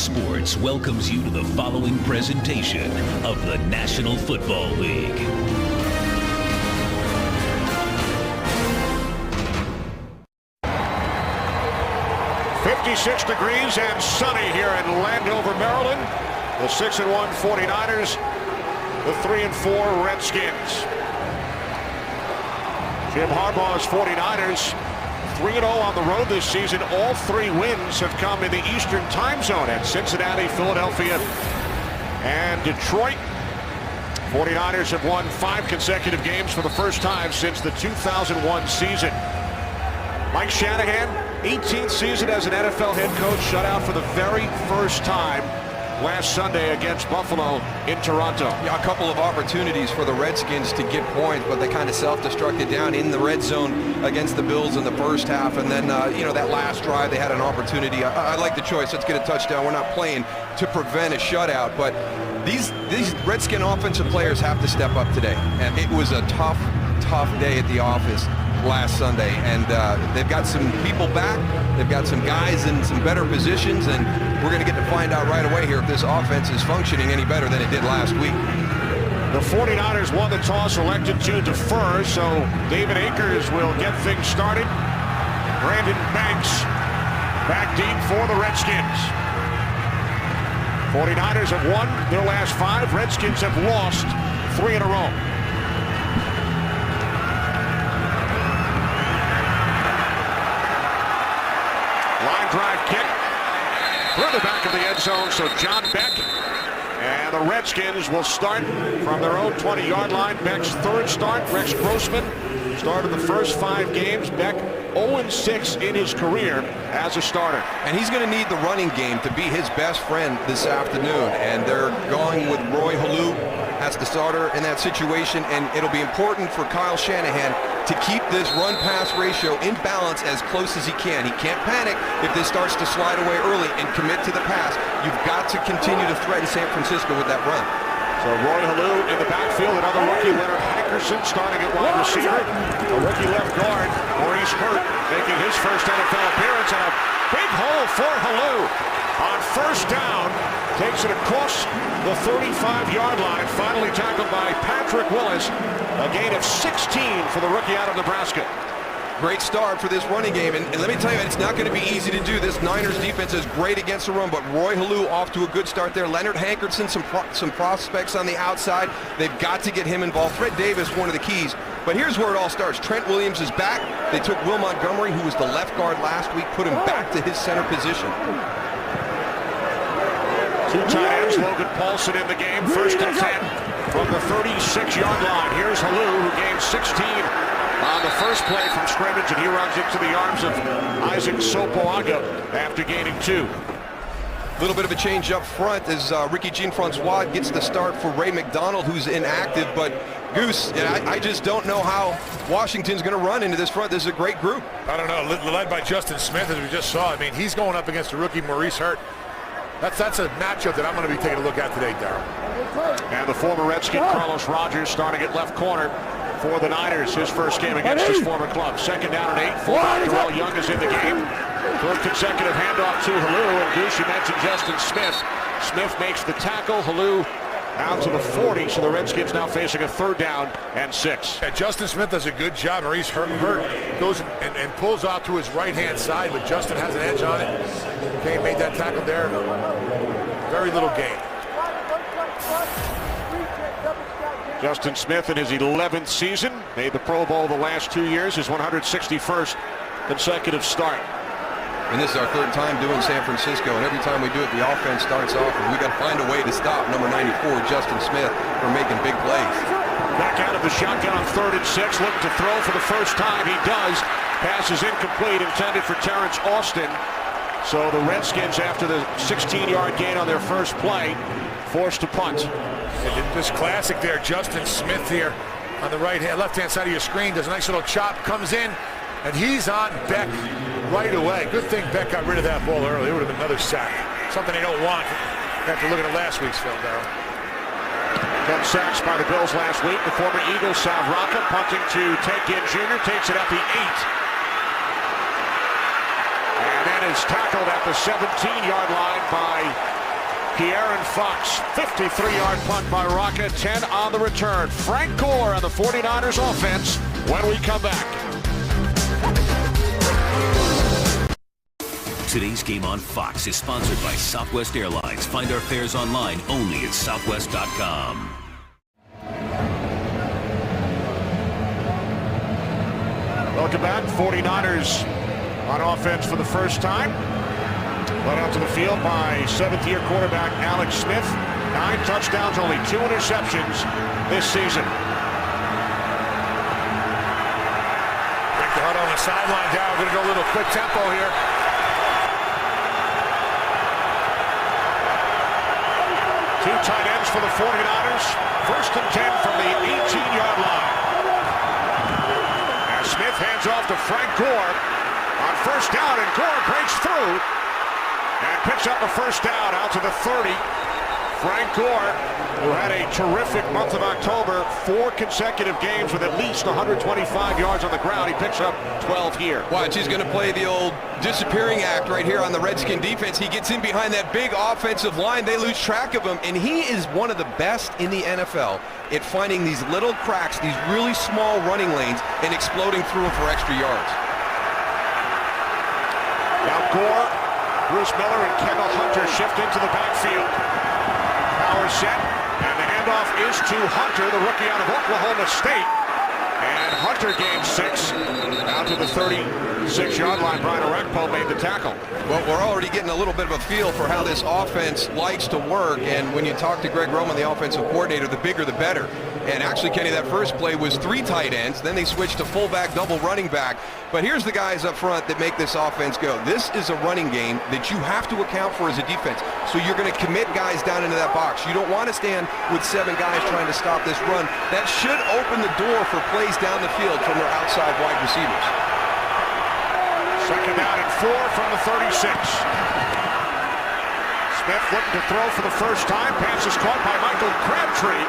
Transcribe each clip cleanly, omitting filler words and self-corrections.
Sports welcomes you to the following presentation of the National Football League. .56 degrees and sunny here in Landover, Maryland. The 6-1 49ers, the 3-4 Redskins. Jim Harbaugh's 49ers 3-0 on the road this season. All three wins have come in the Eastern time zone at Cincinnati, Philadelphia, and Detroit. 49ers have won 5 consecutive games for the first time since the 2001 season. Mike Shanahan, 18th season as an NFL head coach, shut out for the very first time last Sunday against Buffalo in Toronto. Yeah, a couple of opportunities for the Redskins to get points, but they kind of self-destructed down in the red zone against the Bills in the first half. And then, that last drive, they had an opportunity. I like the choice. Let's get a touchdown. We're not playing to prevent a shutout, but these Redskin offensive players have to step up today. And it was a tough day at the office last Sunday, and they've got some people back. They've got some guys in some better positions, and we're going to get to find out right away here if this offense is functioning any better than it did last week. The 49ers won the toss, elected to defer, so David Akers will get things started. Brandon Banks back deep for the Redskins. 49ers have won their last 5. Redskins have lost 3 in a row. Line drive kick through the back of the end zone, so John Beck and the Redskins will start from their own 20-yard line. Beck's third start. Rex Grossman started the first 5 games. Beck 0-6 in his career as a starter. And he's going to need the running game to be his best friend this afternoon. And they're going with Roy Halou as the starter in that situation. And it'll be important for Kyle Shanahan to keep this run-pass ratio in balance as close as he can. He can't panic if this starts to slide away early and commit to the pass. You've got to continue to threaten San Francisco with that run. So Roy Halou in the backfield, another rookie, Leonard Hankerson, starting at wide receiver. A rookie left guard, Maurice Hurt, making his first NFL appearance, and a big hole for Halou on first down. Takes it across the 35-yard line, finally tackled by Patrick Willis. A gain of 16 for the rookie out of Nebraska. Great start for this running game, and let me tell you, it's not going to be easy to do. This Niners defense is great against the run, but Roy Halou off to a good start there. Leonard Hankerson, some prospects on the outside. They've got to get him involved. Fred Davis, one of the keys. But here's where it all starts. Trent Williams is back. They took Will Montgomery, who was the left guard last week, put him back to his center position. 2 tight ends, Logan Paulson in the game, first and 10 from the 36-yard line. Here's Halou, who gained 16 on the first play from scrimmage, and he runs into the arms of Isaac Sopoaga after gaining 2. A little bit of a change up front as Ricky Jean-Francois gets the start for Ray McDonald, who's inactive. But Goose, I just don't know how Washington's going to run into this front. This is a great group. I don't know, led by Justin Smith, as we just saw. I mean, he's going up against a rookie, Maurice Hurt. That's a matchup that I'm going to be taking a look at today, Darryl. And the former Redskin Carlos Rogers starting at left corner for the Niners, his first game against his former club. Second down and 8. Fullback Darrell Young is in the game. Third consecutive handoff to Halou, and Goose, you mentioned Justin Smith. Smith makes the tackle. Halou out to the 40, so the Redskins now facing a 3rd down and 6. Yeah, Justin Smith does a good job. Maurice Hurt goes and pulls out to his right-hand side, but Justin has an edge on it. Okay, made that tackle there. Very little gain. Justin Smith in his 11th season, made the Pro Bowl the last 2 years, his 161st consecutive start. And this is our 3rd time doing San Francisco, and every time we do it, the offense starts off, and we got to find a way to stop number 94, Justin Smith, from making big plays. Back out of the shotgun on 3rd and 6, looking to throw for the first time. He does. Pass is incomplete, intended for Terrence Austin. So the Redskins, after the 16-yard gain on their first play, forced to punt. This classic there, Justin Smith here on the left-hand side of your screen, does a nice little chop, comes in, and he's on Beck right away. Good thing Beck got rid of that ball early. It would have been another sack. Something they don't want after looking at last week's film, Darryl. 10 sacks by the Bills last week. The former Eagle, Sal Rocca, punting to Ted Ginn Jr., takes it at the 8. And then is tackled at the 17-yard line by De'Aaron Fox, 53-yard punt by Rocket, 10 on the return. Frank Gore on the 49ers offense when we come back. Today's game on Fox is sponsored by Southwest Airlines. Find our fares online only at southwest.com. Welcome back. 49ers on offense for the first time. Led out to the field by seventh-year quarterback Alex Smith. 9 touchdowns, only 2 interceptions this season. Break the huddle on the sideline down. We're going to go a little quick tempo here. Two tight ends for the 49ers. First and 10 from the 18-yard line. As Smith hands off to Frank Gore on first down, and Gore breaks through and picks up a first down out to the 30. Frank Gore, who had a terrific month of October, 4 consecutive games with at least 125 yards on the ground. He picks up 12 here. Watch, he's going to play the old disappearing act right here on the Redskin defense. He gets in behind that big offensive line. They lose track of him, and he is one of the best in the NFL at finding these little cracks, these really small running lanes, and exploding through them for extra yards. Now Gore, Bruce Miller, and Kendall Hunter shift into the backfield. Power set, and the handoff is to Hunter, the rookie out of Oklahoma State. And Hunter gains 6 out to the 36-yard line. Brian Orakpo made the tackle. Well, we're already getting a little bit of a feel for how this offense likes to work, and when you talk to Greg Roman, the offensive coordinator, the bigger the better. And actually, Kenny, that first play was 3 tight ends. Then they switched to fullback, double running back. But here's the guys up front that make this offense go. This is a running game that you have to account for as a defense. So you're going to commit guys down into that box. You don't want to stand with 7 guys trying to stop this run. That should open the door for plays down the field from their outside wide receivers. Second down and 4 from the 36. Smith looking to throw for the first time. Pass is caught by Michael Crabtree.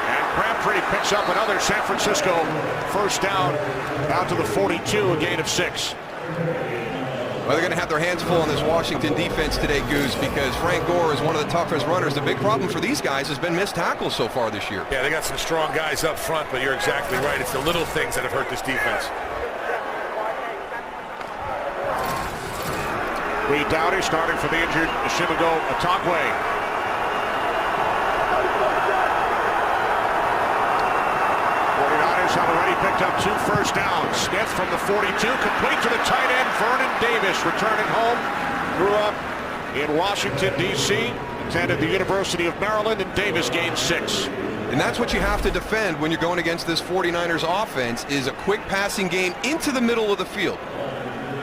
And Crabtree picks up another San Francisco first down out to the 42, a gain of 6. Well, they're going to have their hands full on this Washington defense today, Goose, because Frank Gore is one of the toughest runners. The big problem for these guys has been missed tackles so far this year. Yeah, they got some strong guys up front, but you're exactly right. It's the little things that have hurt this defense. Lee Dowdy starting for the injured Shimago Atagwe. Have already picked up 2 first downs. Smith from the 42, complete to the tight end, Vernon Davis, returning home. Grew up in Washington, D.C., attended the University of Maryland, and Davis gained 6. And that's what you have to defend when you're going against this 49ers offense, is a quick passing game into the middle of the field.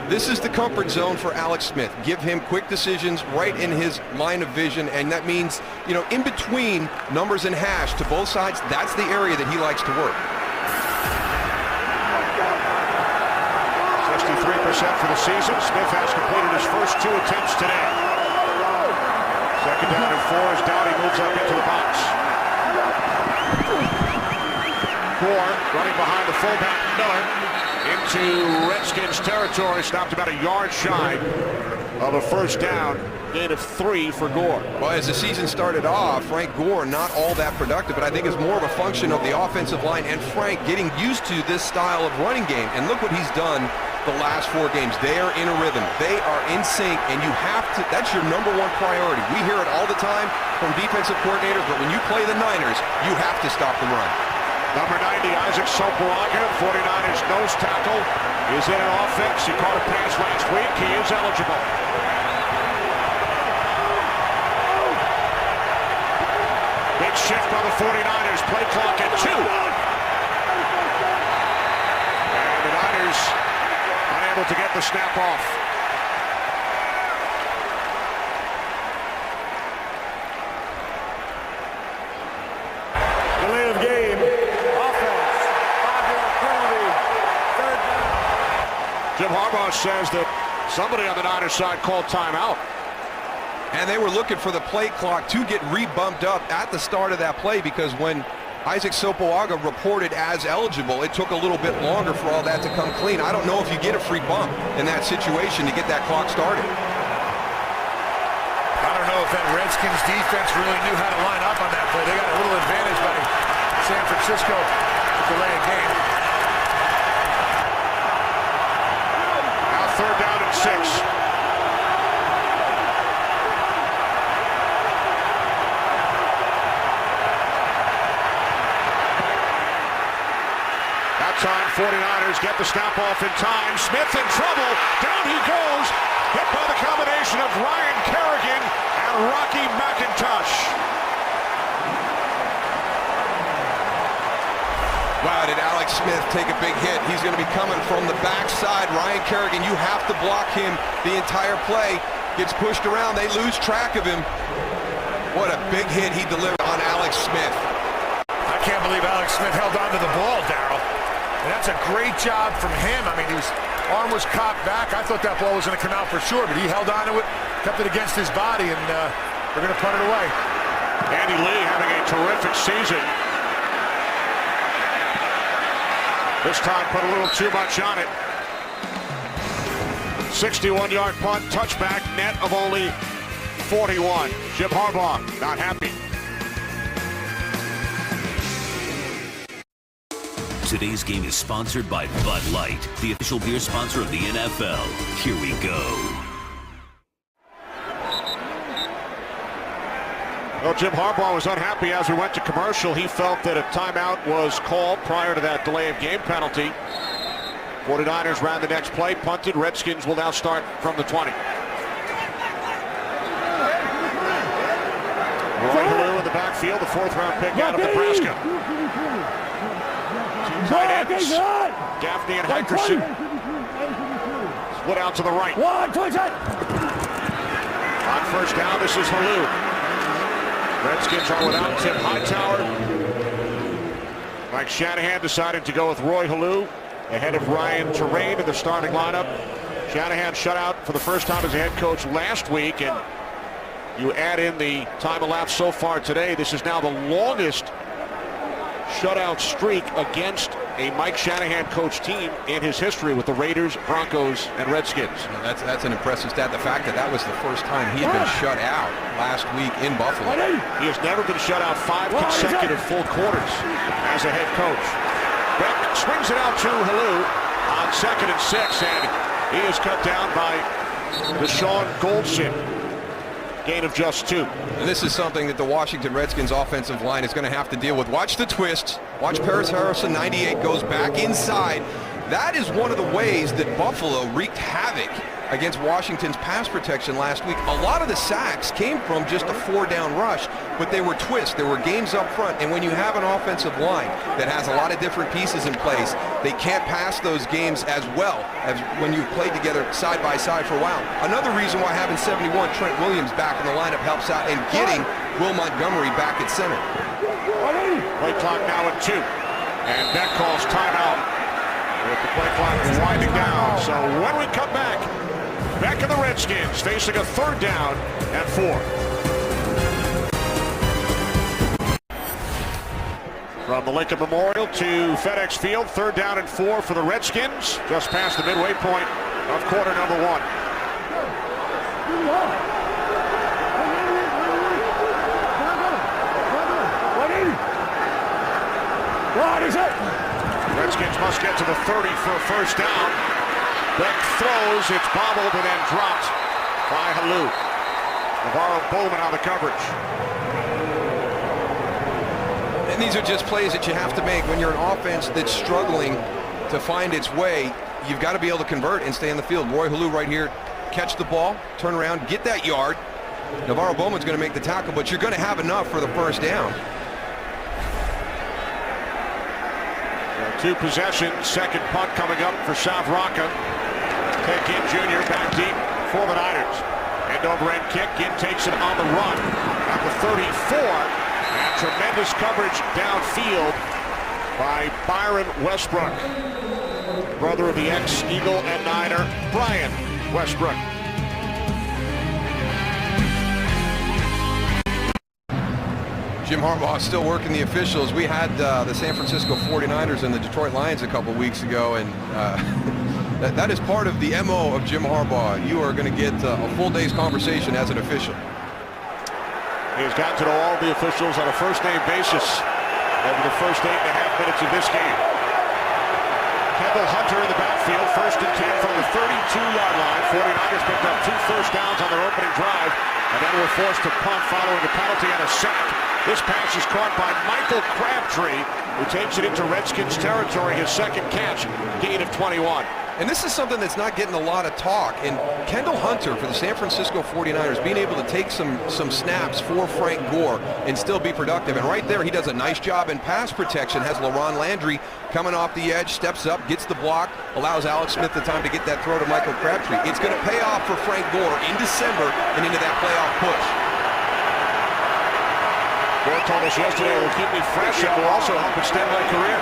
This is the comfort zone for Alex Smith. Give him quick decisions right in his line of vision, and that means, you know, in between numbers and hash to both sides, that's the area that he likes to work. 63% for the season. Smith has completed his first 2 attempts today. Second down and 4 as Dowdy moves up into the box. Gore running behind the fullback Miller into Redskins territory. Stopped about a yard shy of a first down. Gain of 3 for Gore. Well, as the season started off, Frank Gore not all that productive, but I think it's more of a function of the offensive line and Frank getting used to this style of running game. And look what he's done the last 4 games. They are in a rhythm. They are in sync, and you have to, that's your #1 priority. We hear it all the time from defensive coordinators, but when you play the Niners, you have to stop the run. Number 90, Isaac Soparaga, 49ers nose tackle, is in an offense. He caught a pass last week. He is eligible. Big shift on the 49ers. Play clock at 2. And the Niners unable to get the snap off. Delay of game. Offense. 5-yard penalty. Third down. Jim Harbaugh says that somebody on the Niners side called timeout. And they were looking for the play clock to get re-bumped up at the start of that play, because when Isaac Soparaga reported as eligible, it took a little bit longer for all that to come clean. I don't know if you get a free bump in that situation to get that clock started. Connor don't know if that Redskins defense really knew how to line up on that play. They got a little advantage by San Francisco to delay a game. Now 3rd down and 6. Time, 49ers get the snap off in time. Smith in trouble. Down he goes. Hit by the combination of Ryan Kerrigan and Rocky McIntosh. Wow, did Alex Smith take a big hit? He's going to be coming from the backside. Ryan Kerrigan, you have to block him the entire play. Gets pushed around. They lose track of him. What a big hit he delivered on Alex Smith. I can't believe Alex Smith held on to the ball, Darryl. And that's a great job from him. I mean, his arm was cocked back. I thought that ball was going to come out for sure, but he held on to it, kept it against his body, and they're going to punt it away. Andy Lee having a terrific season. This time put a little too much on it. 61-yard punt, touchback, net of only 41. Jim Harbaugh not happy. Today's game is sponsored by Bud Light, the official beer sponsor of the NFL. Here we go. Well, Jim Harbaugh was unhappy as we went to commercial. He felt that a timeout was called prior to that delay of game penalty. 49ers ran the next play, punted. Redskins will now start from the 20. Roy Helu in the backfield, the 4th-round pick out of Nebraska. Tight ends, Gaffney and Hickerson. Split out to the right. On 1st down, this is Helu. Redskins are without Tim Hightower. Mike Shanahan decided to go with Roy Helu ahead of Ryan Terrain in the starting lineup. Shanahan shut out for the first time as a head coach last week, and you add in the time elapsed so far today, this is now the longest shutout streak against a Mike Shanahan coach team in his history with the Raiders, Broncos, and Redskins. Well, that's an impressive stat. The fact that that was the first time he had been shut out last week in Buffalo. He has never been shut out 5 consecutive full quarters as a head coach. Beck swings it out to Helu on 2nd and 6, and he is cut down by Deshaun Goldson. Gain of just 2. And this is something that the Washington Redskins offensive line is going to have to deal with. Watch the twist. Watch Paris Harrison, 98, goes back inside. That is one of the ways that Buffalo wreaked havoc against Washington's pass protection last week. A lot of the sacks came from just a 4-down rush, but they were twists. There were games up front, and when you have an offensive line that has a lot of different pieces in place, they can't pass those games as well as when you've played together side by side for a while. Another reason why having 71 Trent Williams back in the lineup helps out, and getting Will Montgomery back at center. Play clock now at 2, and Beck calls timeout with the play clock winding down. So when we come back, Beck and the Redskins facing a 3rd down and 4. From the Lincoln Memorial to FedEx Field, 3rd down and 4 for the Redskins, just past the midway point of quarter number 1. Redskins must get to the 30 for a 1st down. Beck throws, it's bobbled and then dropped by Helu. Navarro Bowman on the coverage. And these are just plays that you have to make when you're an offense that's struggling to find its way. You've got to be able to convert and stay on the field. Roy Helu right here, catch the ball, turn around, get that yard. Navarro Bowman's going to make the tackle, but you're going to have enough for the 1st down. 2 possessions, 2nd punt coming up for South Rocca. Ted Ginn Jr. back deep for the Niners. End over end kick. Ginn takes it on the run at the 34. And tremendous coverage downfield by Byron Westbrook, brother of the ex-Eagle and Niner, Brian Westbrook. Jim Harbaugh still working the officials. We had the San Francisco 49ers and the Detroit Lions a couple weeks ago, and that is part of the MO of Jim Harbaugh. You are going to get a full day's conversation as an official. He has gotten to know all the officials on a first-name basis over the first 8.5 minutes of this game. Kendall Hunter in the backfield, 1st and 10 from the 32-yard line. 49ers picked up 2 first downs on their opening drive, and then were forced to punt following a penalty and a sack. This pass is caught by Michael Crabtree, who takes it into Redskins territory, his second catch, gain of 21. And this is something that's not getting a lot of talk. And Kendall Hunter for the San Francisco 49ers being able to take some snaps for Frank Gore and still be productive. And right there, he does a nice job in pass protection. Has LaRon Landry coming off the edge, steps up, gets the block, allows Alex Smith the time to get that throw to Michael Crabtree. It's going to pay off for Frank Gore in December and into that playoff push. Gore told us yesterday it will keep me fresh and will also help extend my career.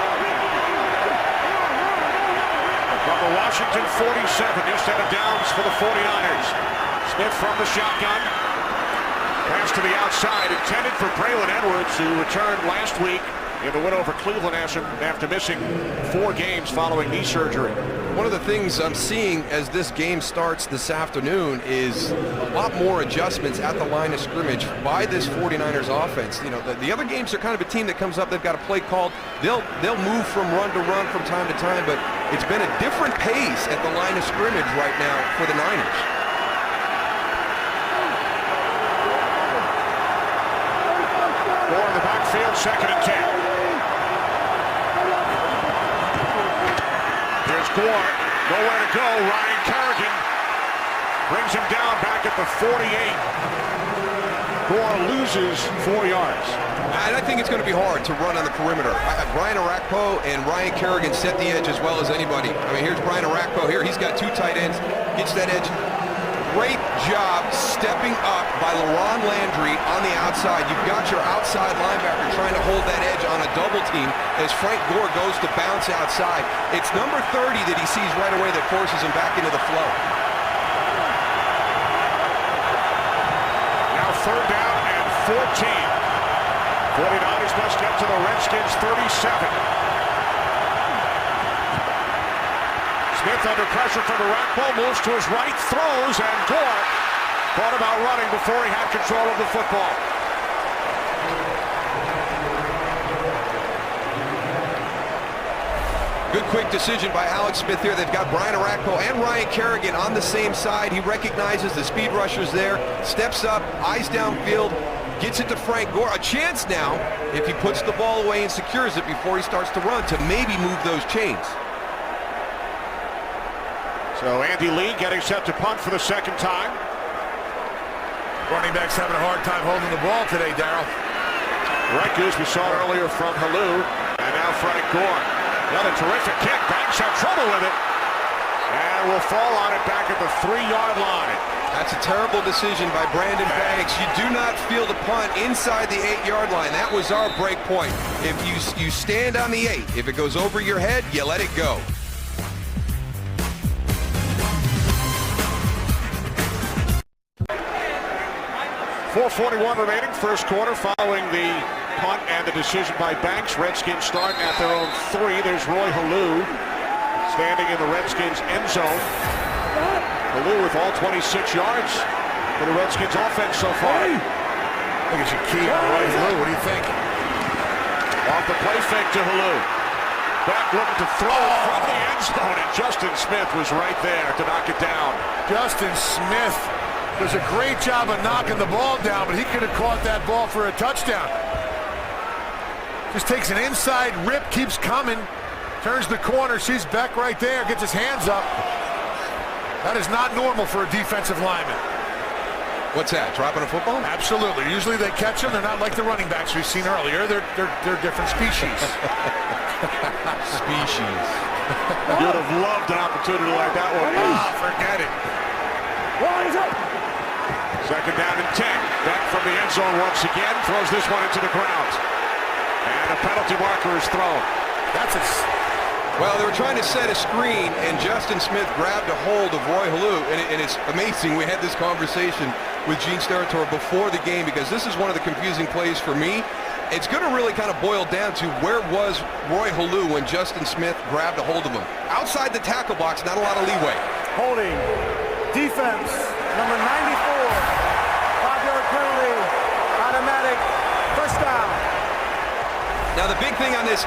From the Washington 47, new set of downs for the 49ers. Smith from the shotgun. Pass to the outside, intended for Braylon Edwards, who returned last week in the win over Cleveland after missing 4 games following knee surgery. One of the things I'm seeing as this game starts this afternoon is a lot more adjustments at the line of scrimmage by this 49ers offense. You know, the other games are kind of a team that comes up, they've got a play called, they'll move from run to run from time to time, but it's been a different pace at the line of scrimmage right now for the Niners. Gore in the backfield, 2nd and 10. Gore, nowhere to go. Ryan Kerrigan brings him down back at the 48. Gore loses 4 yards. And I think it's going to be hard to run on the perimeter. Brian Orakpo and Ryan Kerrigan set the edge as well as anybody. I mean, here's Brian Orakpo here. He's got 2 tight ends, gets that edge. Great job stepping up by LaRon Landry on the outside. You've got your outside linebacker trying to hold that edge on a double team as Frank Gore goes to bounce outside. It's number 30 that he sees right away that forces him back into the flow. Now 3rd down and 14. 49ers must get to the Redskins 37. Smith under pressure from Orakpo, moves to his right, throws, and Gore thought about running before he had control of the football. Good quick decision by Alex Smith here. They've got Brian Orakpo and Ryan Kerrigan on the same side. He recognizes the speed rushers there, steps up, eyes downfield, gets it to Frank Gore. A chance now, if he puts the ball away and secures it before he starts to run, to maybe move those chains. So Andy Lee getting set to punt for the 2nd time. Running backs having a hard time holding the ball today, Darryl. Right, Goose, we saw it earlier from Halou, and now Frank Gore. Another terrific kick. Banks had trouble with it, and will fall on it back at the 3-yard line. That's a terrible decision by Brandon Banks. You do not field a punt inside the 8-yard line. That was our break point. If you stand on the 8, if it goes over your head, you let it go. 4:41 remaining, 1st quarter, following the punt and the decision by Banks. Redskins starting at their own 3. There's Roy Halou standing in the Redskins end zone. Halou with all 26 yards for the Redskins offense so far. I think it's a key on Roy Halou. What do you think? Off the play fake to Halou. Back looking to throw from the end zone, and Justin Smith was right there to knock it down. Justin Smith does a great job of knocking the ball down, but he could have caught that ball for a touchdown. Just takes an inside rip, keeps coming, turns the corner, sees Beck right there, gets his hands up. That is not normal for a defensive lineman. What's that, dropping a football? Absolutely. Usually they catch them. They're not like the running backs we've seen earlier. They're different species. Species. You would have loved an opportunity like that one. Forget it. 2nd down and 10. Beck from the end zone once again, throws this one into the ground. And a penalty marker is thrown. Well, they were trying to set a screen, and Justin Smith grabbed a hold of Roy Halou, and it's amazing. We had this conversation with Gene Steratore before the game, because this is one of the confusing plays for me. It's going to really kind of boil down to where was Roy Halou when Justin Smith grabbed a hold of him. Outside the tackle box, not a lot of leeway. Holding. Defense, number 94. 5-yard penalty. Automatic. Now the big thing on this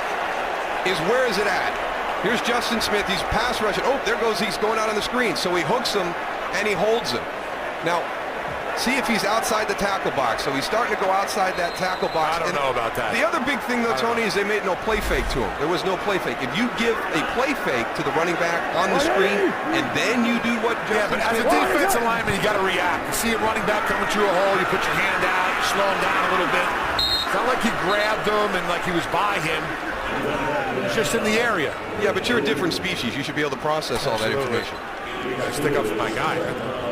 is where is it at? Here's Justin Smith. He's pass rushing. Oh, there goes. He's going out on the screen. So he hooks him and he holds him. Now, see if he's outside the tackle box. So he's starting to go outside that tackle box. I don't know about that. The other big thing, though, Tony, is they made no play fake to him. There was no play fake. If you give a play fake to the running back on the screen and then you do what Justin but as a Smith defensive lineman, you got to react. You see a running back coming through a hole, you put your hand out, you slow him down a little bit. It's not like you grabbed him and like he was by him. He's just in the area. Yeah, but you're a different species. You should be able to process all that information. You got to stick up for my guy.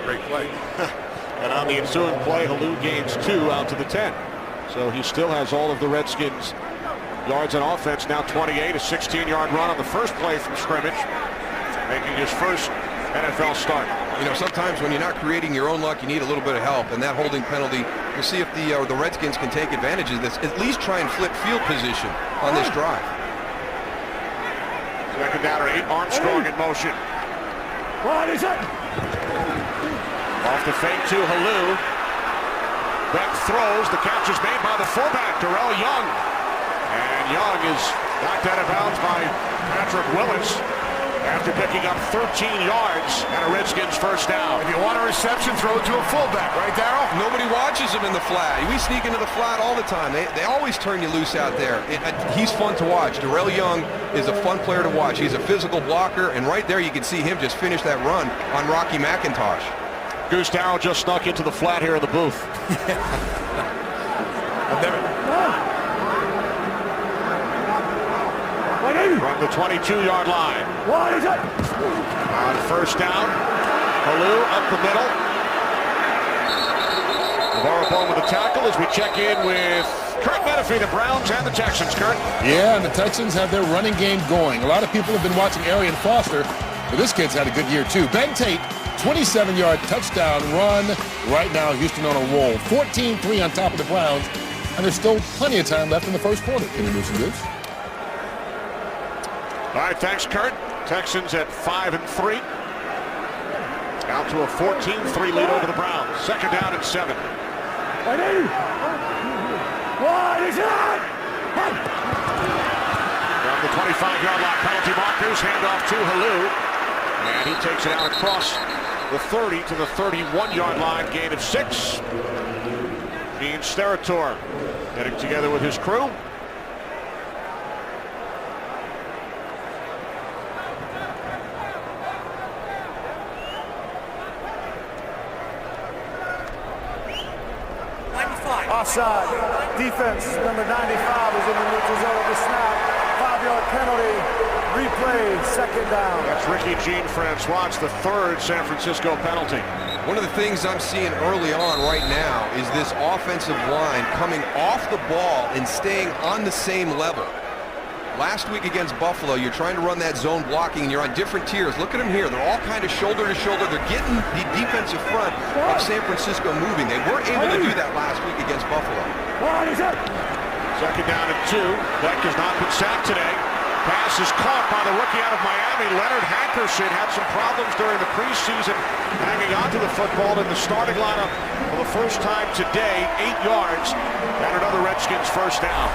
Great play. And on the ensuing play, Halou gains 2 out to the 10. So he still has all of the Redskins' yards on offense. Now 28, a 16-yard run on the first play from scrimmage, making his first NFL start. You know, sometimes when you're not creating your own luck, you need a little bit of help. And that holding penalty, we'll see if the Redskins can take advantage of this. At least try and flip field position on this drive. Second down and 8. Armstrong in motion. What is it? Off the fake to Halou. Beck throws. The catch is made by the fullback, Darrell Young. And Young is knocked out of bounds by Patrick Willis after picking up 13 yards and a Redskins first down. If you want a reception, throw it to a fullback, right, Darryl? Nobody watches him in the flat. We sneak into the flat all the time. They always turn you loose out there. He's fun to watch. Darrell Young is a fun player to watch. He's a physical blocker, and right there you can see him just finish that run on Rocky McIntosh. Goose Darrow just snuck into the flat here in the booth. I've never... From the 22-yard line. What is it? On first down, Halou up the middle. LeVar Ball with the tackle as we check in with Kurt Menefee, the Browns and the Texans. Kurt? Yeah, and the Texans have their running game going. A lot of people have been watching Arian Foster, but this kid's had a good year too. Ben Tate, 27-yard touchdown run. Right now, Houston on a roll. 14-3 on top of the Browns, and there's still plenty of time left in the first quarter. Can you do some goods? All right, thanks, Kurt. Texans at 5-3. Out to a 14-3 lead over the Browns. Second down and 7. What is it? From the 25-yard line, penalty markers, handoff to Halou. And he takes it out across the 30 to the 31-yard line, gain of 6. Gene Steratore getting together with his crew. Offside. Defense, number 95 is in the neutral zone of the snap. 5-yard penalty. Replay, second down. That's Ricky Jean-Francois, the third San Francisco penalty. One of the things I'm seeing early on right now is this offensive line coming off the ball and staying on the same level. Last week against Buffalo, you're trying to run that zone blocking, and you're on different tiers. Look at them here. They're all kind of shoulder to shoulder. They're getting the defensive front of San Francisco moving. They weren't able to do that last week against Buffalo. What is it? Second down and 2. Beck has not been sacked today. Pass is caught by the rookie out of Miami. Leonard Hankerson had some problems during the preseason hanging onto the football in the starting lineup for the first time today. 8 yards and another Redskins first down.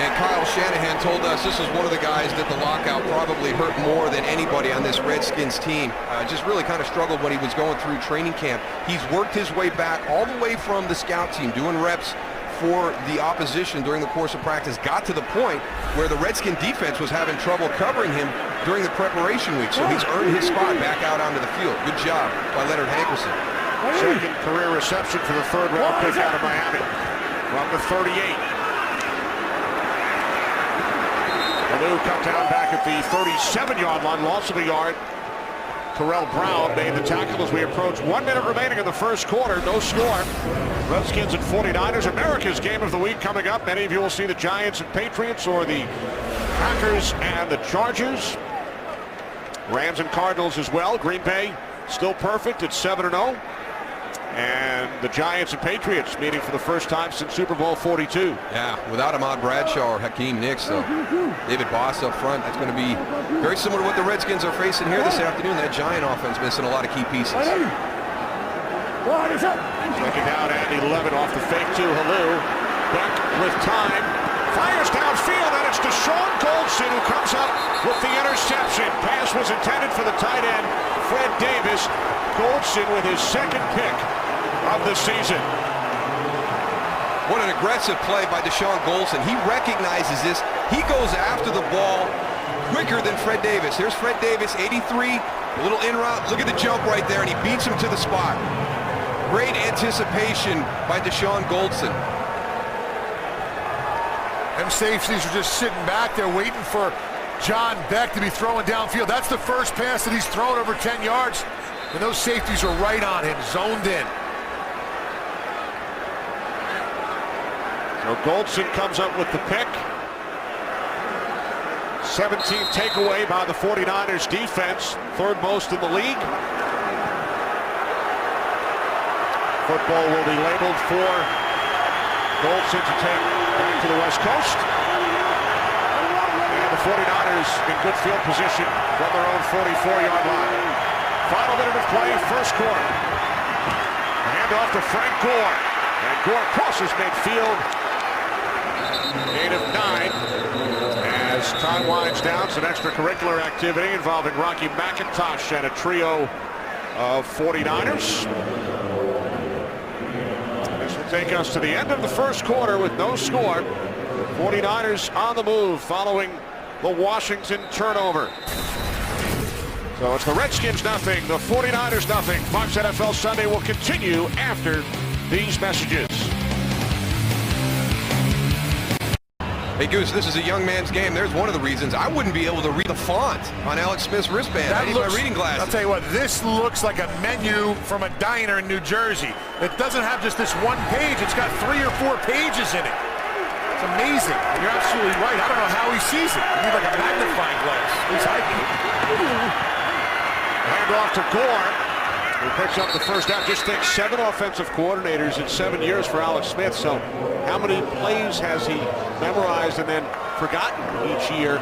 And Kyle Shanahan told us this is one of the guys that the lockout probably hurt more than anybody on this Redskins team. Just really kind of struggled when he was going through training camp. He's worked his way back all the way from the scout team, doing reps for the opposition during the course of practice. Got to the point where the Redskin defense was having trouble covering him during the preparation week. So he's earned his spot back out onto the field. Good job by Leonard Hankerson. Second career reception for the third round pick out of Miami. From the 38. Halou cut down back at the 37-yard line, loss of a yard. Terrell Brown made the tackle as we approach 1 minute remaining in the first quarter. No score. Redskins and 49ers. America's game of the week coming up. Many of you will see the Giants and Patriots or the Packers and the Chargers. Rams and Cardinals as well. Green Bay still perfect at 7-0. And the Giants and Patriots meeting for the first time since Super Bowl 42. Yeah, without Ahmad Bradshaw or Hakeem Nicks, though. David Boss up front. That's going to be very similar to what the Redskins are facing here this afternoon. That Giant offense missing a lot of key pieces. What is it? Second down and 11 off the fake to Halou. Beck with time. Fires downfield, and it's Deshaun Goldson who comes up with the interception. Pass was intended for the tight end, Fred Davis. Goldson with his second pick of the season. What an aggressive play by Deshaun Goldson. He recognizes this. He goes after the ball quicker than Fred Davis. Here's Fred Davis, 83, a little in route. Look at the jump right there, and he beats him to the spot. Great anticipation by Deshaun Goldson. Them safeties are just sitting back there waiting for John Beck to be throwing downfield. That's the first pass that he's thrown over 10 yards. And those safeties are right on him, zoned in. So Goldson comes up with the pick. 17th takeaway by the 49ers defense, third most in the league. Football will be labeled for Goldson to take back to the West Coast. And the 49ers in good field position from their own 44-yard line. Final minute of play, first quarter. Hand off to Frank Gore. And Gore crosses midfield. Gain of 9. As time winds down, some extracurricular activity involving Rocky McIntosh and a trio of 49ers. This will take us to the end of the first quarter with no score. 49ers on the move following the Washington turnover. So it's the Redskins nothing, the 49ers nothing. Fox NFL Sunday will continue after these messages. Hey, Goose, this is a young man's game. There's one of the reasons I wouldn't be able to read the font on Alex Smith's wristband. I need my reading glasses. I'll tell you what, this looks like a menu from a diner in New Jersey. It doesn't have just this one page. It's got 3 or 4 pages in it. It's amazing. You're absolutely right. I don't know how he sees it. You need like a magnifying glass. At least I do. Hand off to Gore, who picks up the first down. Just think, 7 offensive coordinators in 7 years for Alex Smith. So how many plays has he memorized and then forgotten each year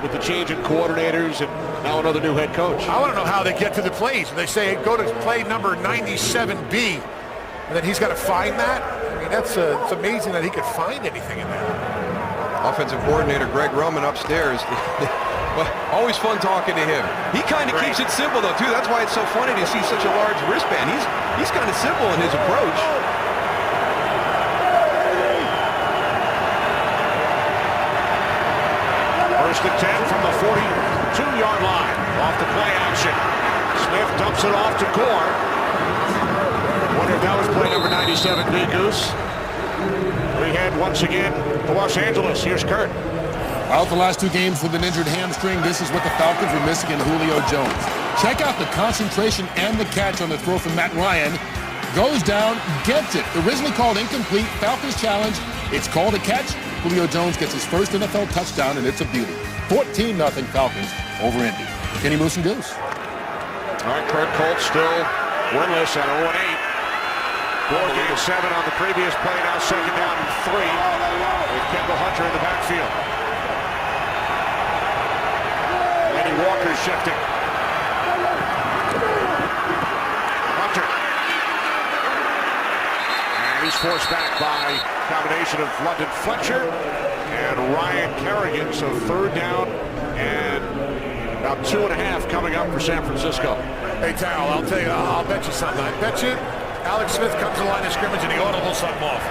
with the change in coordinators and now another new head coach? I want to know how they get to the plays. They say, hey, go to play number 97B, and then he's got to find that. I mean, it's amazing that he could find anything in there. Offensive coordinator Greg Roman upstairs. Well, always fun talking to him. He kind of keeps it simple, though, too. That's why it's so funny to see such a large wristband. He's kind of simple in his approach. First and 10 from the 42-yard line. Off the play action. Smith dumps it off to Gore. Wonder if that was play number 97B, Goose. We head once again to Los Angeles. Here's Kurt. Out the last 2 games with an injured hamstring. This is what the Falcons were missing in Julio Jones. Check out the concentration and the catch on the throw from Matt Ryan. Goes down, gets it. Originally called incomplete. Falcons challenge. It's called a catch. Julio Jones gets his first NFL touchdown, and it's a beauty. 14-0 Falcons over Indy. Kenny Moose and Goose. All right, Kurt Colts still winless at 0-8. Gore gained 7 on the previous play. Now second down and 3 with Kendall Hunter in the backfield. Walker shifting. Hunter. And he's forced back by a combination of London Fletcher and Ryan Kerrigan. So third down and about 2.5 coming up for San Francisco. Hey, Terrell, I'll tell you, I'll bet you something. I bet you Alex Smith comes to the line of scrimmage and he audibles something off.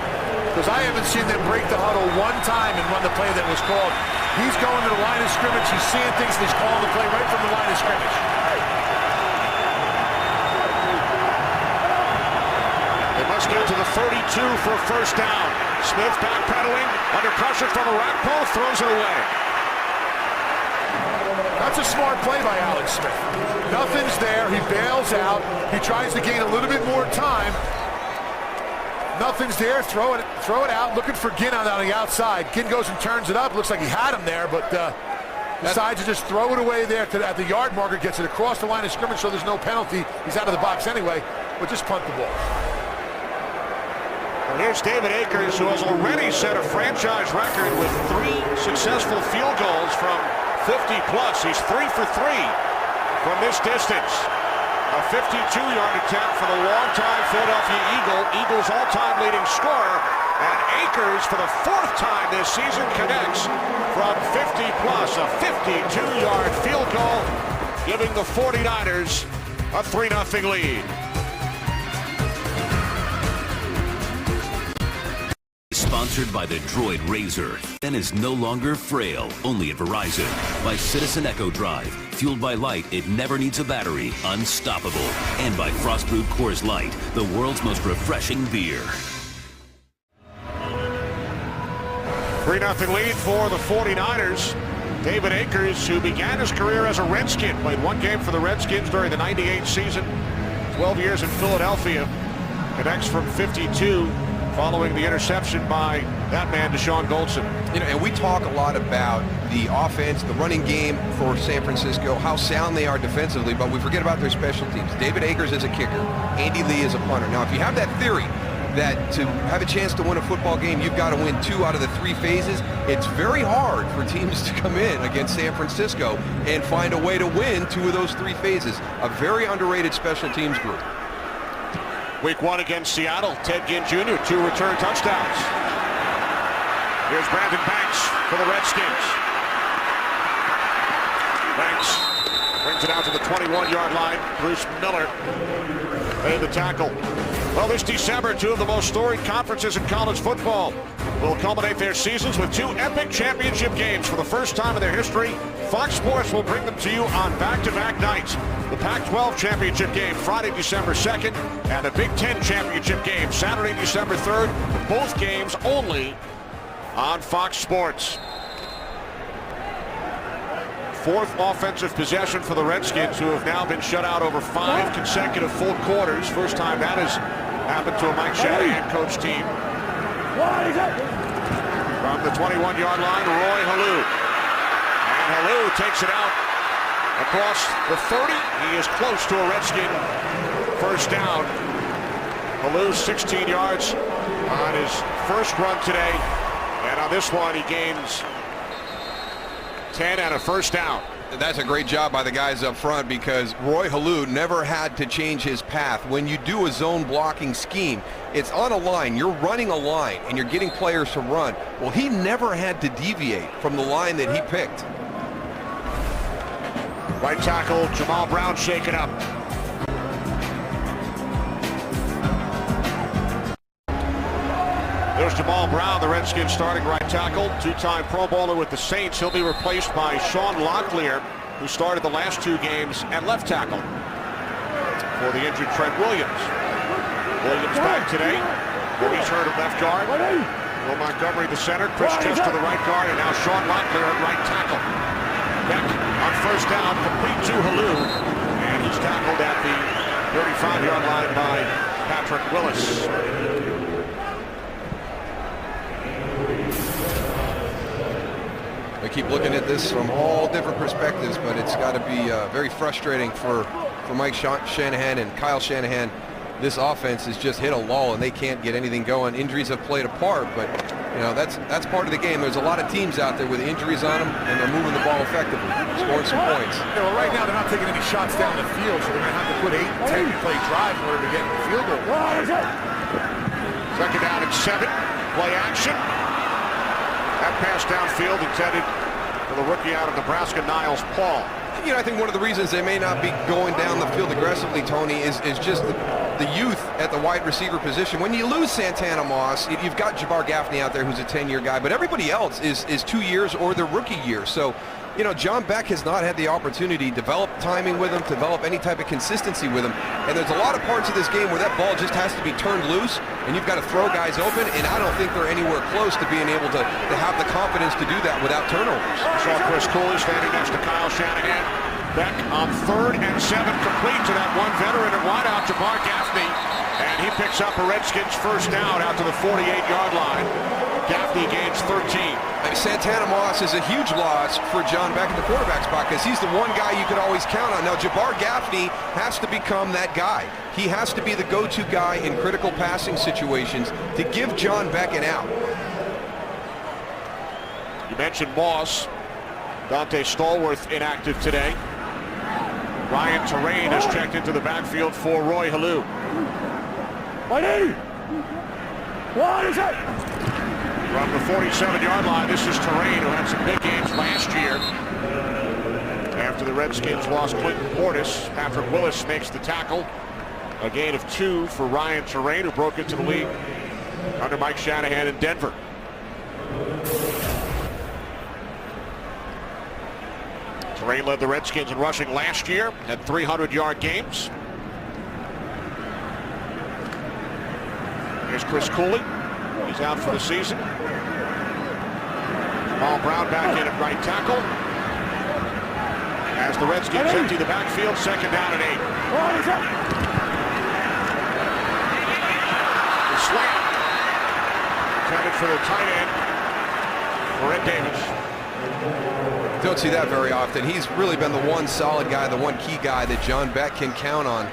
Because I haven't seen them break the huddle one time and run the play that was called. He's going to the line of scrimmage, he's seeing things, and he's calling the play right from the line of scrimmage. They must get to the 32 for a first down. Smith backpedaling, under pressure from a rack pole, throws it away. That's a smart play by Alex Smith. Nothing's there, he bails out, he tries to gain a little bit more time. Nothing's there, throw it out, looking for Ginn on the outside. Ginn goes and turns it up, looks like he had him there, but decides to just throw it away there at the yard marker, gets it across the line of scrimmage, so there's no penalty. He's out of the box anyway, but just punt the ball. Well, here's David Akers, who has already set a franchise record with 3 successful field goals from 50-plus. He's 3 for 3 from this distance. A 52-yard attempt for the longtime Philadelphia Eagle. Eagles' all-time leading scorer And Akers, for the 4th time this season, connects from 50-plus, a 52-yard field goal, giving the 49ers a 3-0 lead. Sponsored by the Droid Razor. Then is no longer frail, only at Verizon. By Citizen Echo Drive. Fueled by light, it never needs a battery. Unstoppable. And by Frost Brewed Coors Light, the world's most refreshing beer. 3-0 lead for the 49ers. David Akers, who began his career as a Redskin, played 1 game for the Redskins during the '98 season, 12 years in Philadelphia, connects from 52 following the interception by that man, Deshaun Goldson. You know, and we talk a lot about the offense, the running game for San Francisco, how sound they are defensively, but we forget about their special teams. David Akers is a kicker. Andy Lee is a punter. Now, if you have that theory that to have a chance to win a football game, you've got to win 2 out of the 3 phases, it's very hard for teams to come in against San Francisco and find a way to win 2 of those 3 phases. A very underrated special teams group. Week 1 against Seattle, Ted Ginn Jr., 2 return touchdowns. Here's Brandon Banks for the Redskins. Banks brings it out to the 21-yard line. Bruce Miller made the tackle. Well, this December, 2 of the most storied conferences in college football will culminate their seasons with 2 epic championship games. For the first time in their history, Fox Sports will bring them to you on back-to-back nights. The Pac-12 championship game Friday, December 2nd, and the Big Ten championship game Saturday, December 3rd. Both games only on Fox Sports. 4th offensive possession for the Redskins, who have now been shut out over 5 consecutive full quarters. First time that has happened to a Mike Shanahan coach team. From the 21-yard line, Roy Halou. And Halou takes it out across the 30. He is close to a Redskin first down. Halou 16 yards on his first run today. And on this one, he gains 10 and a first down. That's a great job by the guys up front, because Roy Halou never had to change his path. When you do a zone blocking scheme, it's on a line. You're running a line, and you're getting players to run. Well, he never had to deviate from the line that he picked. Right tackle Jamal Brown shaken up. There's Jamal Brown, the Redskins starting right tackle, 2-time Pro Bowler with the Saints. He'll be replaced by Sean Locklear, who started the last 2 games at left tackle for the injured Trent Williams. Williams back today. He's hurt at left guard. Will Montgomery the center, Chris Chess to the right guard, and now Sean Locklear at right tackle. Beck on first down, complete to Halou, and he's tackled at the 35-yard line by Patrick Willis. I keep looking at this from all different perspectives, but it's got to be very frustrating for Mike Shanahan and Kyle Shanahan. This offense has just hit a lull, and they can't get anything going. Injuries have played a part, but you know that's part of the game. There's a lot of teams out there with injuries on them, and they're moving the ball effectively, scoring some points. Yeah, well, right now they're not taking any shots down the field, so they're going to have to put 8, 10-play drive in order to get the field goal. Second down and 7. Play action. That pass downfield intended for the rookie out of Nebraska, Niles Paul. You know, I think one of the reasons they may not be going down the field aggressively, Tony, is just the youth at the wide receiver position. When you lose Santana Moss, you've got Jabbar Gaffney out there who's a 10-year guy, but everybody else is 2 years or their rookie year. So, you know, John Beck has not had the opportunity to develop timing with him, to develop any type of consistency with him. And there's a lot of parts of this game where that ball just has to be turned loose, and you've got to throw guys open, and I don't think they're anywhere close to being able to have the confidence to do that without turnovers. Saw Chris Cooley standing next to Kyle Shanahan. Beck on 3rd and 7, complete to that one veteran and wideout, Jabbar Gaffney, and he picks up a Redskins first down out to the 48-yard line. Gaffney gains 13. Santana Moss is a huge loss for John Beck at the quarterback spot, because he's the one guy you could always count on. Now, Jabbar Gaffney has to become that guy. He has to be the go-to guy in critical passing situations to give John Beck an out. You mentioned Moss. Dante Stallworth inactive today. Ryan Terrain has checked into the backfield for Roy Halou. One is it. From the 47-yard line, this is Terrain, who had some big games last year. After the Redskins lost Clinton Portis, Patrick Willis makes the tackle. A gain of 2 for Ryan Terrain, who broke into the league under Mike Shanahan in Denver. Terrain led the Redskins in rushing last year, had 300-yard games. Here's Chris Cooley. He's out for the season. Jamal Brown back in at right tackle. As the Redskins empty the backfield, second down and 8. The slam intended for the tight end, Red Davis. Don't see that very often. He's really been the one solid guy, the one key guy that John Beck can count on.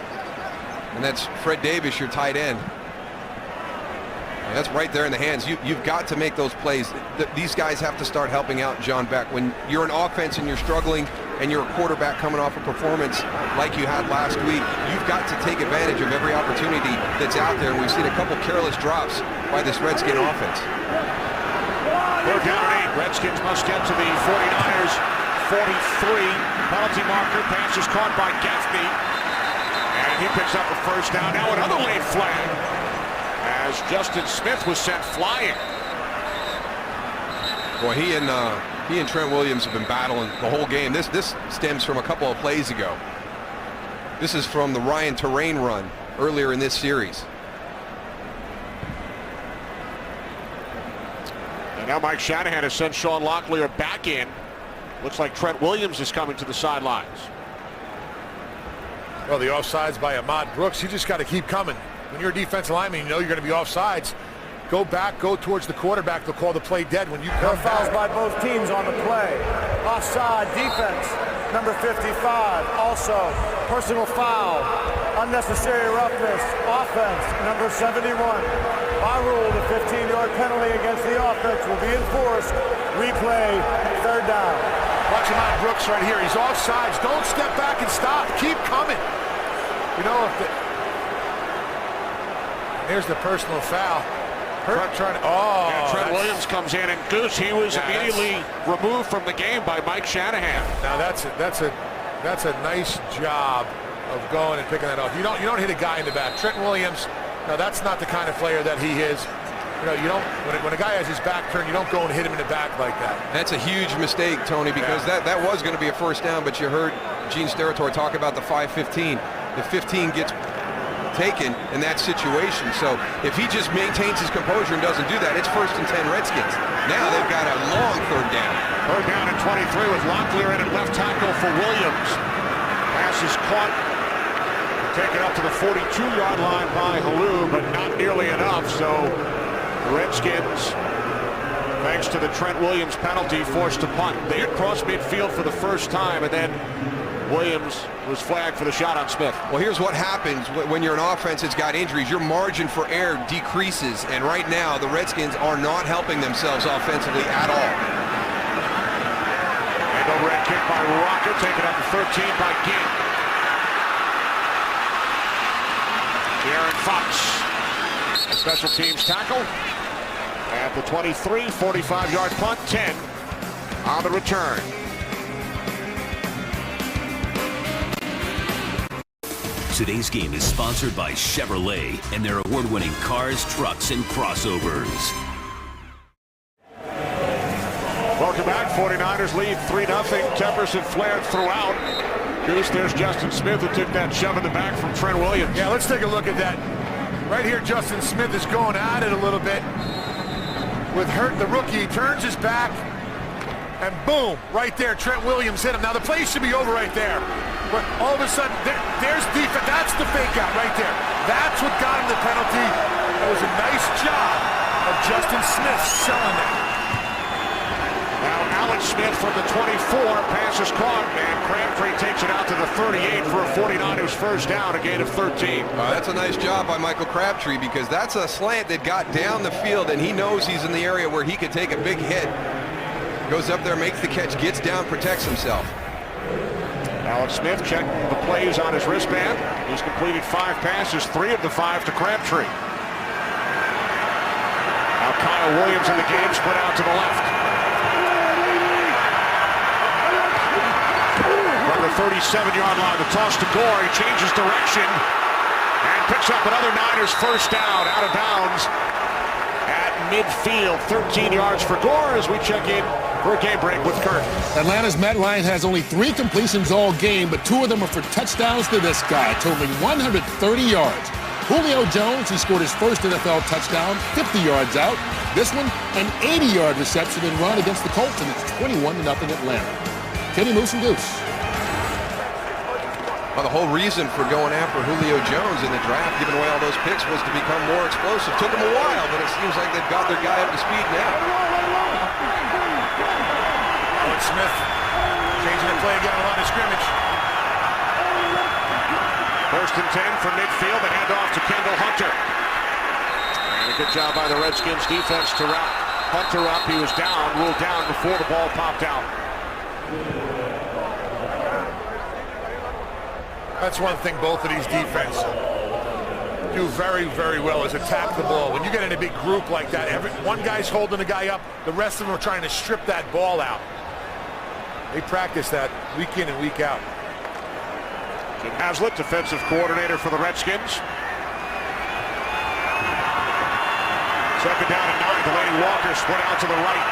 And that's Fred Davis, your tight end. And that's right there in the hands. You've got to make those plays. These guys have to start helping out John Beck. When you're an offense and you're struggling and you're a quarterback coming off a performance like you had last week, you've got to take advantage of every opportunity that's out there. And we've seen a couple careless drops by this Redskin offense. Third down and 8. Redskins must get to the 49ers 43. Penalty marker. Pass is caught by Gaffney. And he picks up a first down. Now another late flag, as Justin Smith was sent flying. Boy, he and Trent Williams have been battling the whole game. This stems from a couple of plays ago. This is from the Ryan Terrain run earlier in this series. And now Mike Shanahan has sent Sean Locklear back in. Looks like Trent Williams is coming to the sidelines. Well, the offsides by Ahmad Brooks, you just got to keep coming. When you're a defensive lineman, you know you're going to be offsides. Go back, go towards the quarterback. They'll call the play dead when you come Fouls back. by both teams on the play. Offside defense, number 55. Also, personal foul, unnecessary roughness, offense, number 71. By rule, the 15-yard penalty against the offense will be enforced. Replay, third down. Watch him out, Brooks right here. He's offsides. Don't step back and stop. Keep coming. You know, here's the personal foul. Trent Williams comes in, and Goose, he was immediately removed from the game by Mike Shanahan. Now that's a nice job of going and picking that off. You don't hit a guy in the back. Trent Williams, no, that's not the kind of player that he is. You know, you don't, when a guy has his back turned, you don't go and hit him in the back like that. That's a huge mistake, Tony, because that was going to be a first down, but you heard Gene Steratore talk about the 5-15. The 15 gets taken in that situation. So if he just maintains his composure and doesn't do that, it's 1st and 10 Redskins. Now they've got a long third down. Third down and 23 with Locklear in at left tackle for Williams. Pass is caught. Taken up to the 42-yard line by Halou, but not nearly enough. So the Redskins, thanks to the Trent Williams penalty, forced to punt. They had crossed midfield for the first time, and then Williams was flagged for the shot on Smith. Well, here's what happens when you're an offense that's got injuries. Your margin for error decreases, and right now the Redskins are not helping themselves offensively at all. And overhead kick by Rocker, taken up to 13 by Ginn. Aaron Fox, a special teams tackle. At the 23, 45-yard punt, 10 on the return. Today's game is sponsored by Chevrolet and their award-winning cars, trucks, and crossovers. Welcome back. 49ers lead 3-0. Tempers have flared throughout. Goose, there's Justin Smith who took that shove in the back from Trent Williams. Yeah, let's take a look at that. Right here, Justin Smith is going at it a little bit. With Hurt, the rookie, he turns his back, and boom, right there, Trent Williams hit him. Now the play should be over right there. But all of a sudden, there's defense. That's the fake out right there. That's what got him the penalty. That was a nice job of Justin Smith selling it. Now Alex Smith from the 24, pass is caught, and Crabtree takes it out to the 38 for a 49ers first down, a gain of 13. That's a nice job by Michael Crabtree, because that's a slant that got down the field, and he knows he's in the area where he could take a big hit. Goes up there, makes the catch, gets down, protects himself. Alex Smith checking the plays on his wristband. He's completed 5 passes, 3 of the 5 to Crabtree. Kyle Williams in the game, split out to the left. From the 37-yard line, the toss to Gore. He changes direction and picks up another Niners first down out of bounds at midfield. 13 yards for Gore as we check in for a game break with Kurt. Atlanta's Matt Ryan has only 3 completions all game, but 2 of them are for touchdowns to this guy, totaling 130 yards. Julio Jones, he scored his first NFL touchdown, 50 yards out. This one, an 80-yard reception and run against the Colts, and it's 21-0 Atlanta. Kenny Moose and Goose. Well, the whole reason for going after Julio Jones in the draft, giving away all those picks, was to become more explosive. Took them a while, but it seems like they've got their guy up to speed now. Alex Smith changing the play again on the line of scrimmage. First and 10 from midfield. The handoff to Kendall Hunter. And a good job by the Redskins defense to wrap Hunter up. He was down, ruled down before the ball popped out. That's one thing both of these defense do very, very well is attack the ball. When you get in a big group like that, one guy's holding the guy up, the rest of them are trying to strip that ball out. They practice that week in and week out. Jim Haslett, defensive coordinator for the Redskins. Second down and 9. Delaney Walker split out to the right.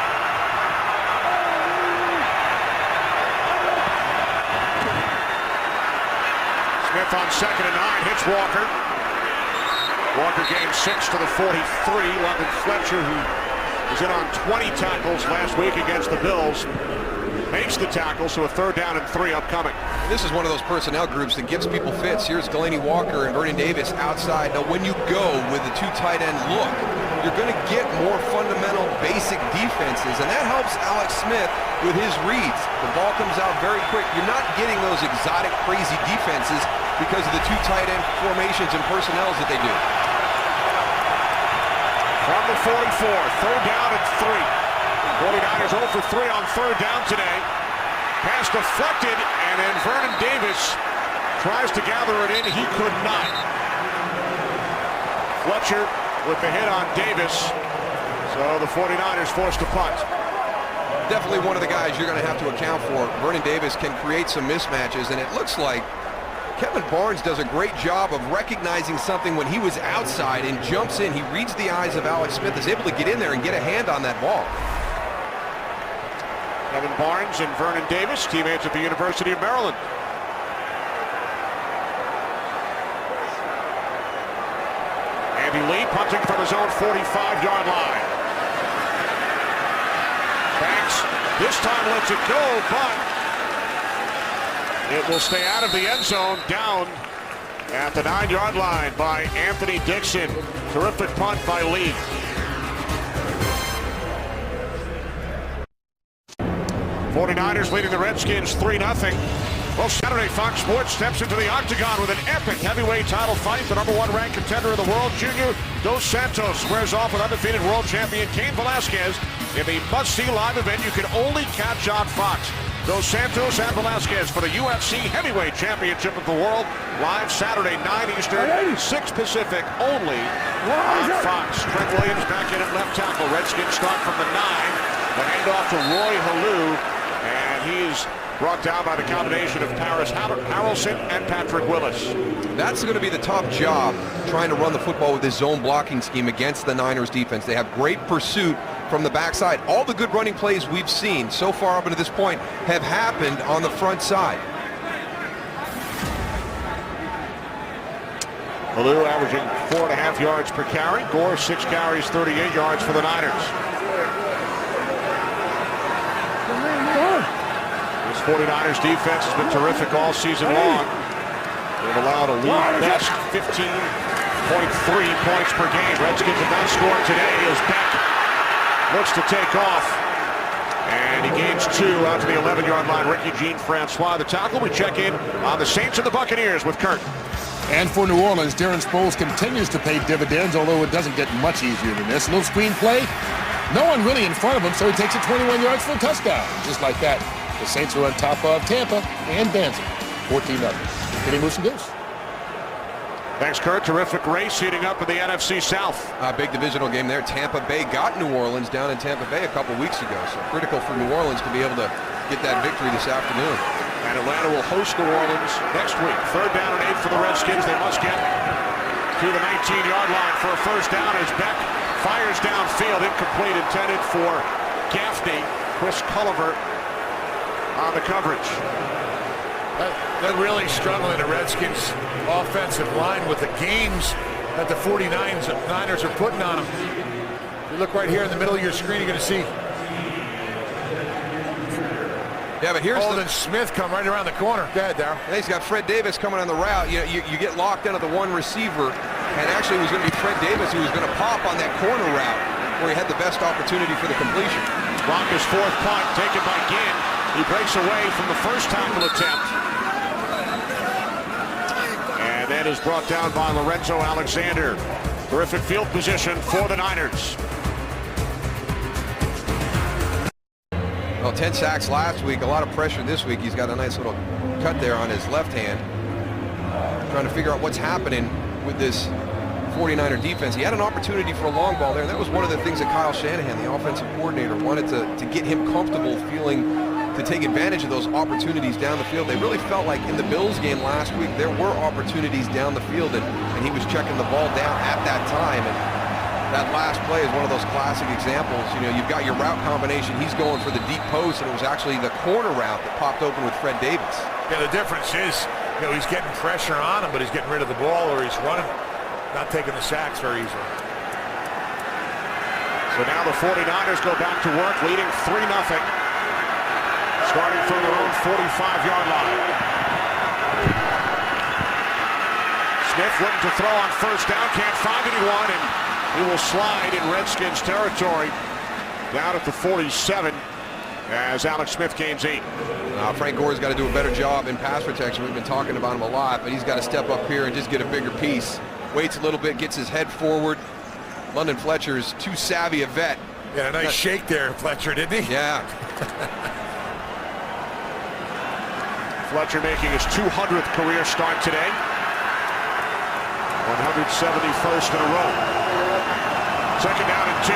Smith on second and 9, hits Walker. Walker gained 6 to the 43. London Fletcher, who was in on 20 tackles last week against the Bills, makes the tackle, so a third down and 3 upcoming. This is one of those personnel groups that gives people fits. Here's Delaney Walker and Vernon Davis outside. Now, when you go with the 2 tight end look, you're going to get more fundamental, basic defenses, and that helps Alex Smith with his reads. The ball comes out very quick. You're not getting those exotic, crazy defenses because of the 2 tight end formations and personnels that they do. From the 44, third down and 3. 49ers 0 for 3 on third down today. Pass deflected, and then Vernon Davis tries to gather it in. He could not. Fletcher with the hit on Davis. So the 49ers forced to punt. Definitely one of the guys you're going to have to account for. Vernon Davis can create some mismatches, and it looks like Kevin Barnes does a great job of recognizing something when he was outside and jumps in. He reads the eyes of Alex Smith, is able to get in there and get a hand on that ball. Kevin Barnes and Vernon Davis, teammates at the University of Maryland. Andy Lee punting from his own 45-yard line. Banks this time lets it go, but it will stay out of the end zone, down at the 9-yard line by Anthony Dixon. Terrific punt by Lee. '49ers leading the Redskins 3-0. Well, Saturday, Fox Sports steps into the octagon with an epic heavyweight title fight. The #1 ranked contender of the world, Junior Dos Santos, squares off with undefeated world champion Cain Velasquez in the must-see live event you can only catch on Fox. Dos Santos and Velasquez for the UFC Heavyweight Championship of the World, live Saturday, 9 Eastern, 6 Pacific, only on Fox. Trent Williams back in at left tackle. Redskins start from the 9. The handoff to Roy Halou, and he's brought down by the combination of Paris Harrelson and Patrick Willis. That's going to be the top job, trying to run the football with this zone blocking scheme against the Niners defense. They have great pursuit from the backside. All the good running plays we've seen so far up to this point have happened on the front side. Halou averaging 4.5 yards per carry. Gore 6 carries, 38 yards for the Niners. This 49ers defense has been terrific all season long. They've allowed a league best 15.3 points per game. Redskins have not scored today as Beck looks to take off. And he gains 2 out to the 11-yard line. Ricky Jean-Francois, the tackle. We check in on the Saints and the Buccaneers with Kurt. And for New Orleans, Darren Sproles continues to pay dividends, although it doesn't get much easier than this. A little screen play. No one really in front of him, so he takes it 21 yards for a touchdown. Just like that, the Saints are on top of Tampa and Danzig, 14-0. Kenny Moose and Goose. Thanks, Kurt. Terrific race heating up in the NFC South. Big divisional game there. Tampa Bay got New Orleans down in Tampa Bay a couple weeks ago, so critical for New Orleans to be able to get that victory this afternoon. And Atlanta will host New Orleans next week. 3rd down and 8 for the Redskins. They must get to the 19-yard line for a first down as Beck fires downfield. Incomplete, intended for Gaffney. Chris Culliver on the coverage. They're really struggling, the Redskins offensive line, with the games that the 49ers are putting on them. You look right here in the middle of your screen, you're going to see but here's Holden Smith come right around the corner. Go ahead, Darryl. He's got Fred Davis coming on the route. You get locked into the one receiver, and actually it was going to be Fred Davis who was going to pop on that corner route where he had the best opportunity for the completion. Broncos' 4th punt taken by Ginn. He breaks away from the first tackle attempt. And that is brought down by Lorenzo Alexander. Terrific field position for the Niners. Well, 10 sacks last week, a lot of pressure this week. He's got a nice little cut there on his left hand. Trying to figure out what's happening with this 49er defense. He had an opportunity for a long ball there, and that was one of the things that Kyle Shanahan, the offensive coordinator, wanted to get him comfortable feeling to take advantage of those opportunities down the field. They really felt like in the Bills game last week, there were opportunities down the field, and he was checking the ball down at that time. And that last play is one of those classic examples. You know, you've got your route combination. He's going for the deep post, and it was actually the corner route that popped open with Fred Davis. Yeah, the difference is, he's getting pressure on him, but he's getting rid of the ball, or he's running, not taking the sacks very easily. So now the 49ers go back to work, leading 3-0. Starting from their own 45-yard line. Smith looking to throw on first down, can't find anyone, and he will slide in Redskins territory down at the 47 as Alex Smith gains 8. Frank Gore's got to do a better job in pass protection. We've been talking about him a lot, but he's got to step up here and just get a bigger piece. Waits a little bit, gets his head forward. London Fletcher's too savvy a vet. Yeah, a nice shake there, Fletcher, didn't he? Yeah. Fletcher making his 200th career start today. 171st in a row. 2nd down and 2.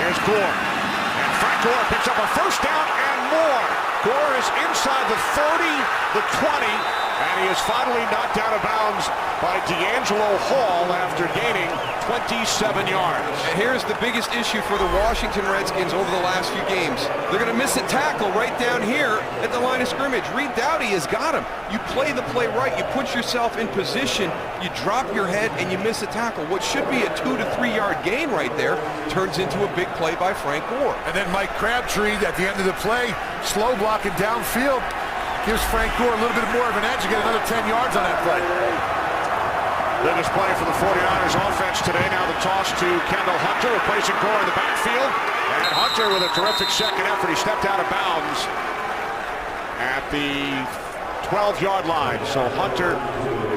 Here's Gore. And Frank Gore picks up a first down and more. Gore is inside the 30, the 20, and he is finally knocked out of bounds by D'Angelo Hall after gaining 27 yards. And here's the biggest issue for the Washington Redskins over the last few games. They're going to miss a tackle right down here at the line of scrimmage. Reed Doughty has got him. You play the play right, you put yourself in position, you drop your head, and you miss a tackle. What should be a 2 to 3 yard gain right there turns into a big play by Frank Gore. And then Mike Crabtree at the end of the play, slow blocking downfield, gives Frank Gore a little bit more of an edge to get another 10 yards on that play. Biggest play for the 49ers offense today. Now the toss to Kendall Hunter, replacing Gore in the backfield. And Hunter with a terrific second effort. He stepped out of bounds at the 12-yard line. So Hunter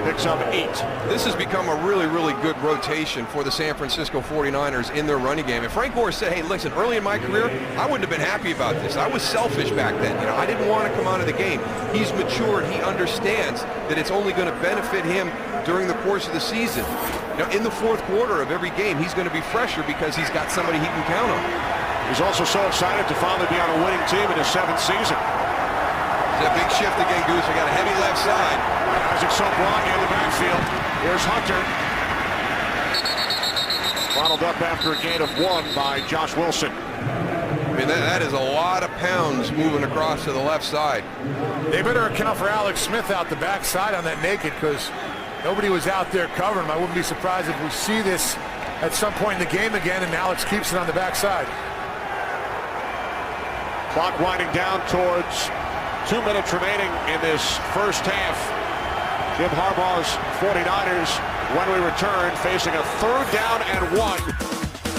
picks up 8. This has become a really, really good rotation for the San Francisco 49ers in their running game. And Frank Gore said, hey, listen, early in my career, I wouldn't have been happy about this. I was selfish back then. You know, I didn't want to come out of the game. He's matured. He understands that it's only going to benefit him during the course of the season. You know, in the 4th quarter of every game, he's going to be fresher because he's got somebody he can count on. He's also so excited to finally be on a winning team in his 7th season. It's a big shift again, Goose. We got a heavy left side. Isaac Sobrang in the backfield. Here's Hunter. Bottled up after a gain of 1 by Josh Wilson. I mean, that is a lot of pounds moving across to the left side. They better account for Alex Smith out the backside on that naked, because nobody was out there covering him. I wouldn't be surprised if we see this at some point in the game again, and Alex keeps it on the backside. Clock winding down towards 2 minutes remaining in this first half. Jim Harbaugh's 49ers, when we return, facing a 3rd down and 1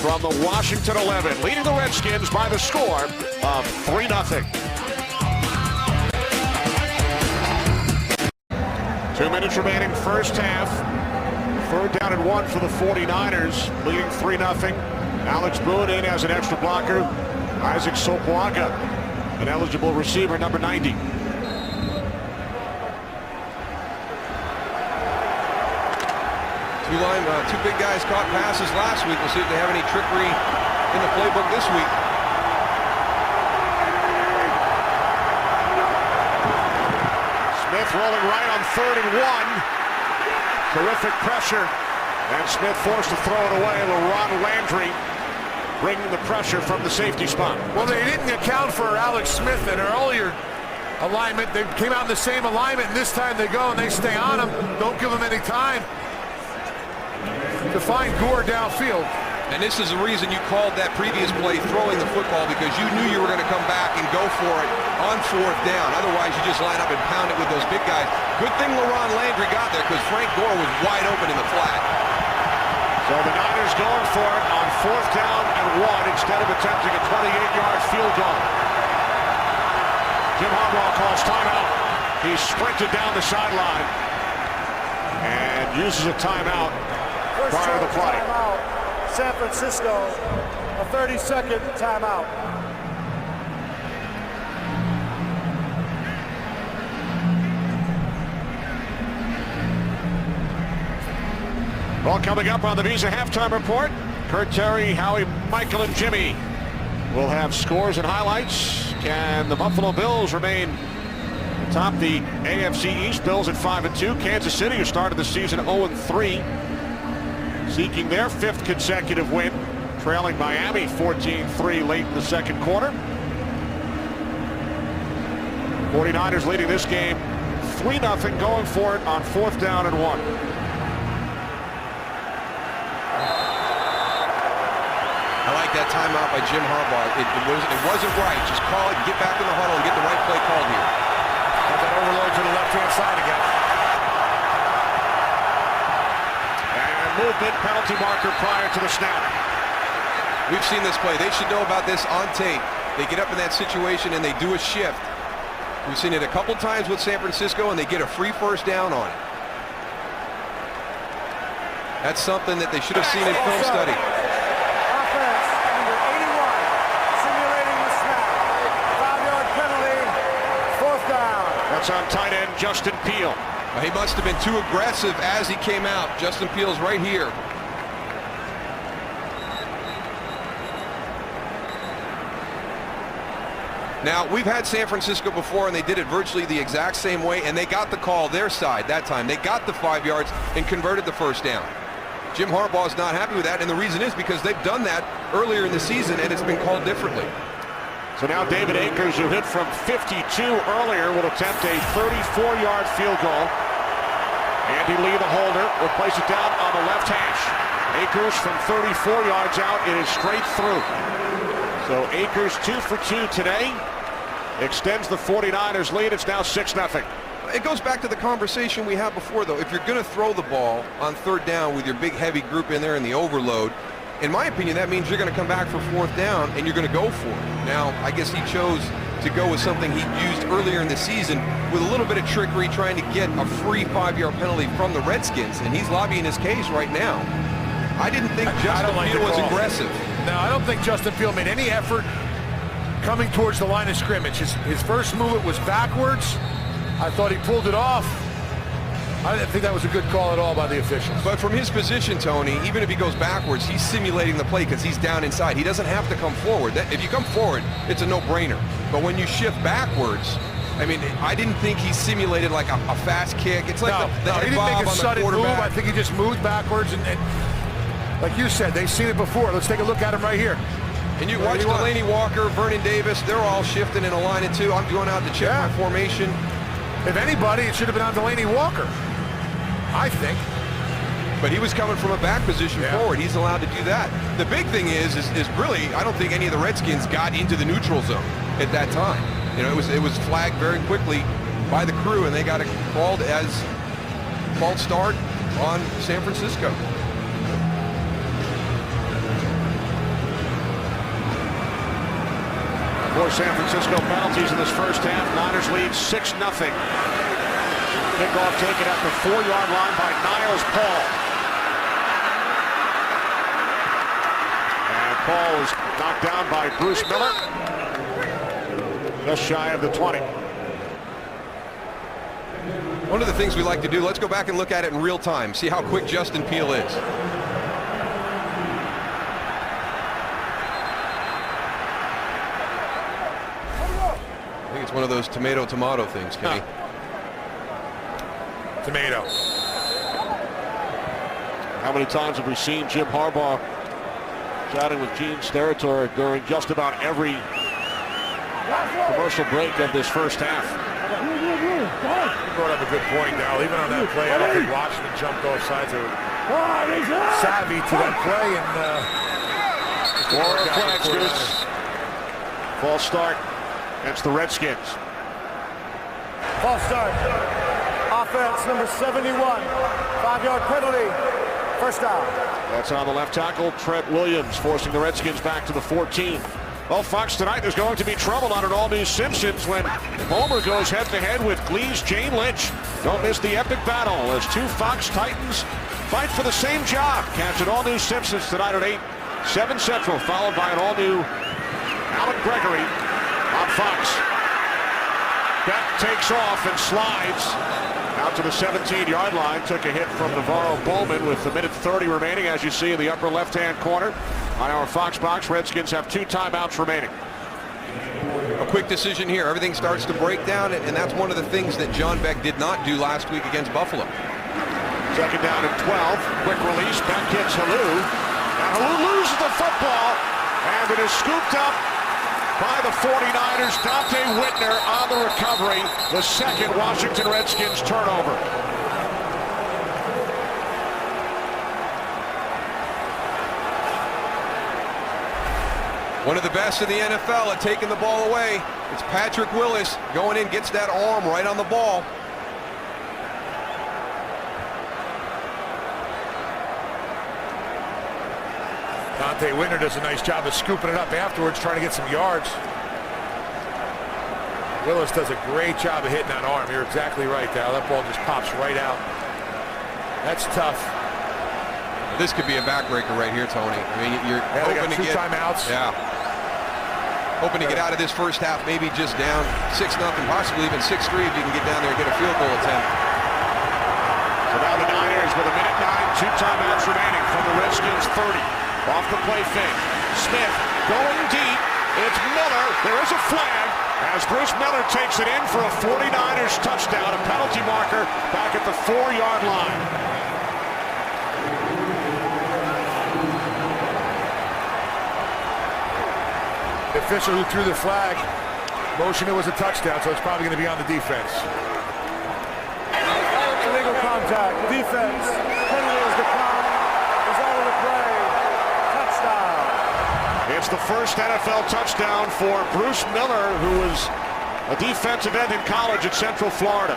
from the Washington 11, leading the Redskins by the score of 3-0. 2 minutes remaining, first half. 3rd down and 1 for the 49ers, leading 3-0. Alex Boone in as an extra blocker. Isaac Sopoaga, an eligible receiver, number 90. Two big guys caught passes last week. We'll see if they have any trickery in the playbook this week. Smith rolling right on 3rd and 1. Terrific pressure. And Smith forced to throw it away. LaRon Landry bringing the pressure from the safety spot. Well, they didn't account for Alex Smith in an earlier alignment. They came out in the same alignment, and this time they go and they stay on him. Don't give him any time to find Gore downfield. And this is the reason you called that previous play throwing the football, because you knew you were going to come back and go for it on 4th down. Otherwise, you just line up and pound it with those big guys. Good thing LaRon Landry got there, because Frank Gore was wide open in the flat. So the Niners going for it on 4th down and 1 instead of attempting a 28-yard field goal. Jim Harbaugh calls timeout. He sprinted down the sideline and uses a timeout prior to the play. Timeout. San Francisco, a 30-second timeout. Well, coming up on the Visa Halftime Report, Kurt Terry, Howie, Michael, and Jimmy will have scores and highlights. Can the Buffalo Bills remain atop the AFC East? Bills at 5-2. Kansas City, who started the season 0-3, seeking their 5th consecutive win, trailing Miami 14-3 late in the second quarter. 49ers leading this game 3-0, going for it on 4th down and 1. I like that timeout by Jim Harbaugh. It wasn't right. Just call it, get back in the huddle, and get the right play called here. Got that overload to the left-hand side again. And movement penalty marker prior to the snap. We've seen this play. They should know about this on tape. They get up in that situation and they do a shift. We've seen it a couple times with San Francisco, and they get a free 1st down on it. That's something that they should have seen in film study. Offense, number 81, simulating the snap. 5-yard penalty, 4th down. That's on tight end Justin Peele. He must have been too aggressive as he came out. Justin Peele's right here. Now, we've had San Francisco before, and they did it virtually the exact same way, and they got the call their side that time. They got the 5 yards and converted the 1st down. Jim Harbaugh is not happy with that, and the reason is because they've done that earlier in the season, and it's been called differently. So now David Akers, who hit from 52 earlier, will attempt a 34-yard field goal. Andy Lee, the holder, will place it down on the left hash. Akers from 34 yards out, it is straight through. So Akers 2 for 2 today. Extends the 49ers lead. It's now 6-0. It goes back to the conversation we had before, though. If you're going to throw the ball on 3rd down with your big heavy group in there and the overload, in my opinion, that means you're going to come back for 4th down and you're going to go for it. Now, I guess he chose to go with something he used earlier in the season with a little bit of trickery, trying to get a free 5-yard penalty from the Redskins, and he's lobbying his case right now. I didn't think Justin Peele was aggressive. No, I don't think Justin Peele made any effort coming towards the line of scrimmage. His first movement was backwards. I thought he pulled it off. I didn't think that was a good call at all by the officials. But from his position, Tony, even if he goes backwards, he's simulating the play because he's down inside. He doesn't have to come forward. If you come forward, it's a no-brainer. But when you shift backwards, I mean, I didn't think he simulated like a fast kick. It's like the he didn't make a sudden move. I think he just moved backwards. And like you said, they've seen it before. Let's take a look at him right here. And you watch Delaney Walker, Vernon Davis, they're all shifting in a line of 2. I'm going out to check my formation. If anybody, it should have been on Delaney Walker, I think. But he was coming from a back position forward. He's allowed to do that. The big thing is really, I don't think any of the Redskins got into the neutral zone at that time. You know, it was flagged very quickly by the crew, and they got it called as false start on San Francisco. Four San Francisco penalties in this first half. Niners lead 6-0. Kickoff taken at the 4-yard line by Niles Paul. And Paul is knocked down by Bruce Miller. Just shy of the 20. One of the things we like to do, let's go back and look at it in real time, see how quick Justin Peel is. I think it's one of those tomato things, Kenny. Tomato. How many times have we seen Jim Harbaugh chatting with Gene Steratore during just about every commercial break of this first half? You brought up a good point, Darryl. Even on that play, I don't think Washington jumped off sides. They were savvy to that play. And Four flags, Goose. False start against the Redskins. False start. Offense number 71. 5-yard penalty. First down. That's on the left tackle, Trent Williams, forcing the Redskins back to the 14. Well, Fox, tonight there's going to be trouble on an all-new Simpsons when Homer goes head-to-head with Glee's Jane Lynch. Don't miss the epic battle as two Fox Titans fight for the same job. Catch an all-new Simpsons tonight at 8, 7 Central, followed by an all-new Alan Gregory on Fox. Beck takes off and slides out to the 17-yard line. Took a hit from Navarro Bowman with a minute 30 remaining, as you see in the upper left-hand corner. On our Fox box, Redskins have 2 timeouts remaining. A quick decision here. Everything starts to break down, and that's one of the things that John Beck did not do last week against Buffalo. Second down and 12. Quick release. Beck hits Halou. And Halou loses the football. And it is scooped up by the 49ers. Dante Whitner on the recovery. The second Washington Redskins turnover. One of the best in the NFL at taking the ball away. It's Patrick Willis going in, gets that arm right on the ball. Dante Whitner does a nice job of scooping it up afterwards, trying to get some yards. Willis does a great job of hitting that arm. You're exactly right, Dal. That ball just pops right out. That's tough. This could be a backbreaker right here, Tony. I mean, you're hoping to get timeouts. Yeah. Hoping to get out of this first half, maybe just down 6-0, possibly even 6-3 if you can get down there and get a field goal attempt. So now the Niners with a minute 9, 2 timeouts remaining from the Redskins 30. Off the play fake. Smith going deep. It's Miller. There is a flag as Bruce Miller takes it in for a 49ers touchdown. A penalty marker back at the 4-yard line. The official who threw the flag motioned it was a touchdown, so it's probably going to be on the defense. Illegal contact. Defense. Penalty is declined. Result of the play. Touchdown. It's the first NFL touchdown for Bruce Miller, who was a defensive end in college at Central Florida.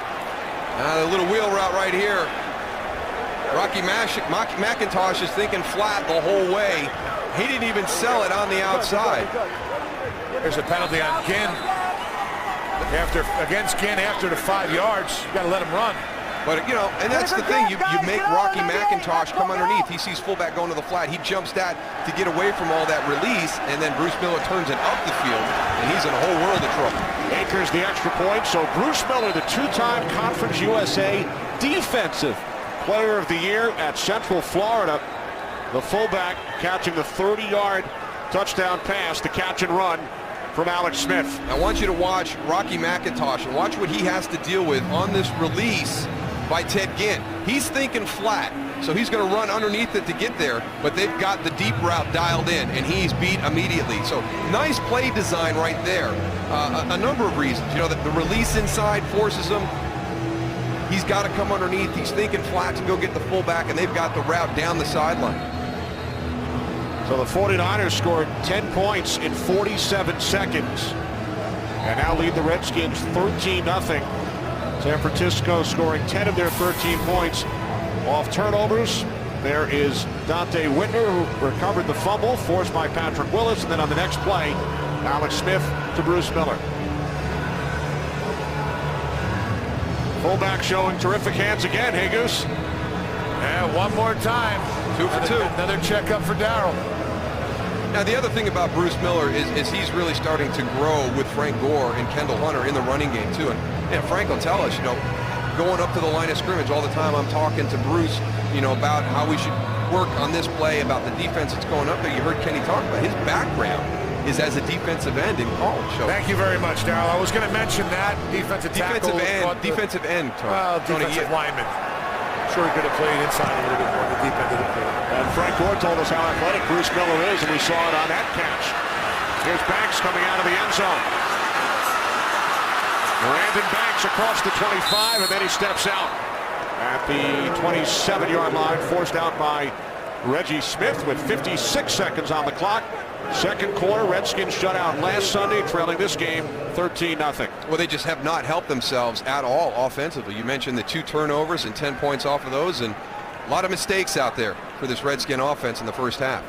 The little wheel route right here. Rocky McIntosh is thinking flat the whole way. He didn't even sell it on the outside. There's a penalty on Ginn. Against Ginn after the 5 yards. You got to let him run. But, you know, and that's the thing. You make Rocky McIntosh come underneath. He sees fullback going to the flat. He jumps that to get away from all that release, and then Bruce Miller turns it up the field, and he's in a whole world of trouble. Akers the extra point. So Bruce Miller, the 2-time Conference USA Defensive Player of the Year at Central Florida. The fullback catching the 30-yard touchdown pass, the catch and run from Alex Smith. I want you to watch Rocky McIntosh and watch what he has to deal with on this release by Ted Ginn. He's thinking flat, so he's going to run underneath it to get there, but they've got the deep route dialed in, and he's beat immediately. So nice play design right there. A number of reasons. You know, the release inside forces him. He's got to come underneath. He's thinking flat to go get the fullback, and they've got the route down the sideline. So the 49ers scored 10 points in 47 seconds and now lead the Redskins 13-0. San Francisco scoring 10 of their 13 points off turnovers. There is Dante Whitner, who recovered the fumble forced by Patrick Willis, and then on the next play, Alex Smith to Bruce Miller. Fullback showing terrific hands again. Hey, Goose. Yeah, one more time. 2 for 2. Another checkup for Darryl. Now, the other thing about Bruce Miller is he's really starting to grow with Frank Gore and Kendall Hunter in the running game, too. And Frank will tell us, you know, going up to the line of scrimmage all the time. I'm talking to Bruce, you know, about how we should work on this play, about the defense that's going up there. You heard Kenny talk about his background is as a defensive end in college. So thank you very much, Darryl. I was going to mention that. Defensive tackle. Defensive end. Well, defensive lineman. Sure he could have played inside a little bit more in the deep end of the field. And Frank Gore told us how athletic Bruce Miller is, and we saw it on that catch. Here's Banks coming out of the end zone. Brandon Banks across the 25, and then he steps out at the 27-yard line, forced out by Reggie Smith with 56 seconds on the clock. Second quarter, Redskins shut out last Sunday, trailing this game 13-0. Well, they just have not helped themselves at all offensively. You mentioned the 2 turnovers and 10 points off of those, and a lot of mistakes out there for this Redskin offense in the first half.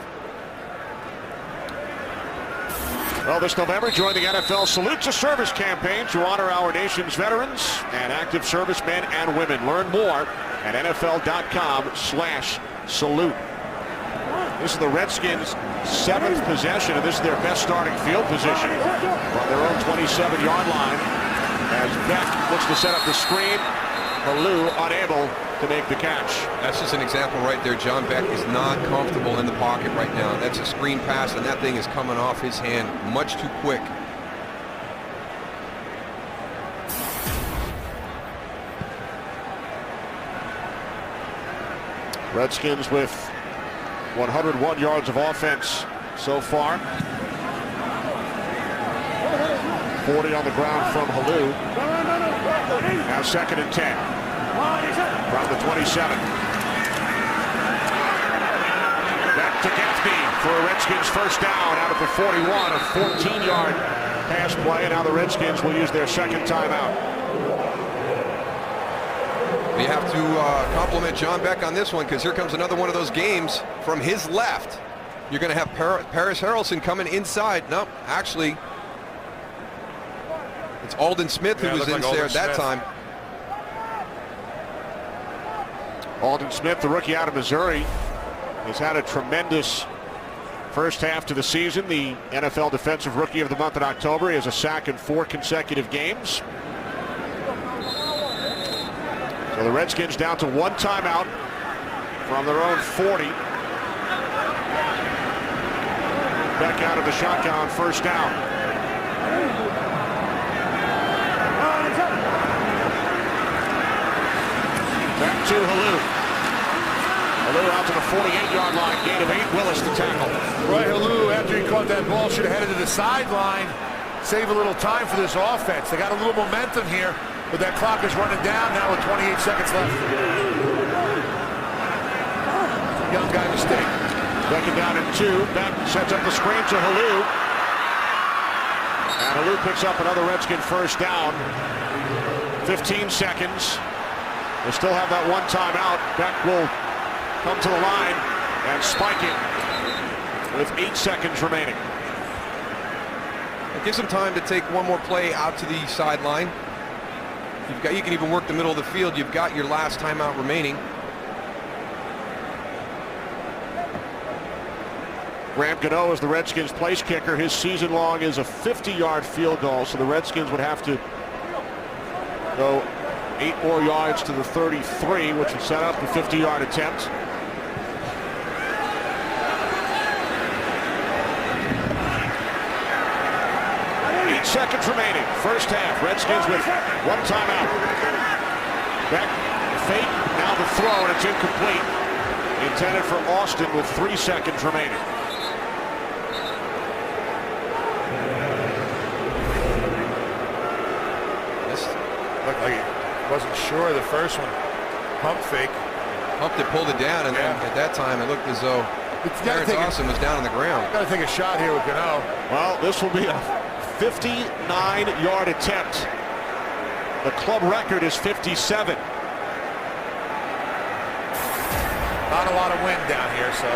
Well, this November, join the NFL Salute to Service campaign to honor our nation's veterans and active servicemen and women. Learn more at NFL.com/salute. This is the Redskins' 7th possession, and this is their best starting field position from their own 27-yard line. As Beck looks to set up the screen, Malou unable to make the catch. That's just an example right there. John Beck is not comfortable in the pocket right now. That's a screen pass, and that thing is coming off his hand much too quick. Redskins with 101 yards of offense so far. 40 on the ground from Halou. Now 2nd and 10 from the 27. Back to Gaffney for a Redskins first down out of the 41. A 14-yard pass play, and now the Redskins will use their second timeout. You have to compliment John Beck on this one, because here comes another one of those games from his left. You're going to have Paris Harrelson coming inside. No, actually, it's Aldon Smith who was in there at that time. Aldon Smith, the rookie out of Missouri, has had a tremendous first half to the season. The NFL Defensive Rookie of the Month in October. He has a sack in 4 consecutive games. So the Redskins down to 1 timeout from their own 40. Back out of the shotgun, first down. Back to Halou. Halou out to the 48-yard line. Gain of 8. Willis to tackle. Roy Halou, after he caught that ball, should have headed to the sideline. Save a little time for this offense. They got a little momentum here. But that clock is running down now with 28 seconds left. Young guy mistake. 2nd down and 2. Beck sets up the screen to Halou. And Halou picks up another Redskin first down. 15 seconds. They still have that 1 timeout. Beck will come to the line and spike it with 8 seconds remaining. It gives him time to take one more play out to the sideline. You can even work the middle of the field. You've got your last timeout remaining. Graham Gano is the Redskins' place kicker. His season long is a 50-yard field goal, so the Redskins would have to go 8 more yards to the 33, which would set up the 50-yard attempt. Seconds remaining. First half. Redskins with 1 timeout. Back fake. Now the throw, and it's incomplete. Intended for Austin with 3 seconds remaining. This looked like he wasn't sure the first one. Pump fake. Pumped it, pulled it down, and then at that time it looked as though Terrence Austin was down on the ground. Got to take a shot here with Gano. Well, this will be a 59-yard attempt. The club record is 57. Not a lot of wind down here, so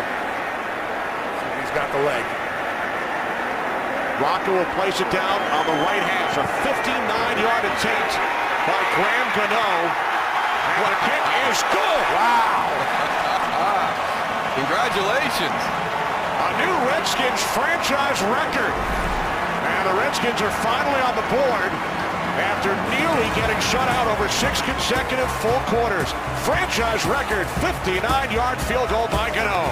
he's got the leg. Rocker will place it down on the right hash. A 59-yard attempt by Graham Gano. And the kick is good. Wow. Congratulations. A new Redskins franchise record. And the Redskins are finally on the board after nearly getting shut out over 6 consecutive full quarters. Franchise record 59-yard field goal by Gano.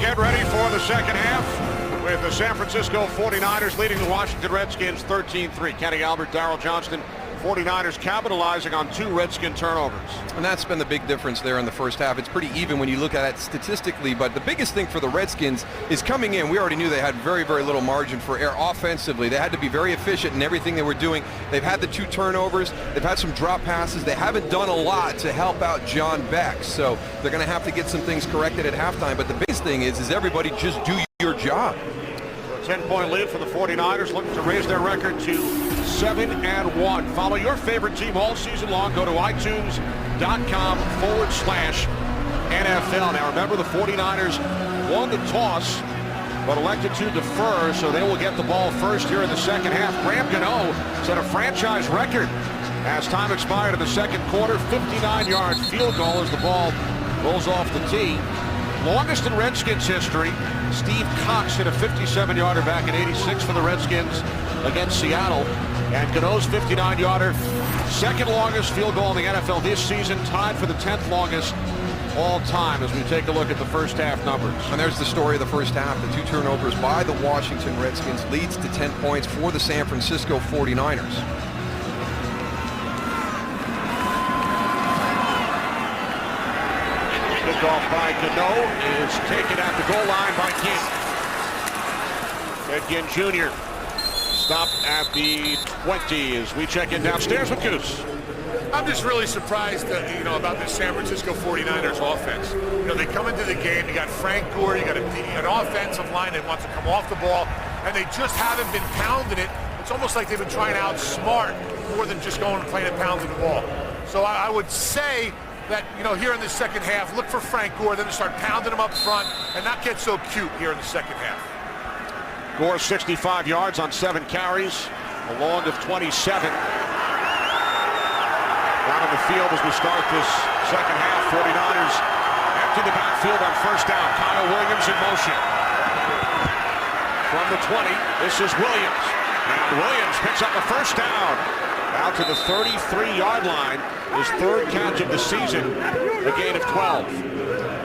Get ready for the second half with the San Francisco 49ers leading the Washington Redskins 13-3. Kenny Albert, Darryl Johnston, 49ers capitalizing on 2 Redskin turnovers. And that's been the big difference there in the first half. It's pretty even when you look at it statistically, but the biggest thing for the Redskins is coming in. We already knew they had very, very little margin for error offensively. They had to be very efficient in everything they were doing. They've had the 2 turnovers. They've had some drop passes. They haven't done a lot to help out John Beck, so they're going to have to get some things corrected at halftime. But the biggest thing is everybody just do your job. A 10-point lead for the 49ers, looking to raise their record to 7-1. Follow your favorite team all season long. Go to iTunes.com/NFL. Now remember, the 49ers won the toss, but elected to defer, so they will get the ball first here in the second half. Graham Gano set a franchise record as time expired in the second quarter. 59-yard field goal as the ball rolls off the tee. Longest in Redskins history. Steve Cox hit a 57-yarder back in '86 for the Redskins against Seattle. And Gano's 59-yarder, second longest field goal in the NFL this season, tied for the 10th longest all time as we take a look at the first half numbers. And there's the story of the first half. The 2 turnovers by the Washington Redskins leads to 10 points for the San Francisco 49ers. Kickoff by Gano is taken at the goal line by Ginn. Ed Ginn Jr. stopped at the 20 as we check in downstairs with Goose. I'm just really surprised, about the San Francisco 49ers offense. They come into the game, you got Frank Gore, you got an offensive line that wants to come off the ball, and they just haven't been pounding it. It's almost like they've been trying to outsmart more than just going and playing and pounding the ball. So I would say that, here in the second half, look for Frank Gore, then to start pounding him up front and not get so cute here in the second half. Gore 65 yards on 7 carries, a long of 27. Down on the field as we start this second half. 49ers empty the backfield on first down. Kyle Williams in motion. From the 20, this is Williams. And Williams picks up the first down. Out to the 33-yard line. His 3rd catch of the season, a gain of 12.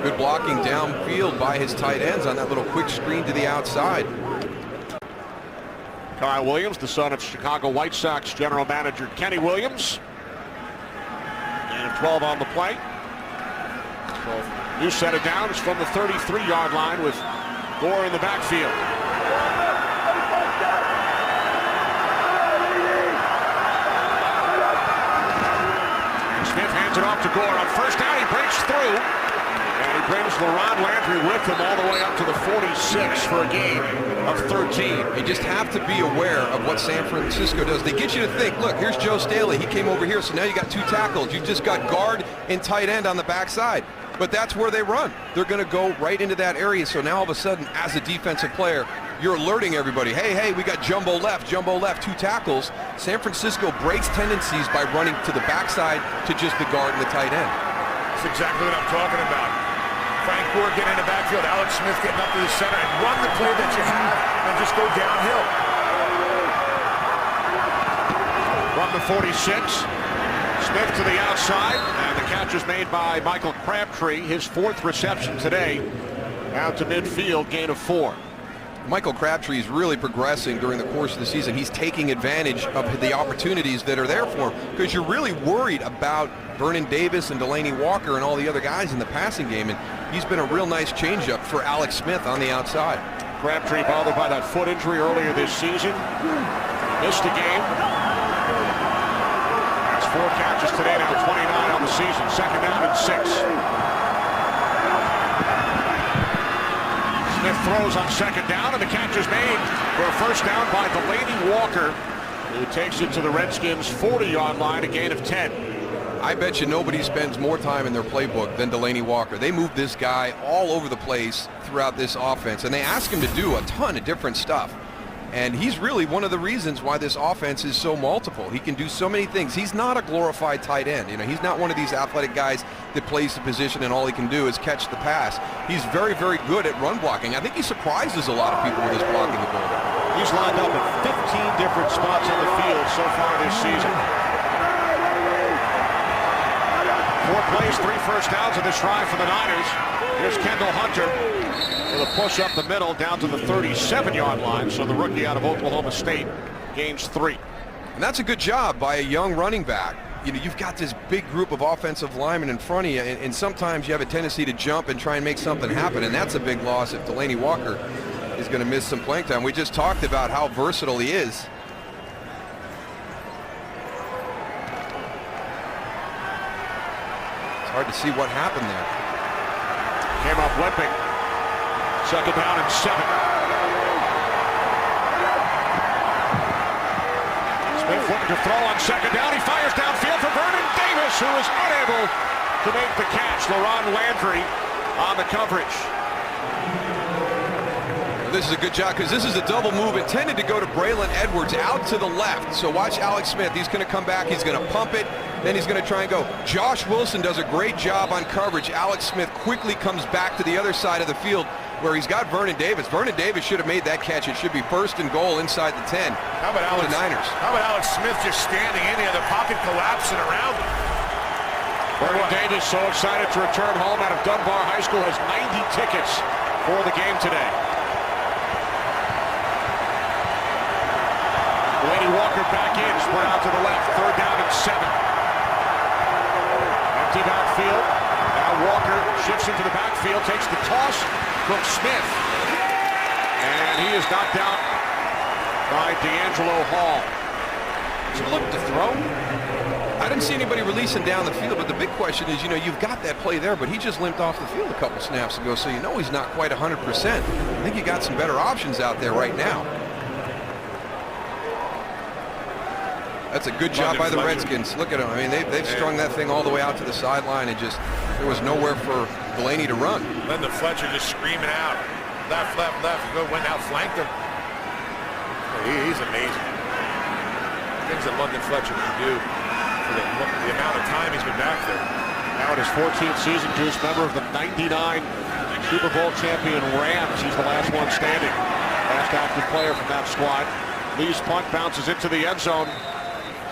Good blocking downfield by his tight ends on that little quick screen to the outside. Kyle Williams, the son of Chicago White Sox general manager Kenny Williams. And 12 on the play. So you set it down. It's from the 33-yard line with Gore in the backfield. Smith hands it off to Gore. On first down, he breaks through. And he brings LaRon Landry with him all the way up to the 46 for a gain of 13. You just have to be aware of what San Francisco does. They get you to think, look, here's Joe Staley. He came over here, so now you got 2 tackles. You just got guard and tight end on the backside. But that's where they run. They're going to go right into that area. So now all of a sudden, as a defensive player, you're alerting everybody, hey, we got jumbo left, 2 tackles. San Francisco breaks tendencies by running to the backside to just the guard and the tight end. That's exactly what I'm talking about. Frank Gore getting in the backfield, Alex Smith getting up to the center and run the play that you have and just go downhill. From the 46, Smith to the outside, and the catch is made by Michael Crabtree, his 4th reception today, out to midfield, gain of 4. Michael Crabtree is really progressing during the course of the season. He's taking advantage of the opportunities that are there for him, because you're really worried about Vernon Davis and Delaney Walker and all the other guys in the passing game, and he's been a real nice changeup for Alex Smith on the outside. Crabtree bothered by that foot injury earlier this season. Missed a game. Has 4 catches today, now 29 on the season. Second down and 6. Smith throws on second down, and the catch is made for a first down by Delaney Walker, who takes it to the Redskins' 40-yard line, a gain of 10. I bet you nobody spends more time in their playbook than Delanie Walker. They move this guy all over the place throughout this offense, and they ask him to do a ton of different stuff. And he's really one of the reasons why this offense is so multiple. He can do so many things. He's not a glorified tight end. You know, he's not one of these athletic guys that plays the position and all he can do is catch the pass. He's very, very good at run blocking. I think he surprises a lot of people with his blocking ability. He's lined up at 15 different spots on the field so far this season. 4 plays, 3 first downs in this drive for the Niners. Here's Kendall Hunter with a push up the middle down to the 37-yard line. So the rookie out of Oklahoma State gains 3. And that's a good job by a young running back. You know, you've got this big group of offensive linemen in front of you, and sometimes you have a tendency to jump and try and make something happen, and that's a big loss if Delanie Walker is going to miss some playing time. We just talked about how versatile he is. It's hard to see what happened there. Came up limping. 2nd down and 7. Smith looking to throw on 2nd down. He fires downfield for Vernon Davis, who is unable to make the catch. LaRon Landry on the coverage. This is a good job because this is a double move intended to go to Braylon Edwards out to the left. So watch Alex Smith. He's going to come back. He's going to pump it. Then he's going to try and go. Josh Wilson does a great job on coverage. Alex Smith quickly comes back to the other side of the field where he's got Vernon Davis. Vernon Davis should have made that catch. It should be 1st and goal inside the 10. How about Alex, the Niners? How about Alex Smith just standing in there, the pocket collapsing around him? Vernon Davis so excited to return home out of Dunbar High School, has 90 tickets for the game today. Delanie Walker back in, spread out to the left, 3rd down and 7. Empty backfield. Now Walker shifts into the backfield, takes the toss from Smith. And he is knocked out by D'Angelo Hall. Is he looking to throw? I didn't see anybody releasing down the field, but the big question is, you know, you've got that play there, but he just limped off the field a couple snaps ago, so you know he's not quite 100%. I think you got some better options out there right now. That's a good job by the Redskins. Look at them. I mean, they've strung that thing all the way out to the sideline, and just there was nowhere for Delanie to run. Linda Fletcher just screaming out, left, left, left. Went out, flanked him. He's amazing. Things that London Fletcher can do for the amount of time he's been back there. Now in his 14th season, Juice, member of the '99 Super Bowl champion Rams. He's the last one standing. Last active player from that squad. Lee's punt bounces into the end zone.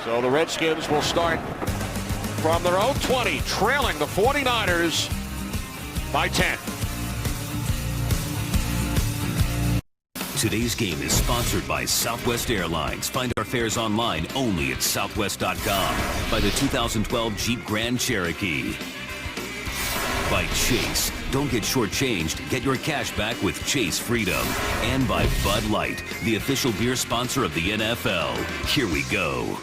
So the Redskins will start from their own 20, trailing the 49ers by 10. Today's game is sponsored by Southwest Airlines. Find our fares online only at southwest.com. By the 2012 Jeep Grand Cherokee. By Chase. Don't get shortchanged. Get your cash back with Chase Freedom. And by Bud Light, the official beer sponsor of the NFL. Here we go.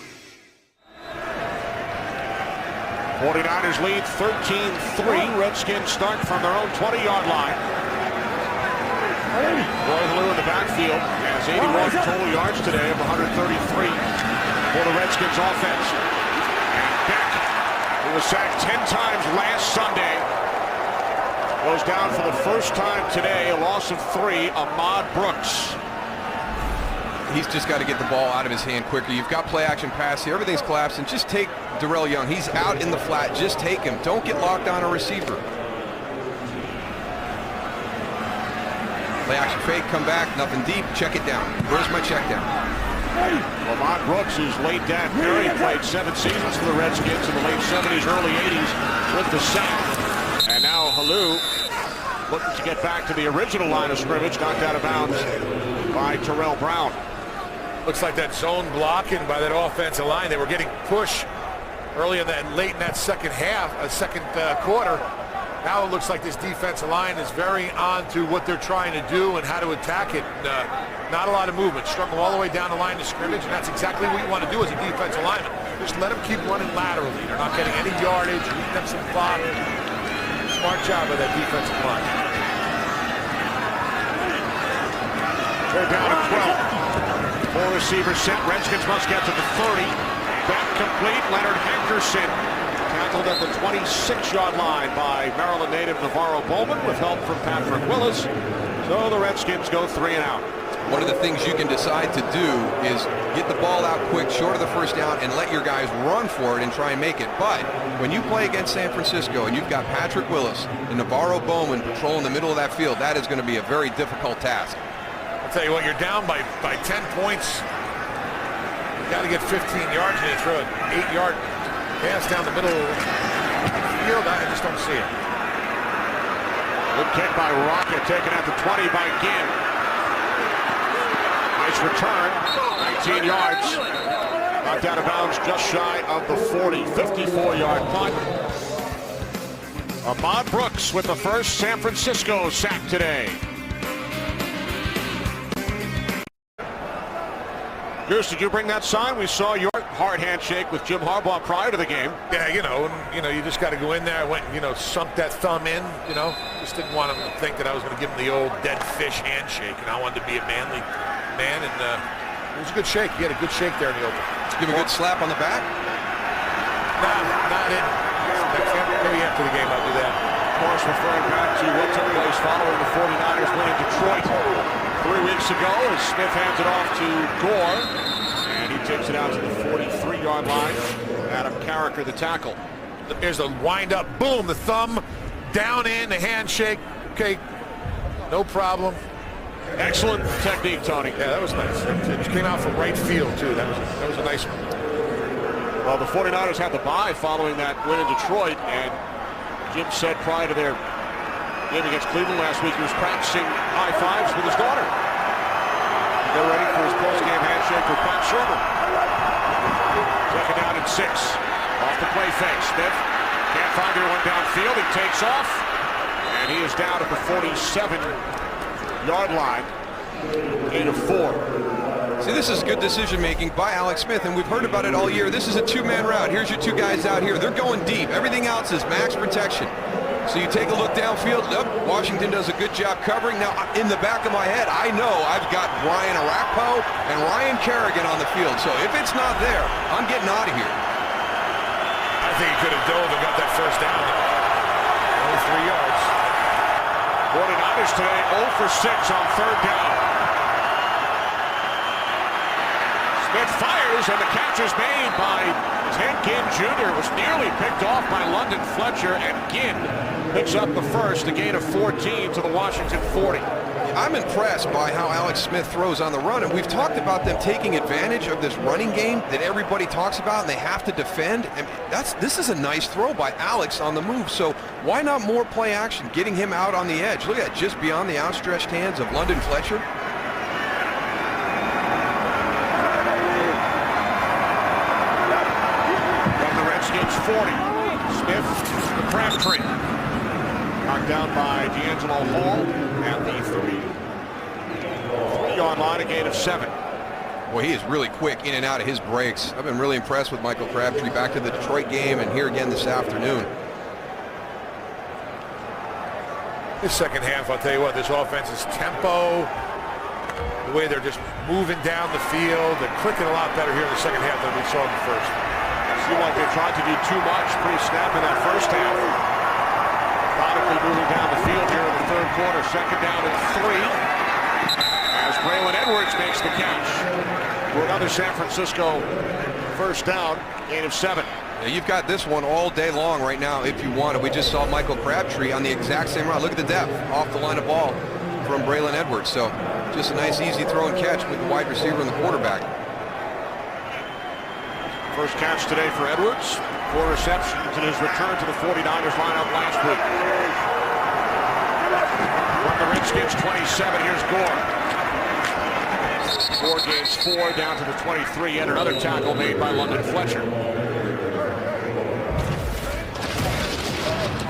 49ers lead 13-3. Redskins start from their own 20-yard line. Roy Halou in the backfield has 81 total yards today of 133 for the Redskins offense. And Beck, who was sacked 10 times last Sunday, goes down for the first time today, a loss of 3. Ahmad Brooks. He's just got to get the ball out of his hand quicker. You've got play action pass here. Everything's collapsing. Just take Darrell Young. He's out in the flat. Just take him. Don't get locked on a receiver. Play action fake. Come back. Nothing deep. Check it down. Where's my check down? Ahmad Brooks, who's late Dad Perry, played 7 seasons for the Redskins in the late 70s, early 80s with the sack. And now Halou looking to get back to the original line of scrimmage, knocked out of bounds by Terrell Brown. Looks like that zone blocking by that offensive line. They were getting pushed early in that, late in that second quarter. Now it looks like this defensive line is very on to what they're trying to do and how to attack it. Not a lot of movement. Strung them all the way down the line of scrimmage, and that's exactly what you want to do as a defensive lineman. Just let them keep running laterally. They're not getting any yardage, leaving them some clock. Smart job by that defensive line. They're down at 12. 4 receivers set. Redskins must get to the 30. Back complete. Leonard Henderson Tackled at the 26-yard line by Maryland native Navarro Bowman with help from Patrick Willis. So the Redskins go 3 and out. One of the things you can decide to do is get the ball out quick, short of the first down, and let your guys run for it and try and make it. But when you play against San Francisco and you've got Patrick Willis and Navarro Bowman patrolling the middle of that field, that is going to be a very difficult task. I'll tell you what, you're down by 10 points. You got to get 15 yards and you throw an 8-yard pass down the middle of the field. I just don't see it. Good kick by Rocket, taken at the 20 by Ginn. Nice return, 19 yards. Knocked out of bounds just shy of the 40. 54-yard punt. Ahmad Brooks with the first San Francisco sack today. Goose, did you bring that sign? We saw your hard handshake with Jim Harbaugh prior to the game. Yeah, you just got to go in there. I went, sunk that thumb in, just didn't want him to think that I was going to give him the old dead fish handshake, and I wanted to be a manly man, and it was a good shake. He had a good shake there in the open. Give him a good slap on the back? Not in. Maybe after the game I'll do that. Of course, referring back to what took place following the 49ers win in Detroit 3 weeks ago as Smith hands it off to Gore, and he takes it out to the 43-yard line. Adam Carricker, the tackle. There's the wind-up, boom, the thumb, down in, the handshake. Okay, no problem. Excellent technique, Tony. Yeah, that was nice. It came out from right field, too. That was a nice one. Well, the 49ers had the bye following that win in Detroit, and Jim said prior to their game against Cleveland last week, he was practicing high fives with his daughter. They're ready for his post-game handshake with Pat Shermer. Second down and 6. Off the play fake. Smith can't find anyone downfield. He takes off, and he is down at the 47-yard line. Gain of 4. See, this is good decision-making by Alex Smith, and we've heard about it all year. This is a two-man route. Here's your 2 guys out here. They're going deep. Everything else is max protection. So you take a look downfield. Washington does a good job covering. Now, in the back of my head, I know I've got Brian Arakpo and Ryan Kerrigan on the field. So if it's not there, I'm getting out of here. I think he could have dove and got that first down. Only 3 yards. 49ers today 0 for 6 on third down. Smith fires, and the catch is made by Ted Ginn Jr. It was nearly picked off by London Fletcher, and Ginn picks up the first, a gain of 14 to the Washington 40. I'm impressed by how Alex Smith throws on the run, and we've talked about them taking advantage of this running game that everybody talks about, and they have to defend. And this is a nice throw by Alex on the move, so why not more play action, getting him out on the edge? Look at that, just beyond the outstretched hands of London Fletcher. From the Redskins 40, Smith, the Crabtree. Knocked down by D'Angelo Hall at the 3-yard line, a gain of 7. Well, he is really quick in and out of his breaks. I've been really impressed with Michael Crabtree back to the Detroit game and here again this afternoon. This second half, I'll tell you what, this offense's tempo, the way they're just moving down the field, they're clicking a lot better here in the second half than we saw in the first. It seemed like they tried to do too much pre-snap in that first half. Methodically moving down the field here in the third quarter. Second down and 3. As Braylon Edwards makes the catch for another San Francisco first down, gain of 7. Yeah, you've got this one all day long right now if you want it. We just saw Michael Crabtree on the exact same route. Look at the depth off the line of ball from Braylon Edwards. So just a nice easy throw and catch with the wide receiver and the quarterback. First catch today for Edwards. 4 receptions in his return to the 49ers lineup last week. From the Redskins 27, here's Gore. Gore gains 4 down to the 23, and another tackle made by London Fletcher.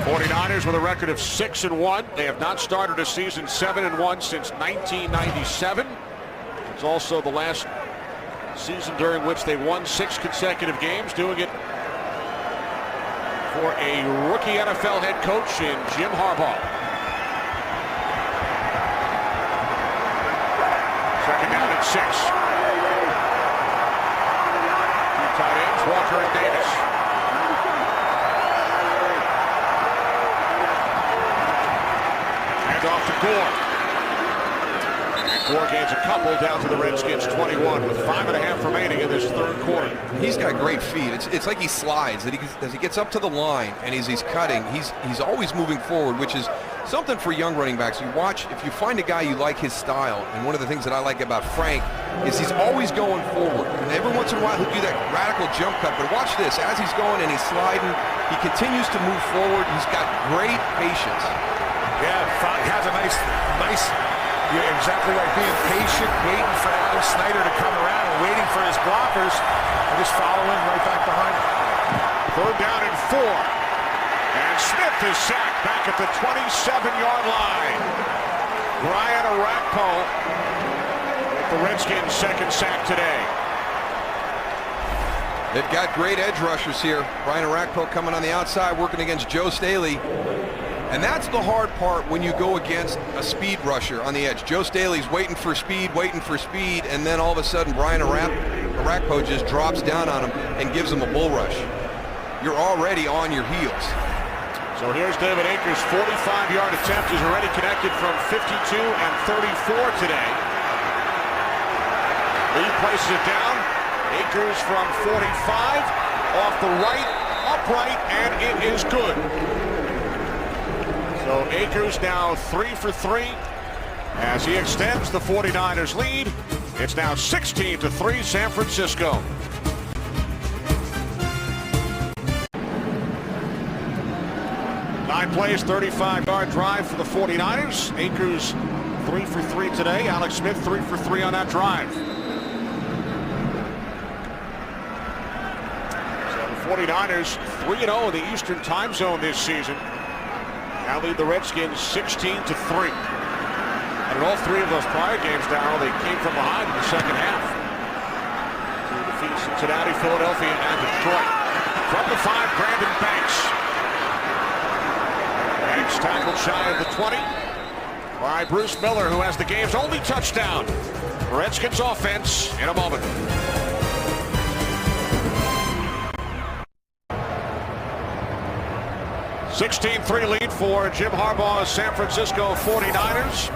49ers with a record of 6-1. They have not started a season 7-1 since 1997. It's also the last season during which they won 6 consecutive games, doing it for a rookie NFL head coach in Jim Harbaugh. Second down and 6. 2 tight ends, Walker and Davis. 4 gains a couple down to the Redskins 21 with 5.5 remaining in this third quarter. He's got great feet. It's like he slides. As he gets up to the line and as he's cutting, he's always moving forward, which is something for young running backs. You watch, if you find a guy you like his style, and one of the things that I like about Frank is he's always going forward. And every once in a while he'll do that radical jump cut, but watch this. As he's going and he's sliding, he continues to move forward. He's got great patience. Yeah, has a nice, you're exactly right, being patient, waiting for Adam Snyder to come around and waiting for his blockers and just follow him right back behind him. 3rd down and 4. And Smith is sacked back at the 27-yard line. Brian Arakpo with the Redskins' 2nd sack today. They've got great edge rushers here. Brian Arakpo coming on the outside, working against Joe Staley. And that's the hard part when you go against a speed rusher on the edge. Joe Staley's waiting for speed, and then all of a sudden Brian Arakpo just drops down on him and gives him a bull rush. You're already on your heels. So here's David Akers' 45-yard attempt. He's already connected from 52 and 34 today. Lee places it down. Akers from 45, off the right, upright, and it is good. So Akers now 3 for 3 as he extends the 49ers lead. It's now 16-3 San Francisco. Nine plays, 35-yard drive for the 49ers. Akers 3 for 3 today. Alex Smith 3 for 3 on that drive. So the 49ers 3-0 in the Eastern time zone this season. Now lead the Redskins 16-3. And in all 3 of those prior games, Darryl, they came from behind in the second half to defeat Cincinnati, Philadelphia, and Detroit. From the 5, Brandon Banks. Banks tackled shy of the 20 by Bruce Miller, who has the game's only touchdown. Redskins offense in a moment. $16-3 lead for Jim Harbaugh's San Francisco 49ers.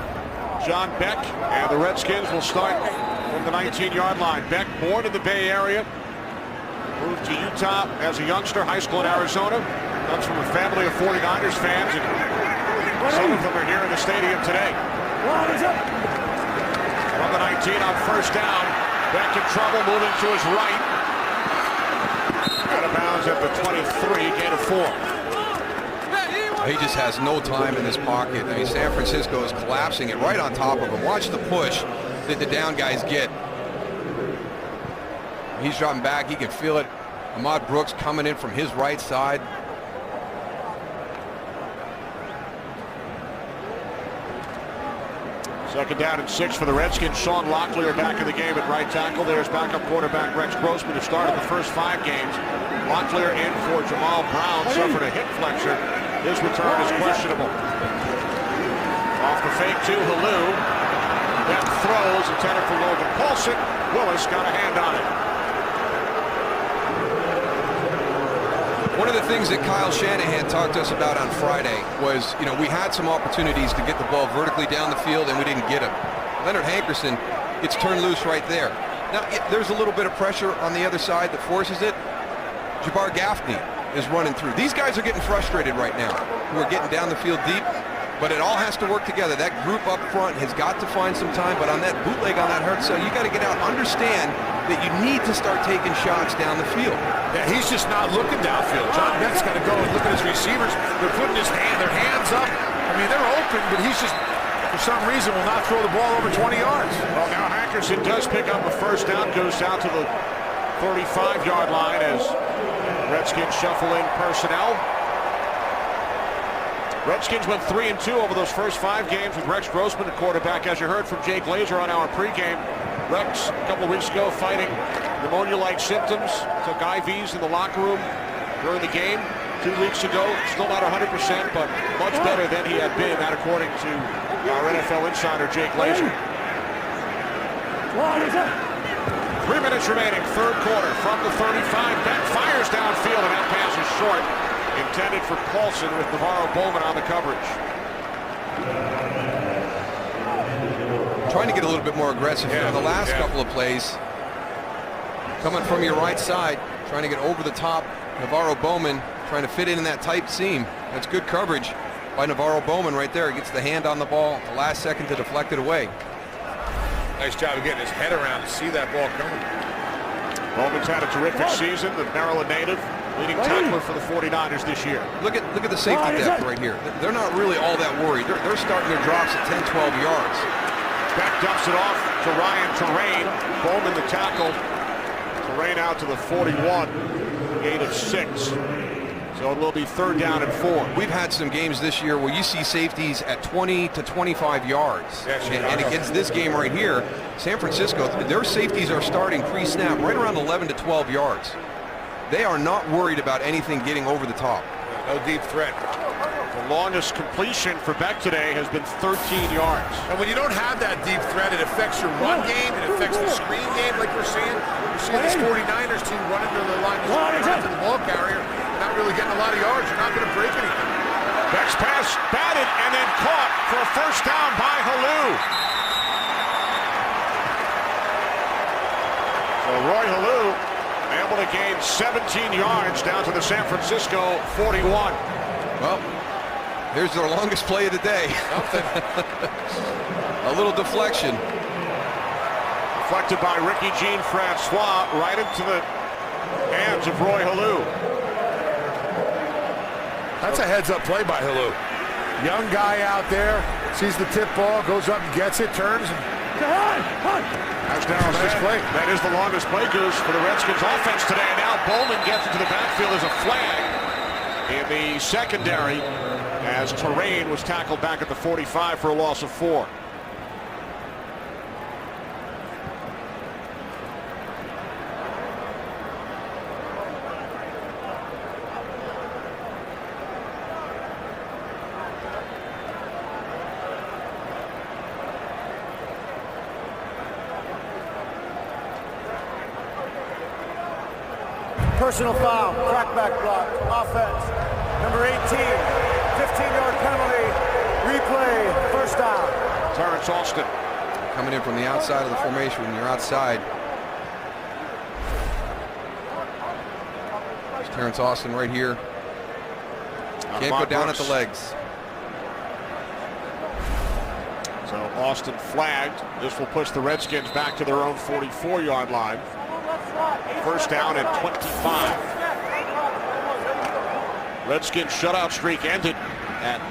John Beck and the Redskins will start from the 19-yard line. Beck, born in the Bay Area, moved to Utah as a youngster, high school in Arizona. Comes from a family of 49ers fans, and some of them are here in the stadium today. From the 19 on 1st down, Beck in trouble, moving to his right. Out of bounds at the 23, gain of 4. He just has no time in this pocket. I mean, San Francisco is collapsing it right on top of him. Watch the push that the down guys get. He's dropping back. He can feel it. Ahmad Brooks coming in from his right side. Second down and 6 for the Redskins. Sean Locklear back in the game at right tackle. There's backup quarterback Rex Grossman, who started the first 5 games. Locklear in for Jamal Brown, suffered a hip flexor. His return is questionable. Off the fake to Halou. That throws intended for Logan Paulson. Willis got a hand on it. One of the things that Kyle Shanahan talked to us about on Friday was, you know, we had some opportunities to get the ball vertically down the field and we didn't get them. Leonard Hankerson gets turned loose right there. Now, there's a little bit of pressure on the other side that forces it. Jabbar Gaffney is running through. These guys are getting frustrated right now, who are getting down the field deep, but it all has to work together. That group up front has got to find some time, but on that bootleg on that hurt, so you got to get out, understand that you need to start taking shots down the field. Yeah, he's just not looking downfield. John Beck's got to go and look at his receivers. They're putting their hands up. I mean, they're open, but he's just, for some reason, will not throw the ball over 20 yards. Well, now Hankerson does pick up a first down, goes down to the 35-yard line as Redskins shuffle in personnel. Redskins went 3-2 over those first 5 games with Rex Grossman at quarterback. As you heard from Jay Glazer on our pregame, Rex a couple weeks ago fighting pneumonia-like symptoms, took IVs in the locker room during the game. 2 weeks ago, still not 100%, but much better than he had been, that according to our NFL insider Jay Glazer. 3 minutes remaining, third quarter. From the 35, Beck fires downfield, and that pass is short. Intended for Paulson with Navarro Bowman on the coverage. trying to get a little bit more aggressive here in the last couple of plays. Coming from your right side, trying to get over the top. Navarro Bowman trying to fit in that tight seam. That's good coverage by Navarro Bowman right there. He gets the hand on the ball at the last second to deflect it away. Nice job of getting his head around to see that ball coming. Bowman's had a terrific season, the Maryland native, leading tackler for the 49ers this year. Look at the safety depth right here. They're not really all that worried. They're starting their drops at 10, 12 yards. Beck dumps it off to Ryan Terrain. Bowman the tackle. Terrain out to the 41, gain of 6. So it will be 3rd down and 4. We've had some games this year where you see safeties at 20 to 25 yards. And against this game right here, San Francisco, their safeties are starting pre-snap right around 11 to 12 yards. They are not worried about anything getting over the top. No deep threat. The longest completion for Beck today has been 13 yards. And when you don't have that deep threat, it affects your run game, it affects the screen game, like we're seeing. You're seeing this 49ers team running to the line to the ball carrier, not really getting a lot of yards. You're not going to break anything. Beck's pass batted and then caught for a first down by Halou. So Roy Halou able to gain 17 yards down to the San Francisco 41. Well, here's their longest play of the day. A little deflection. Deflected by Ricky Jean Francois right into the hands of Roy Halou. That's a heads-up play by Halou. Young guy out there, sees the tip ball, goes up and gets it, turns. As Darryl said, that is the longest play, Goose, for the Redskins offense today. And now Bowman gets into the backfield as a flag in the secondary as Terrain was tackled back at the 45 for a loss of 4. Personal foul, crackback block, offense. Number 18, 15-yard penalty, replay, first down. Terrence Austin. Coming in from the outside of the formation when you're outside. There's Terrence Austin right here. Can't go down at the legs. So Austin flagged. This will push the Redskins back to their own 44-yard line. First down at 25. Redskins shutout streak ended at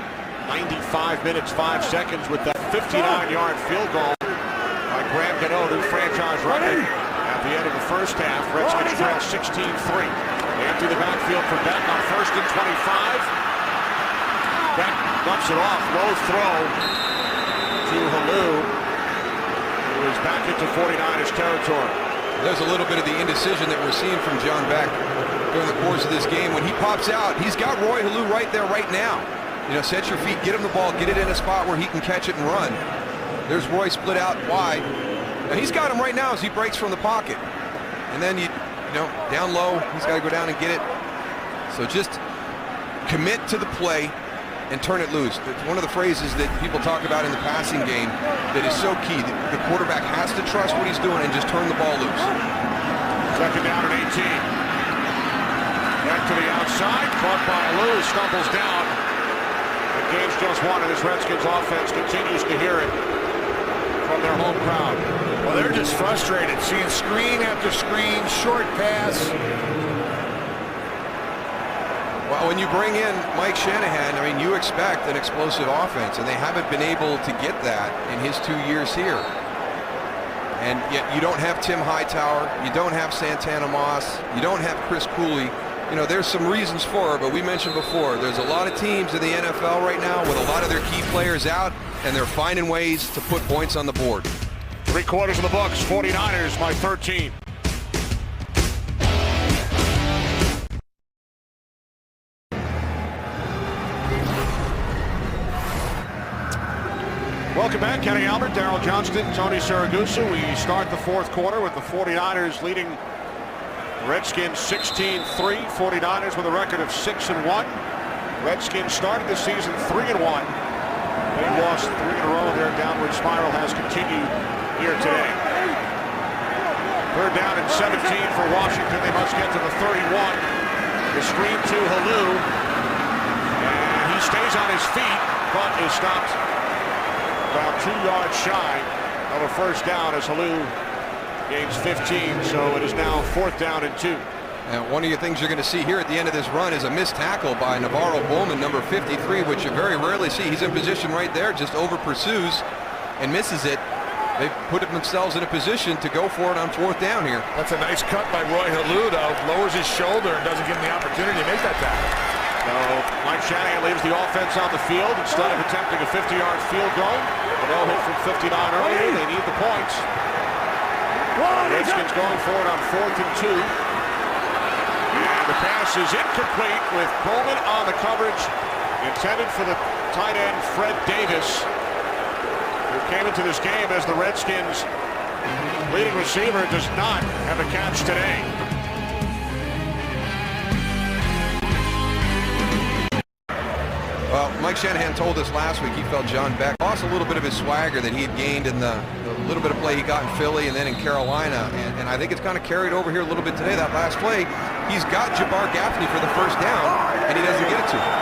95 minutes, 5 seconds with that 59-yard field goal by Graham Gano, new franchise record at the end of the first half. Redskins trail 16-3. They empty the backfield for Beck on 1st and 25. Beck dumps it off, low throw to Halou, who is back into 49ers territory. There's a little bit of the indecision that we're seeing from John Beck during the course of this game. When he pops out, he's got Roy Halou right there right now. You know, set your feet, get him the ball, get it in a spot where he can catch it and run. There's Roy split out wide. Now he's got him right now as he breaks from the pocket. And then you know, down low, he's got to go down and get it. So just commit to the play and turn it loose. It's one of the phrases that people talk about in the passing game that is so key. The quarterback has to trust what he's doing and just turn the ball loose. Second down at 18. Back to the outside, caught by Lou, stumbles down. The game's just won, and this Redskins offense continues to hear it from their home crowd. Well, they're just frustrated, seeing screen after screen, short pass. Well, when you bring in Mike Shanahan, I mean, you expect an explosive offense, and they haven't been able to get that in his 2 years here. And yet you don't have Tim Hightower, you don't have Santana Moss, you don't have Chris Cooley. You know, there's some reasons for it, but we mentioned before, there's a lot of teams in the NFL right now with a lot of their key players out, and they're finding ways to put points on the board. 3/4 of the books, 49ers by 13. Welcome back, Kenny Albert, Darryl Johnston, Tony Saragusa. We start the 4th quarter with the 49ers leading Redskins 16-3. 49ers with a record of 6-1. Redskins started the season 3-1. They lost 3 in a row. Their downward spiral has continued here today. 3rd down and 17 for Washington. They must get to the 31. The screen to Halou. And he stays on his feet, but is stopped about 2 yards shy of a first down as Halou gains 15. So it is now 4th down and 2. And one of the things you're going to see here at the end of this run is a missed tackle by Navarro Bowman, number 53, which you very rarely see. He's in position right there, just over pursues and misses it. They've put themselves in a position to go for it on 4th down here. That's a nice cut by Roy Halou, though. Lowers his shoulder and doesn't give him the opportunity to make that tackle. So Mike Shanahan leaves the offense on the field instead of attempting a 50-yard field goal. The no-hit from 59 earlier. They need the points. Redskins going for it on 4th and 2. And the pass is incomplete with Bowman on the coverage. Intended for the tight end, Fred Davis, who came into this game as the Redskins' leading receiver, does not have a catch today. Well, Mike Shanahan told us last week he felt John Beck lost a little bit of his swagger that he had gained in the little bit of play he got in Philly and then in Carolina. And I think it's kind of carried over here a little bit today. That last play, he's got Jabbar Gaffney for the first down, and he doesn't get it to him.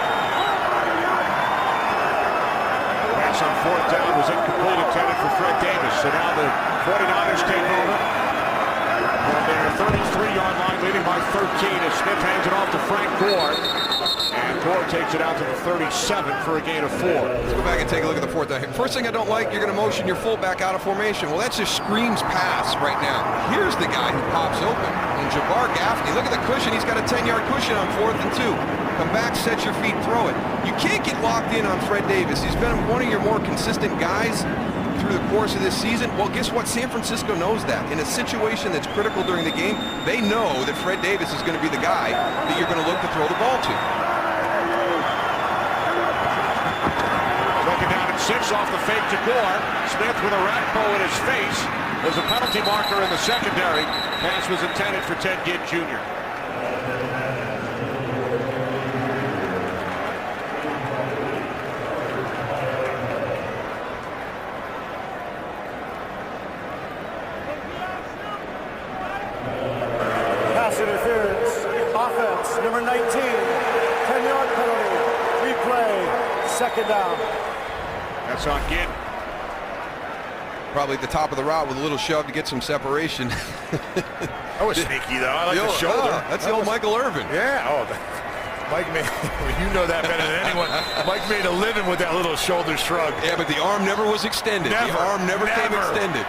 Pass on 4th down was incomplete, intended for Fred Davis. So now the 49ers take over from their 33-yard line, leading by 13 as Smith hands it off to Frank Gore. And Gore takes it out to the 37 for a gain of 4. Let's go back and take a look at the 4th down. First thing I don't like, you're going to motion your fullback out of formation. Well, that just screams pass right now. Here's the guy who pops open. And Jabbar Gaffney, look at the cushion. He's got a 10-yard cushion on 4th and 2. Come back, set your feet, throw it. You can't get locked in on Fred Davis. He's been one of your more consistent guys through the course of this season. Well, guess what? San Francisco knows that. In a situation that's critical during the game, they know that Fred Davis is going to be the guy that you're going to look to throw the ball to. 6 off the fake to Gore. Smith with a rackbo in his face. There's a penalty marker in the secondary. Pass was intended for Ted Ginn Jr. Pass interference. Offense, number 19. 10-yard penalty. Replay. 2nd down. That's on Ginn. Probably at the top of the route with a little shove to get some separation. That was sneaky, though. I like the shoulder. That's the old Michael Irvin. Yeah. Oh, Mike made, you know that better than anyone. Mike made a living with that little shoulder shrug. Yeah, but the arm never was extended. Never, the arm never came extended.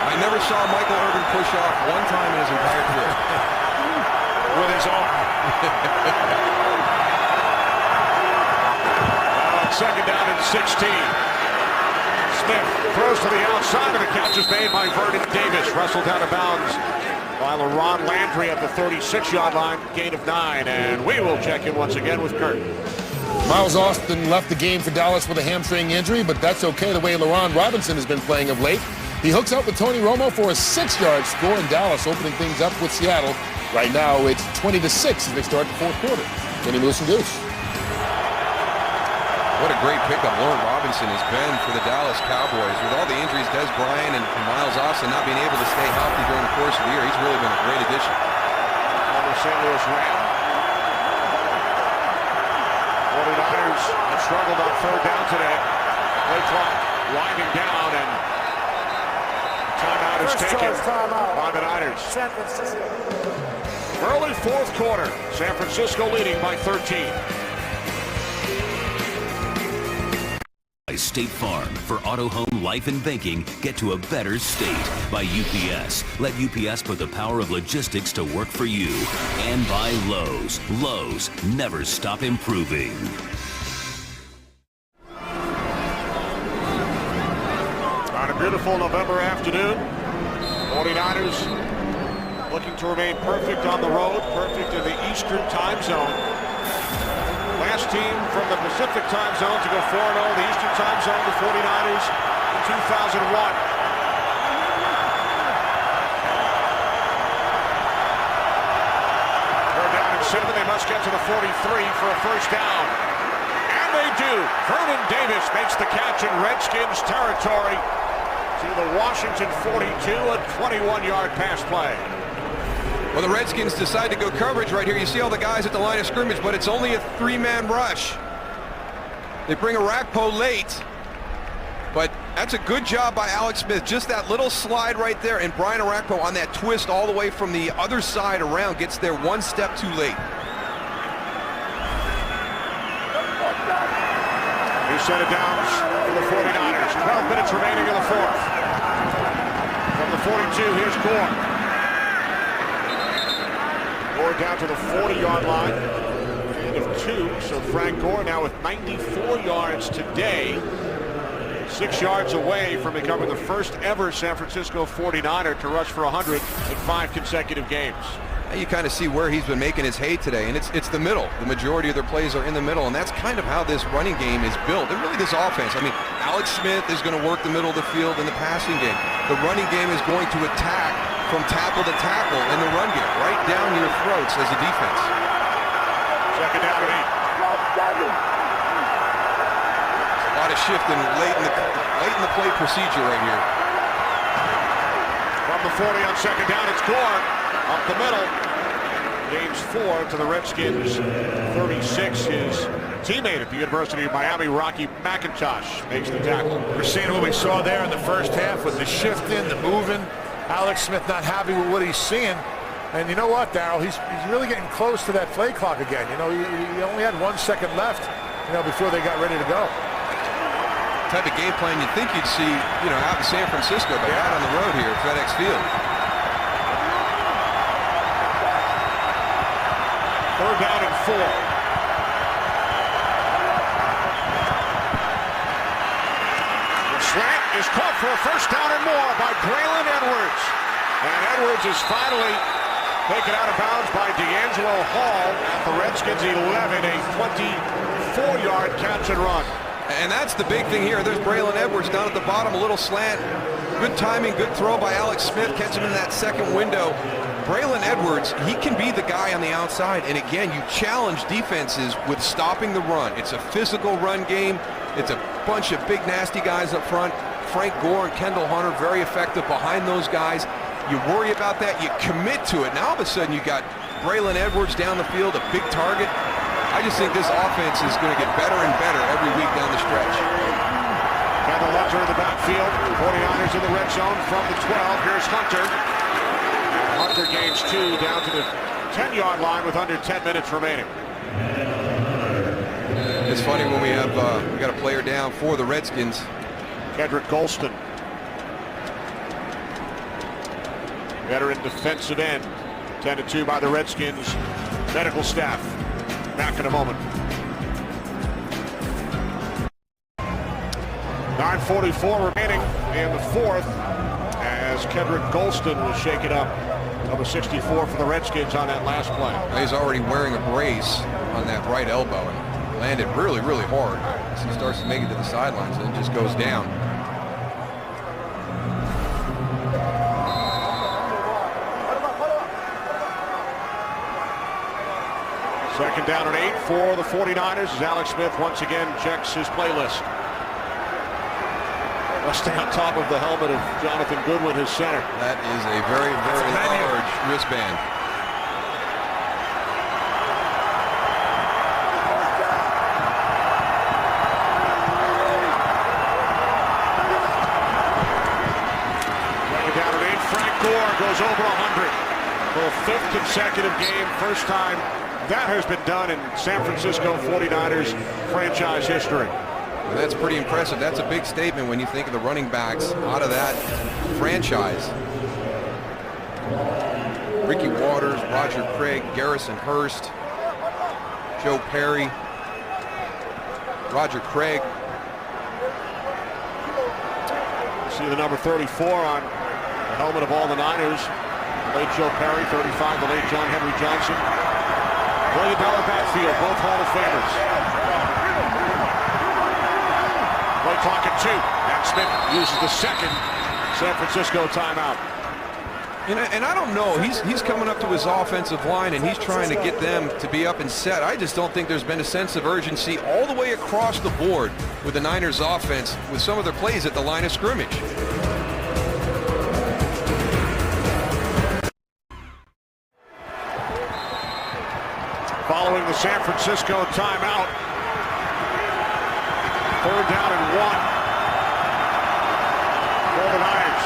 I never saw Michael Irvin push off one time in his entire career. With his arm. 2nd down and 16. Smith throws to the outside, and the catch is made by Vernon Davis. Wrestled out of bounds by LaRon Landry at the 36-yard line. Gain of 9, and we will check in once again with Kurt. Miles Austin left the game for Dallas with a hamstring injury, but that's okay the way LaRon Robinson has been playing of late. He hooks up with Tony Romo for a 6-yard score in Dallas, opening things up with Seattle. Right now, it's 20-6 as they start the 4th quarter. Kenny Moose and Goose. What a great pickup Lauren Robinson has been for the Dallas Cowboys. With all the injuries, Des Bryant and Miles Austin not being able to stay healthy during the course of the year, he's really been a great addition. Former St. Louis Ram. 49ers have struggled on 3rd down today. Play clock winding down, and timeout is taken by the Niners. San Francisco. Early 4th quarter. San Francisco leading by 13. State Farm. For auto, home, life, and banking, get to a better state. By UPS. Let UPS put the power of logistics to work for you. And by Lowe's. Lowe's, never stop improving. On a beautiful November afternoon, 49ers looking to remain perfect on the road, perfect in the Eastern time zone. Last team from the Pacific time zone to go 4-0, the Eastern time zone, the 49ers in 2001. They're down in 7, they must get to the 43 for a first down. And they do. Vernon Davis makes the catch in Redskins territory to the Washington 42, a 21-yard pass play. Well, the Redskins decide to go coverage right here. You see all the guys at the line of scrimmage, but it's only a three-man rush. They bring Arakpo late, but that's a good job by Alex Smith. Just that little slide right there, and Brian Arakpo on that twist all the way from the other side around gets there one step too late. New set of downs for the 49ers. 12 minutes remaining in the fourth. From the 42, here's Gore. Gore down to the 40-yard line. Gain of 2, so Frank Gore now with 94 yards today. 6 yards away from becoming the first ever San Francisco 49er to rush for 100 in 5 consecutive games. You kind of see where he's been making his hay today, and it's the middle. The majority of their plays are in the middle, and that's kind of how this running game is built. And really this offense, I mean, Alex Smith is going to work the middle of the field in the passing game. The running game is going to attack from tackle to tackle in the run game, right down your throats as a defense. Second down and 8. A lot of shifting late in the play procedure right here. From the 40 on second down, it's Gore. Up the middle. Gains 4 to the Redskins 36. His teammate at the University of Miami, Rocky McIntosh, makes the tackle. We're seeing what we saw there in the first half with the shifting, the moving. Alex Smith not happy with what he's seeing. And you know what, Darryl? He's really getting close to that play clock again. You know, he only had 1 second left, you know, before they got ready to go. Type of game plan you'd think you'd see, you know, out in San Francisco, but out on the road here at FedEx Field. Third down and 4. The slant is caught for a first down and more by Braylon Edwards. And Edwards is finally taken out of bounds by D'Angelo Hall at the Redskins 11, a 24-yard catch and run. And that's the big thing here. There's Braylon Edwards down at the bottom, a little slant. Good timing, good throw by Alex Smith, catch him in that second window. Braylon Edwards, he can be the guy on the outside. And again, you challenge defenses with stopping the run. It's a physical run game. It's a bunch of big, nasty guys up front. Frank Gore and Kendall Hunter, very effective behind those guys. You worry about that, you commit to it. Now all of a sudden you got Braylon Edwards down the field, a big target. I just think this offense is going to get better and better every week down the stretch. Kendall Hunter in the backfield. 49ers in the red zone from the 12. Here's Hunter. Hunter gains 2 down to the 10-yard line with under 10 minutes remaining. It's funny when we got a player down for the Redskins. Kedrick Golston. Veteran defensive end. 10-2 by the Redskins medical staff. Back in a moment. 9:44 remaining in the fourth as Kedrick Golston was shaken up. Number 64 for the Redskins on that last play. He's already wearing a brace on that right elbow and landed really, really hard. As he starts to make it to the sidelines and just goes down. Second down and 8 for the 49ers as Alex Smith once again checks his playlist. Resting on top of the helmet of Jonathan Goodwin, his center. That is a very, very large wristband. Second down and 8. Frank Gore goes over 100 for a 5th consecutive game. First time that has been done in San Francisco 49ers franchise history. And that's pretty impressive. That's a big statement when you think of the running backs out of that franchise. Ricky Waters, Roger Craig, Garrison Hurst, Joe Perry, Roger Craig. See the number 34 on the helmet of all the Niners. The late Joe Perry, 35, the late John Henry Johnson. $1 billion backfield, both Hall of Famers. Play clock at 2, and Smith uses the second San Francisco timeout. And I don't know. He's coming up to his offensive line, and he's trying to get them to be up and set. I just don't think there's been a sense of urgency all the way across the board with the Niners offense with some of their plays at the line of scrimmage. Following the San Francisco timeout. 3rd down and 1 for the Niners.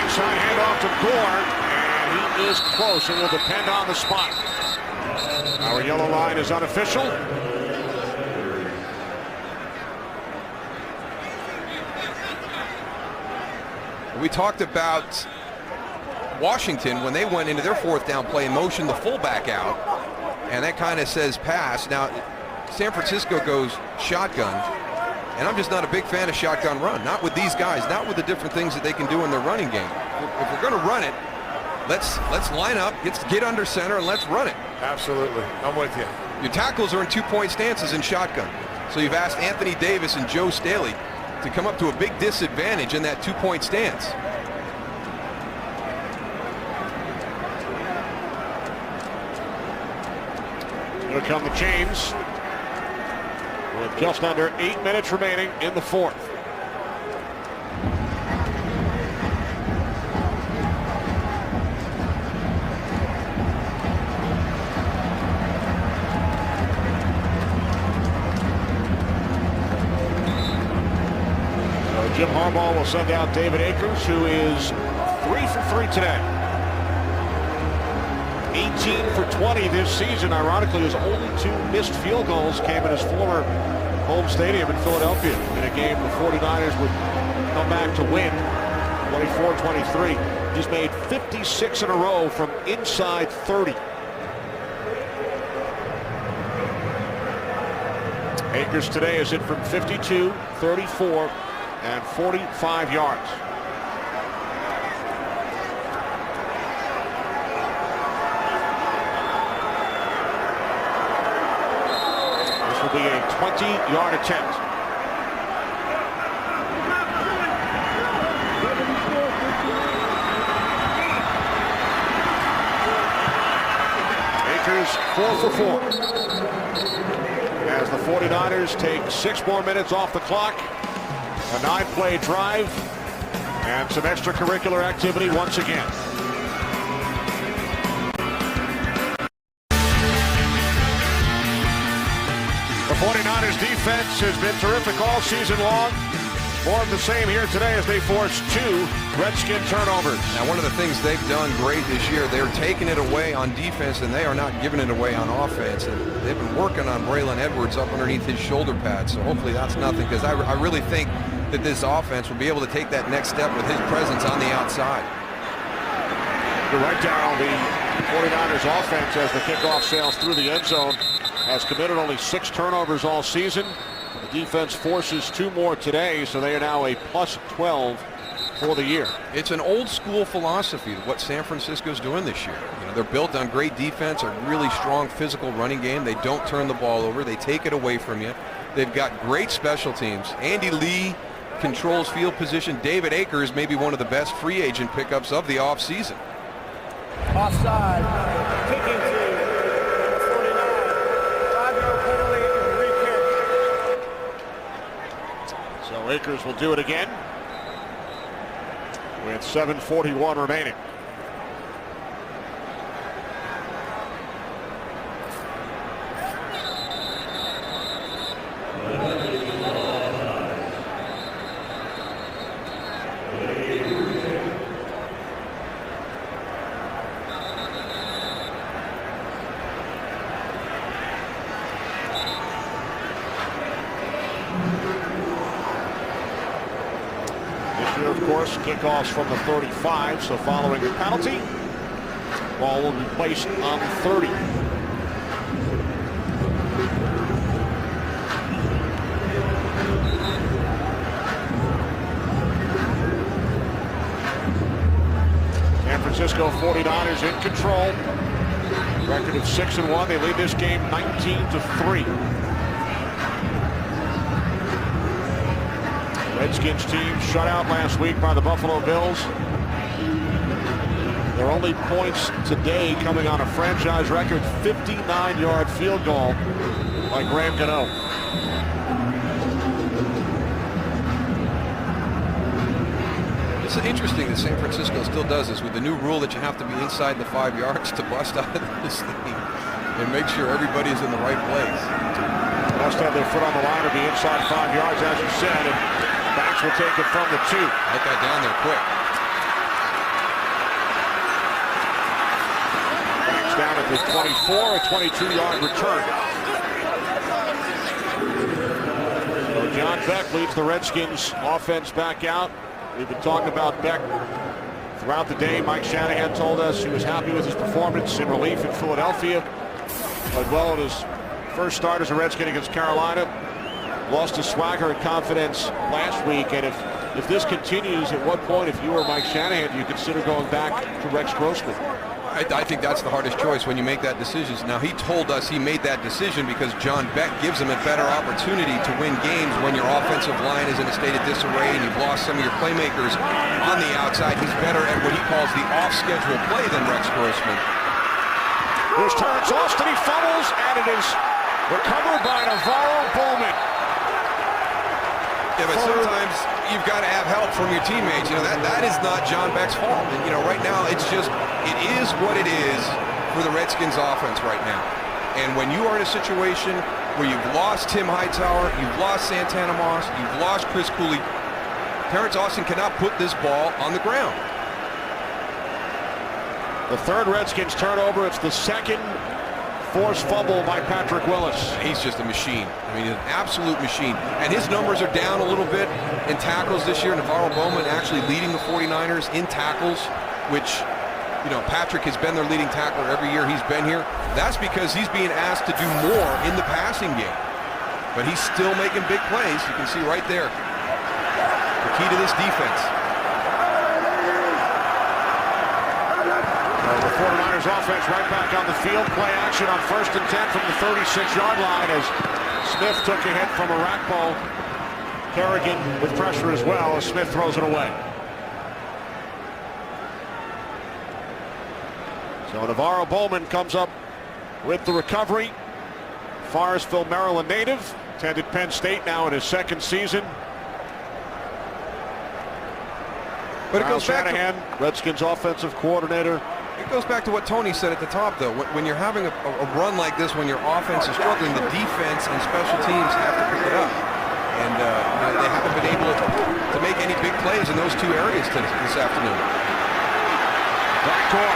Inside handoff to Gore, and he is close. It will depend on the spot. Our yellow line is unofficial. We talked about Washington when they went into their 4th down play and motioned the fullback out, and that kind of says pass. Now San Francisco goes shotgun, and I'm just not a big fan of shotgun run. Not with these guys, not with the different things that they can do in their running game. If we're going to run it, let's line up, get under center, and let's run it. Absolutely, I'm with you. Your tackles are in 2-point stances in shotgun, so you've asked Anthony Davis and Joe Staley to come up to a big disadvantage in that 2-point stance. Here come the chains with just under 8 minutes remaining in the 4th. So Jim Harbaugh will send out David Akers, who is 3 for 3 today. 18 for 20 this season. Ironically, his only 2 missed field goals came in his former home stadium in Philadelphia in a game the 49ers would come back to win 24-23. He's made 56 in a row from inside 30. Akers today is hit from 52, 34, and 45 yards. Be a 20-yard attempt. Akers 4 for 4. As the 49ers take 6 more minutes off the clock, a 9-play drive, and some extracurricular activity once again. The 49ers defense has been terrific all season long. More of the same here today as they force 2 Redskin turnovers. Now, one of the things they've done great this year, they're taking it away on defense and they are not giving it away on offense. And they've been working on Braylon Edwards up underneath his shoulder pad, so hopefully that's nothing, because I really think that this offense will be able to take that next step with his presence on the outside. You're right, Darryl. The 49ers offense, as the kickoff sails through the end zone, has committed only 6 turnovers all season. The defense forces 2 more today, so they are now a plus 12 for the year. It's an old school philosophy of what San Francisco's doing this year. You know, they're built on great defense, a really strong physical running game. They don't turn the ball over. They take it away from you. They've got great special teams. Andy Lee controls field position. David Akers may be one of the best free agent pickups of the offseason. Offside. Kicking to 49. 5-yard penalty and re-kick. So Akers will do it again with 7:41 remaining. Kickoffs from the 35, so following the penalty, ball will be placed on the 30. San Francisco 49ers in control. Record of 6-1. They lead this game 19-3. Redskins team shut out last week by the Buffalo Bills. Their only points today coming on a franchise record 59-yard field goal by Graham Gano. It's interesting that San Francisco still does this with the new rule that you have to be inside the 5 yards to bust out of this thing and make sure everybody's in the right place. Must have their foot on the line or be inside 5 yards, as you said, and backs will take it from the 2. Get that down there quick. Backs down at the 24, a 22-yard return. So John Beck leads the Redskins offense back out. We've been talking about Beck throughout the day. Mike Shanahan told us he was happy with his performance in relief in Philadelphia. Played well in his first start as a Redskin against Carolina. Lost his swagger and confidence last week. And if this continues, at what point, if you were Mike Shanahan, do you consider going back to Rex Grossman? I think that's the hardest choice when you make that decision. Now, he told us he made that decision because John Beck gives him a better opportunity to win games when your offensive line is in a state of disarray and you've lost some of your playmakers on the outside. He's better at what he calls the off-schedule play than Rex Grossman. Here's Terrence Austin, he fumbles, and it is recovered by Navarro Bowman. Yeah, but sometimes you've got to have help from your teammates. You know, that is not John Beck's fault. And, you know, right now it's just, it is what it is for the Redskins offense right now. And when you are in a situation where you've lost Tim Hightower, you've lost Santana Moss, you've lost Chris Cooley, Terrence Austin cannot put this ball on the ground. The third Redskins turnover. It's the second forced fumble by Patrick Willis. He's just a machine. I mean, an absolute machine. And his numbers are down a little bit in tackles this year. Navarro Bowman actually leading the 49ers in tackles, which, you know, Patrick has been their leading tackler every year he's been here. That's because he's being asked to do more in the passing game. But he's still making big plays. You can see right there the key to this defense. The 49ers offense right back on the field. Play action on 1st and 10 from the 36-yard line as Smith took a hit from Arakpo. Kerrigan with pressure as well as Smith throws it away. So Navarro Bowman comes up with the recovery. Forestville, Maryland native. Attended Penn State now in his second season. But it goes back Shanahan, Redskins offensive coordinator. It goes back to what Tony said at the top, though. When you're having a run like this, when your offense is struggling, the defense and special teams have to pick it up. And they haven't been able to make any big plays in those two areas this afternoon. Backdoor.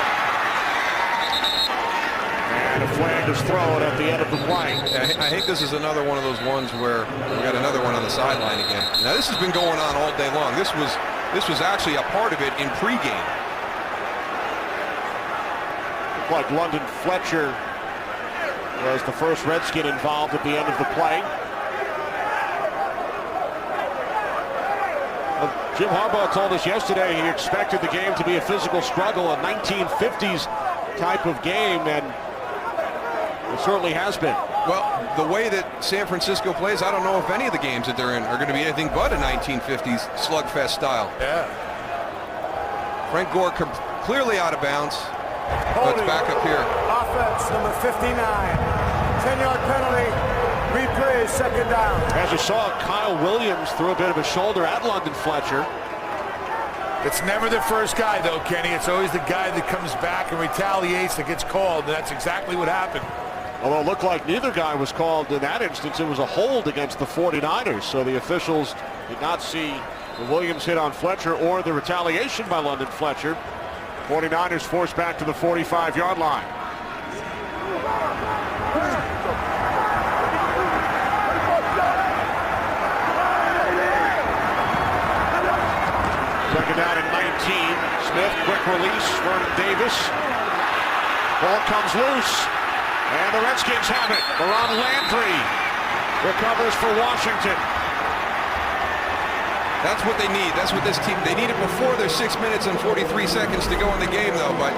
And a flag is thrown at the end of the play. I think this is another one of those ones where we got another one on the sideline again. Now, this has been going on all day long. This was actually a part of it in pregame. Like London Fletcher was the first Redskin involved at the end of the play. Jim Harbaugh told us yesterday he expected the game to be a physical struggle, a 1950s type of game, and it certainly has been. Well, the way that San Francisco plays, I don't know if any of the games that they're in are going to be anything but a 1950s slugfest style. Yeah. Frank Gore clearly out of bounds. Let's back up here. Offense, number 59. 10-yard penalty. Replay, second down. As you saw, Kyle Williams threw a bit of a shoulder at London Fletcher. It's never the first guy, though, Kenny. It's always the guy that comes back and retaliates that gets called, and that's exactly what happened. Although it looked like neither guy was called in that instance. It was a hold against the 49ers, so the officials did not see the Williams hit on Fletcher or the retaliation by London Fletcher. 49ers forced back to the 45-yard line. Second down and 19. Smith, quick release. Vernon Davis. Ball comes loose. And the Redskins have it. Ron Landry recovers for Washington. That's what they need. That's what this team, they need it before there's 6 minutes and 43 seconds to go in the game, though. But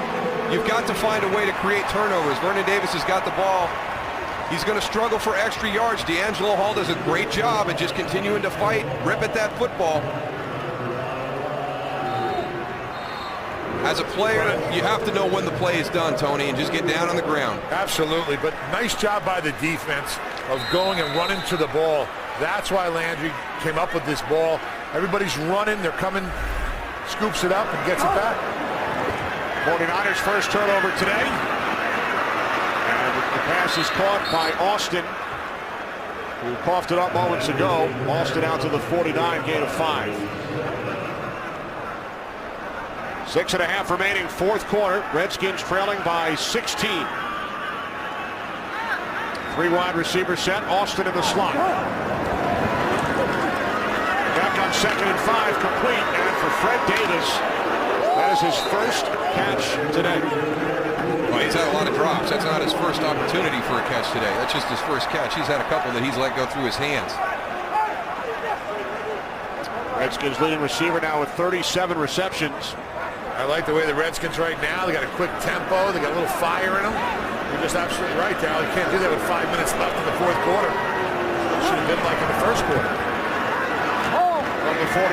you've got to find a way to create turnovers. Vernon Davis has got the ball He's going to struggle for extra yards. D'Angelo Hall does a great job at just continuing to fight, rip at that football. As a player, you have to know when the play is done, Tony, and just get down on the ground. Absolutely, but nice job by the defense of going and running to the ball. That's why Landry came up with this ball. Everybody's running, they're coming, scoops it up and gets it back. 49ers first turnover today. And the pass is caught by Austin, who coughed it up moments ago. Austin out to the 49, gain of 5. 6.5 remaining, fourth quarter. Redskins trailing by 16. 3 wide receiver set. Austin in the slot. Back on 2nd and 5, complete. And for Fred Davis, that is his first catch today. Well, he's had a lot of drops. That's not his first opportunity for a catch today. That's just his first catch. He's had a couple that he's let go through his hands. Redskins leading receiver now with 37 receptions. I like the way the Redskins right now. They got a quick tempo. They got a little fire in them. You're just absolutely right, Dal. You can't do that with 5 minutes left in the fourth quarter. It should have been like in the first quarter. Number 43,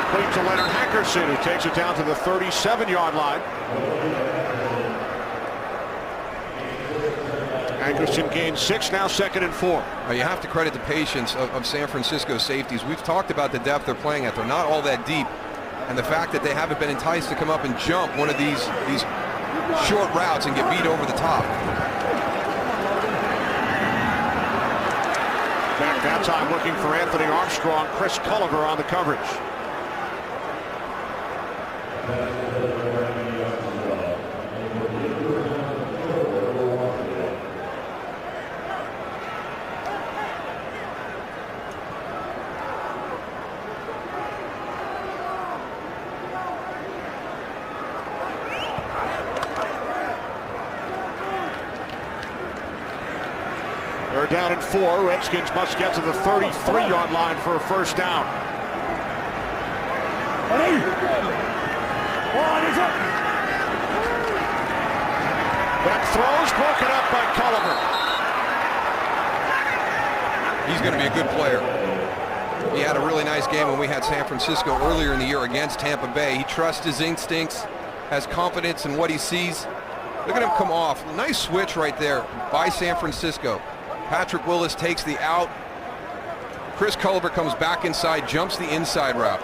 complete to Leonard Hankerson, who takes it down to the 37-yard line. Hankerson gained 6, now 2nd and 4. Well, you have to credit the patience of San Francisco safeties. We've talked about the depth they're playing at. They're not all that deep. And the fact that they haven't been enticed to come up and jump one of these short routes and get beat over the top. Back that time looking for Anthony Armstrong. Chris Culliver on the coverage. They're down at 4. Redskins must get to the 33-yard line for a first down. That throw's broken up by Culliver. He's going to be a good player. He had a really nice game when we had San Francisco earlier in the year against Tampa Bay. He trusts his instincts, has confidence in what he sees. Look at him come off. Nice switch right there by San Francisco. Patrick Willis takes the out. Chris Culliver comes back inside, jumps the inside route.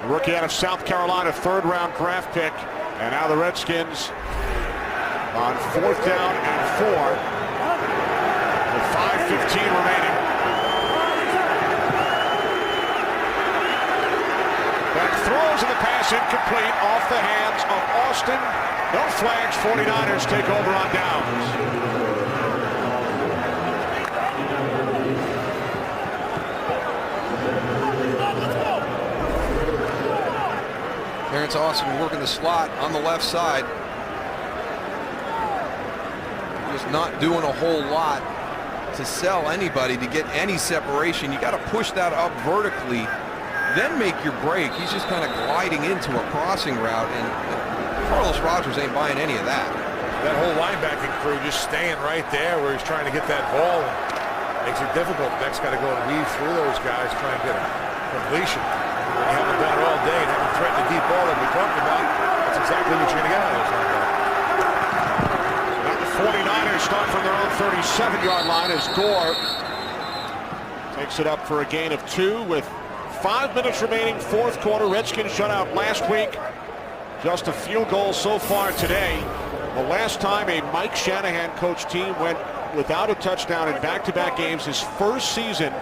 Rookie out of South Carolina, 3rd-round draft pick. And now the Redskins on 4th down and 4 with 5:15 remaining. That throws in the pass incomplete off the hands of Austin. No flags. 49ers take over on downs. Terrence Austin working the slot on the left side. Just not doing a whole lot to sell anybody to get any separation. You got to push that up vertically, then make your break. He's just kind of gliding into a crossing route, and Carlos Rogers ain't buying any of that. That whole linebacking crew just staying right there where he's trying to get that ball. Makes it difficult. Beck's got to go and weave through those guys, try and get a completion. You haven't done it all day and haven't threatened the deep ball that we talked about. That's exactly what you're going to get out of this. Now the 49ers start from their own 37-yard line as Gore takes it up for a gain of 2 with 5 minutes remaining, fourth quarter. Redskins shut out last week. Just a field goal so far today. The last time a Mike Shanahan coached team went without a touchdown in back-to-back games, his first season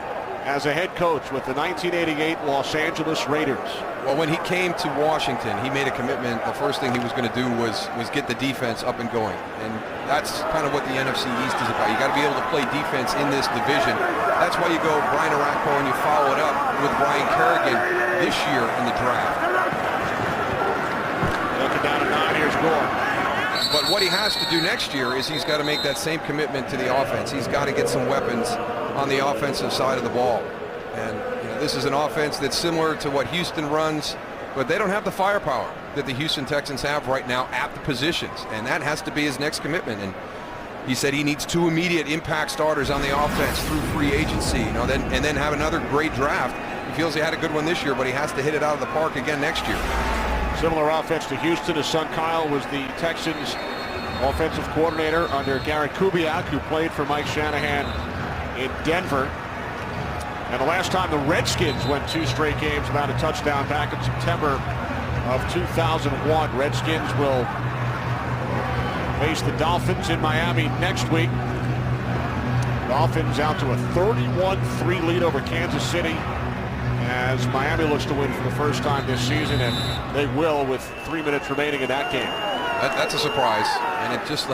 as a head coach with the 1988 Los Angeles Raiders. Well, when he came to Washington, he made a commitment. The first thing he was going to do was get the defense up and going. And that's kind of what the NFC East is about. You got to be able to play defense in this division. That's why you go Brian Arakpo and you follow it up with Brian Kerrigan this year in the draft. Looking down at 9, here's Gore. But what he has to do next year is he's got to make that same commitment to the offense. He's got to get some weapons on the offensive side of the ball. And you know, this is an offense that's similar to what Houston runs, but they don't have the firepower that the Houston Texans have right now at the positions. And that has to be his next commitment. And He said he needs 2 immediate impact starters on the offense through free agency, you know, and then have another great draft. He feels he had a good one this year, but he has to hit it out of the park again next year. Similar offense to Houston. His son Kyle was the Texans' offensive coordinator under Garrett Kubiak, who played for Mike Shanahan in Denver. And the last time the Redskins went 2 straight games without a touchdown back in September of 2001. Redskins will face the Dolphins in Miami next week. Dolphins out to a 31-3 lead over Kansas City as Miami looks to win for the first time this season, and they will with 3 minutes remaining in that game. That's a surprise, and it just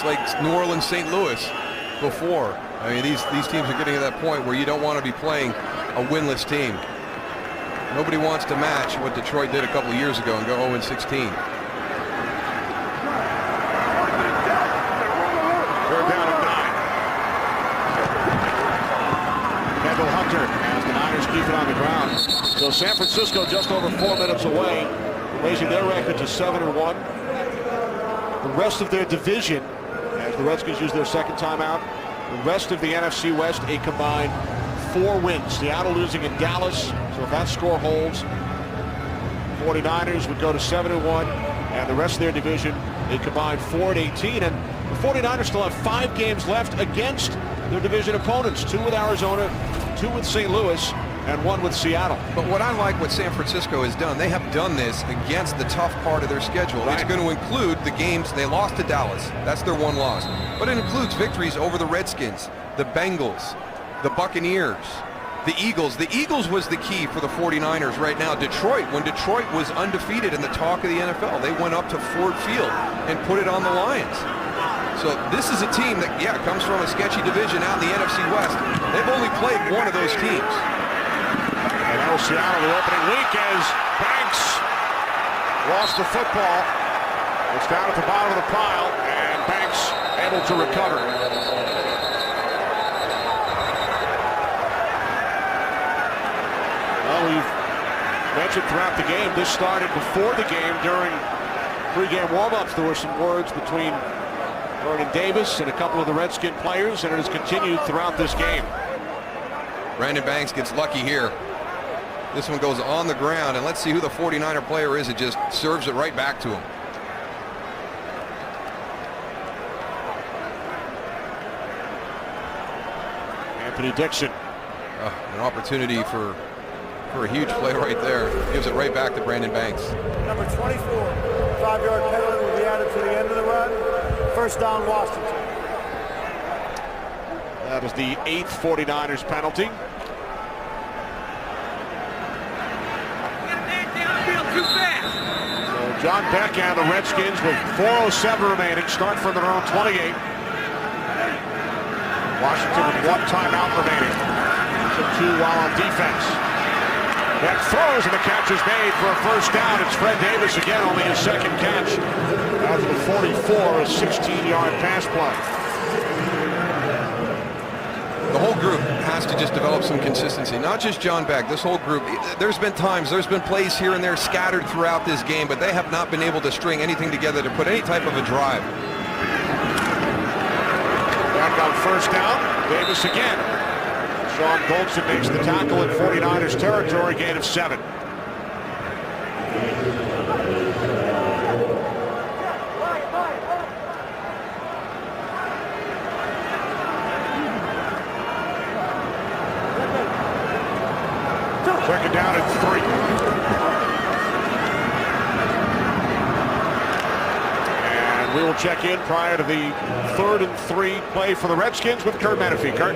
like New Orleans, St. Louis before. I mean, these teams are getting to that point where you don't want to be playing a winless team. Nobody wants to match what Detroit did a couple of years ago and go 0-16. They're down at 9. Kendall Hunter as the Niners keep it on the ground. So San Francisco just over 4 minutes away, raising their record to 7-1. The rest of their division, as the Redskins use their second timeout, the rest of the NFC West, a combined 4 wins. Seattle losing in Dallas, so if that score holds, 49ers would go to 7-1, and the rest of their division, a combined 4-18. And the 49ers still have 5 games left against their division opponents, 2 with Arizona, 2 with St. Louis, and 1 with Seattle. But what I like what San Francisco has done, they have done this against the tough part of their schedule. Right. It's going to include the games they lost to Dallas. That's their 1 loss. But it includes victories over the Redskins, the Bengals, the Buccaneers, the Eagles. The Eagles was the key for the 49ers right now. Detroit, when Detroit was undefeated in the talk of the NFL, they went up to Ford Field and put it on the Lions. So this is a team that, yeah, comes from a sketchy division out in the NFC West. They've only played one of those teams. And that was Seattle the opening week as Banks lost the football. It's down at the bottom of the pile, and Banks able to recover. Well, we've mentioned throughout the game, this started before the game. During pregame warm-ups, there were some words between Vernon Davis and a couple of the Redskin players, and it has continued throughout this game. Brandon Banks gets lucky here. This one goes on the ground, and let's see who the 49er player is. It just serves it right back to him. Anthony Dixon. An opportunity for a huge play right there. Gives it right back to Brandon Banks. Number 24, 5-yard penalty will be added to the end of the run. First down, Washington. That is the 8th 49ers penalty. So John Beck and the Redskins with 4:07 remaining start from their own 28. Washington with 1 timeout remaining. So 2 while on defense. Beck throws and the catch is made for a first down. It's Fred Davis again, only his 2nd catch. Out to the 44, a 16-yard pass play. The whole group has to just develop some consistency. Not just John Beck, this whole group. There's been plays here and there scattered throughout this game, but they have not been able to string anything together to put any type of a drive. Back on first down, Davis again. Sean Goldson makes the tackle in 49ers territory, gain of 7. Second down and 3. And we will check in prior to the 3rd and 3 play for the Redskins with Kurt Menefee. Kurt.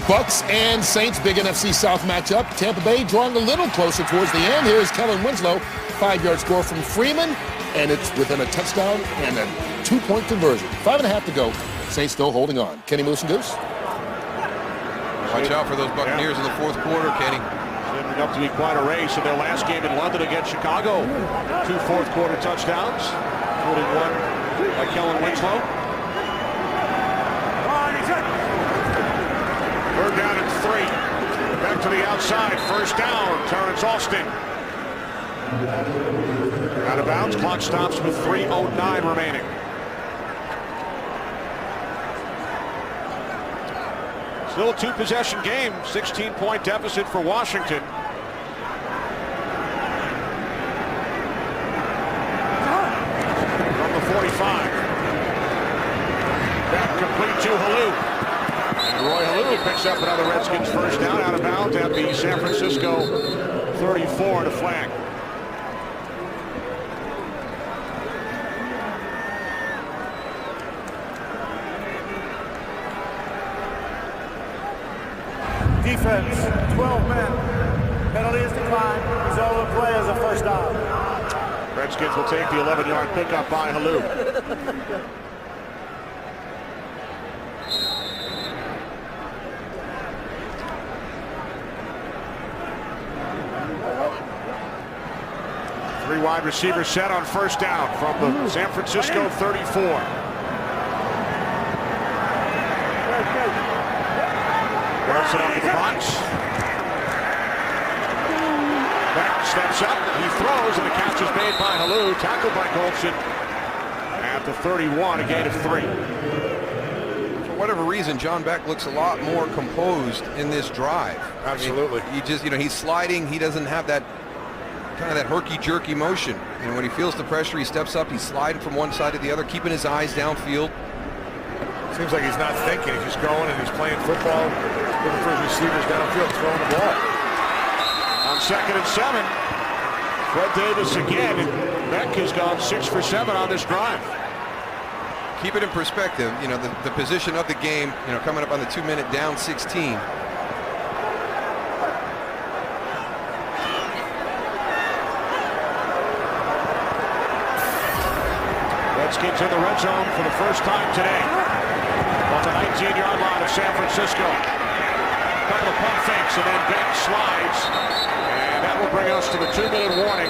Bucks and Saints, big NFC South matchup. Tampa Bay drawing a little closer towards the end. Here's Kellen Winslow, 5-yard score from Freeman, and it's within a touchdown and a 2-point conversion. 5.5 to go. Saints still holding on. Kenny Moose and Goose. Watch out for those Buccaneers in the 4th quarter, Kenny. Ending up to be quite a race in their last game in London against Chicago. 2 fourth-quarter touchdowns, including 1 by Kellen Winslow. 3rd down and 3. Back to the outside. First down. Terrence Austin. Out of bounds. Clock stops with 3:09 remaining. Still a 2-possession game, 16-point deficit for Washington. From the 45. Back complete to Halou. And Roy Halou picks up another Redskins first down out of bounds at the San Francisco 34 to flag. Defense, 12 men. Penalty is declined. Result of the play is a first down. Redskins will take the 11-yard pickup by Halou. Three wide receivers set on first down from the San Francisco 34. Works it up in the box. Beck steps up, he throws, and the catch is made by Halou, tackled by Goldson at the 31, a gain of 3. For whatever reason, John Beck looks a lot more composed in this drive. Absolutely. I mean, he just, he's sliding. He doesn't have that kind of that herky-jerky motion. And when he feels the pressure, he steps up, he's sliding from one side to the other, keeping his eyes downfield. Seems like he's not thinking. He's just going and he's playing football, looking for his receivers downfield, throwing the ball. On 2nd and 7, Fred Davis again, and Beck has gone 6 for 7 on this drive. Keep it in perspective, the position of the game, coming up on the 2-minute down 16. Redskins in the red zone for the first time today. On the 19-yard line of San Francisco. Couple of pump fakes and then Beck slides. And that will bring us to the 2-minute warning.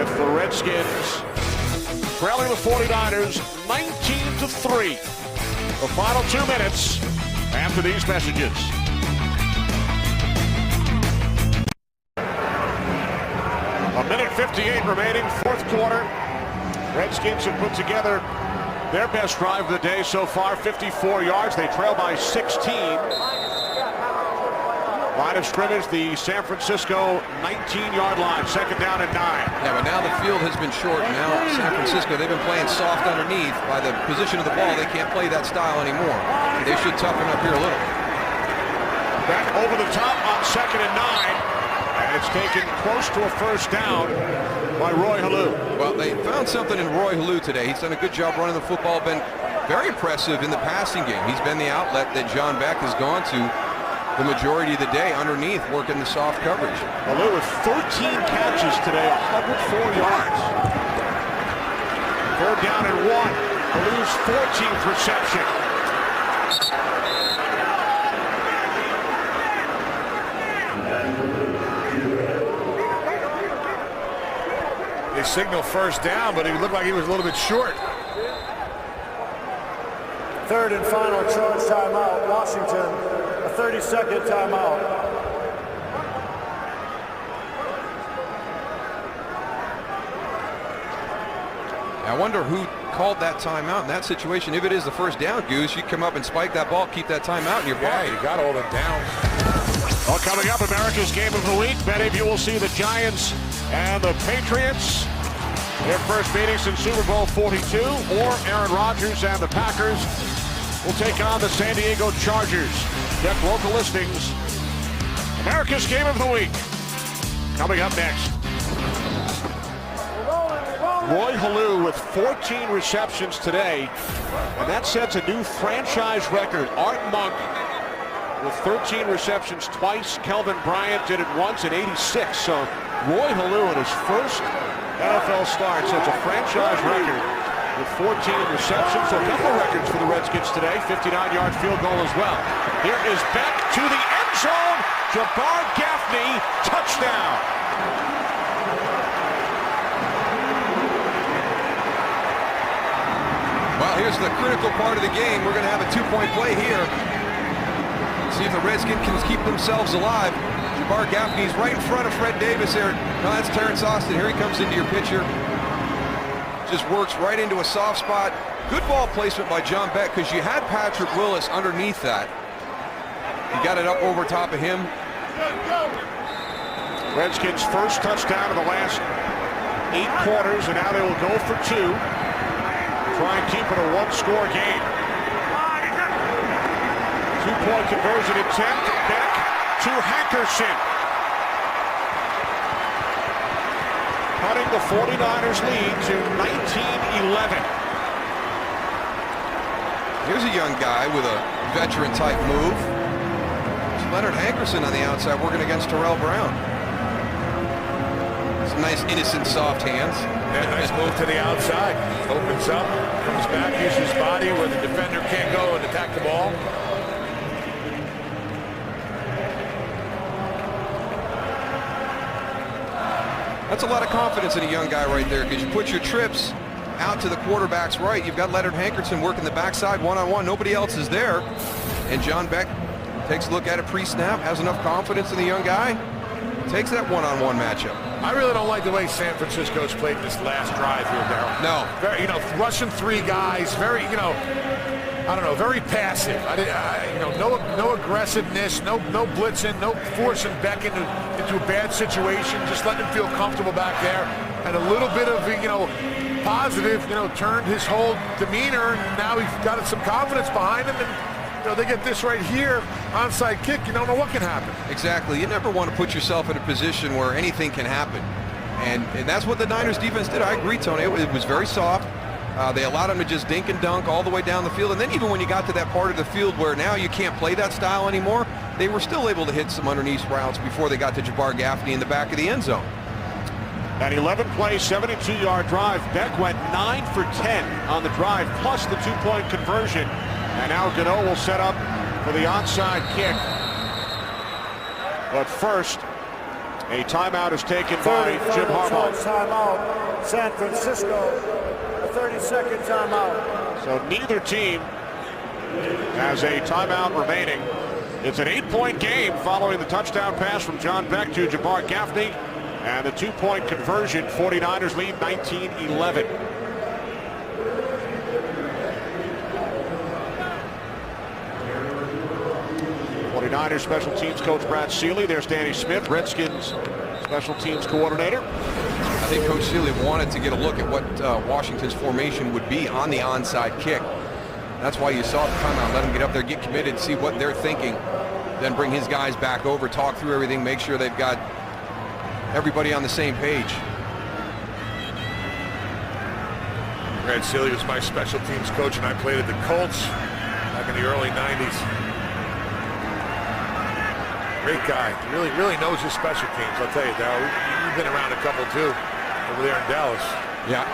If the Redskins trailing the 49ers 19-3. The final 2 minutes after these messages. A minute 58 remaining, fourth quarter. Redskins have put together their best drive of the day so far, 54 yards. They trail by 16. Line of scrimmage, the San Francisco 19-yard line, 2nd down and 9. Yeah, but now the field has been short. Now San Francisco, they've been playing soft underneath. By the position of the ball, they can't play that style anymore. They should toughen up here a little. Back over the top on 2nd and 9. And it's taken close to a first down by Roy Halou. Well, They found something in Roy Halou today. He's done a good job running the football, been very impressive in the passing game. He's been the outlet that John Beck has gone to the majority of the day underneath, working the soft coverage. Halou with 13 catches today, 104 yards. 3rd down and 1. Halou's 14th reception. They signal first down, but he looked like he was a little bit short. 3rd and final charge timeout. Washington, a 30-second timeout. I wonder who called that timeout in that situation. If it is the first down, Goose, you come up and spike that ball, keep that timeout in your pocket. Yeah, you got all the downs. Well, coming up, America's Game of the Week. Many of you will see the Giants and the Patriots. Their first meeting since Super Bowl 42, or Aaron Rodgers and the Packers will take on the San Diego Chargers. Check local listings. America's Game of the Week. Coming up next. Roy Halou with 14 receptions today, and that sets a new franchise record. Art Monk with 13 receptions twice. Kelvin Bryant did it once in '86. So Roy Halou in his first NFL start sets a franchise record with 14 receptions. So a couple of records for the Redskins today. 59-yard field goal as well. Here is Beck to the end zone. Jabbar Gaffney, touchdown. Well, here's the critical part of the game. We're going to have a 2-point play here. See if the Redskins can keep themselves alive. Jabbar Gaffney's right in front of Fred Davis there. No, that's Terrence Austin. Here he comes into your picture. Just works right into a soft spot. Good ball placement by John Beck, because you had Patrick Willis underneath that. He got it up over top of him. Redskins' first touchdown of the last 8 quarters, and now they will go for 2. Try and keep it a 1-score game. 2-point conversion attempt. Beck to Hankerson. Cutting the 49ers lead to 19-11. Here's a young guy with a veteran-type move. It's Leonard Hankerson on the outside working against Terrell Brown. Some nice, innocent, soft hands. Yeah, nice move to the outside. Opens up, comes back, uses his body where the defender can't go and attack the ball. That's a lot of confidence in a young guy right there, because you put your trips out to the quarterback's right. You've got Leonard Hankerson working the backside one-on-one. Nobody else is there. And John Beck takes a look at it pre-snap, has enough confidence in the young guy, takes that one-on-one matchup. I really don't like the way San Francisco's played this last drive here, Darryl. No. Very, rushing 3 guys, very, I don't know, very passive. No aggressiveness, no blitzing, no forcing Beck into a bad situation, just letting him feel comfortable back there. And a little bit of, positive, turned his whole demeanor, and now he's got some confidence behind him, and they get this right here, onside kick, you don't know what can happen. Exactly. You never want to put yourself in a position where anything can happen. And that's what the Niners defense did. I agree, Tony. It was very soft. They allowed him to just dink and dunk all the way down the field. And then even when you got to that part of the field where now you can't play that style anymore, they were still able to hit some underneath routes before they got to Jabbar Gaffney in the back of the end zone. An 11-play, 72-yard drive. Beck went 9 for 10 on the drive, plus the 2-point conversion. And now Gano will set up for the onside kick. But first, a timeout is taken by Jim Harbaugh. Timeout, San Francisco, a 30-second timeout. So neither team has a timeout remaining. It's an 8-point game following the touchdown pass from John Beck to Jabbar Gaffney. And the 2-point conversion, 49ers lead 19-11. Niners special teams coach Brad Seeley. There's Danny Smith, Redskins special teams coordinator. I think Coach Seeley wanted to get a look at what Washington's formation would be on the onside kick. That's why you saw the timeout. Let him get up there, get committed, see what they're thinking. Then bring his guys back over, talk through everything, make sure they've got everybody on the same page. Brad Seeley was my special teams coach, and I played at the Colts back in the early 90s. Great guy. Really knows his special teams. I'll tell you, Darryl. You've been around a couple too over there in Dallas. Yeah.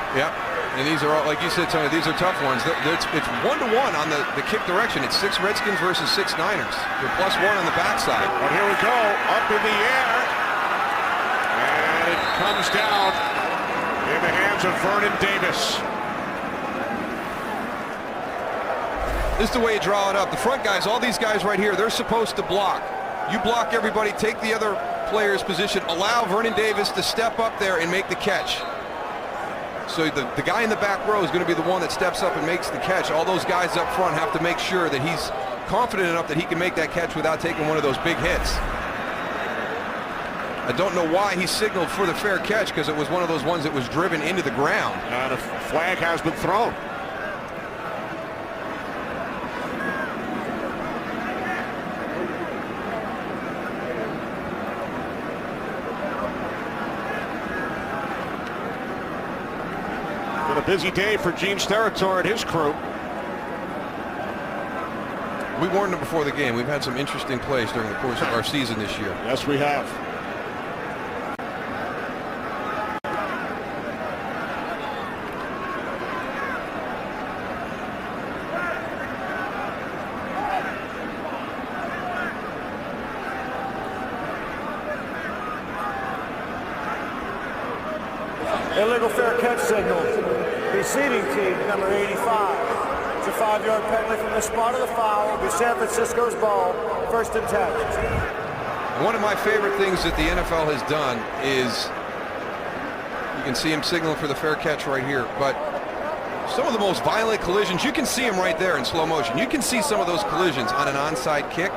And these are all, like you said, Tony, these are tough ones. It's 1-1 on the kick direction. It's 6 Redskins versus 6 Niners. They're +1 on the backside. But here we go, up in the air. And it comes down in the hands of Vernon Davis. This is the way you draw it up. The front guys, all these guys right here, they're supposed to block. You block everybody, take the other player's position, allow Vernon Davis to step up there and make the catch. So the guy in the back row is going to be the one that steps up and makes the catch. All those guys up front have to make sure that he's confident enough that he can make that catch without taking one of those big hits. I don't know why he signaled for the fair catch, because it was one of those ones that was driven into the ground. And a flag has been thrown. A busy day for Gene Steratore and his crew. We warned them before the game. We've had some interesting plays during the course of our season this year. Yes, we have. Illegal fair catch signal. Preceding team, number 85. It's a 5-yard penalty from the spot of the foul. It'll be San Francisco's ball, 1st and 10. One of my favorite things that the NFL has done is, you can see him signaling for the fair catch right here, but some of the most violent collisions, you can see them right there in slow motion. You can see some of those collisions on an onside kick,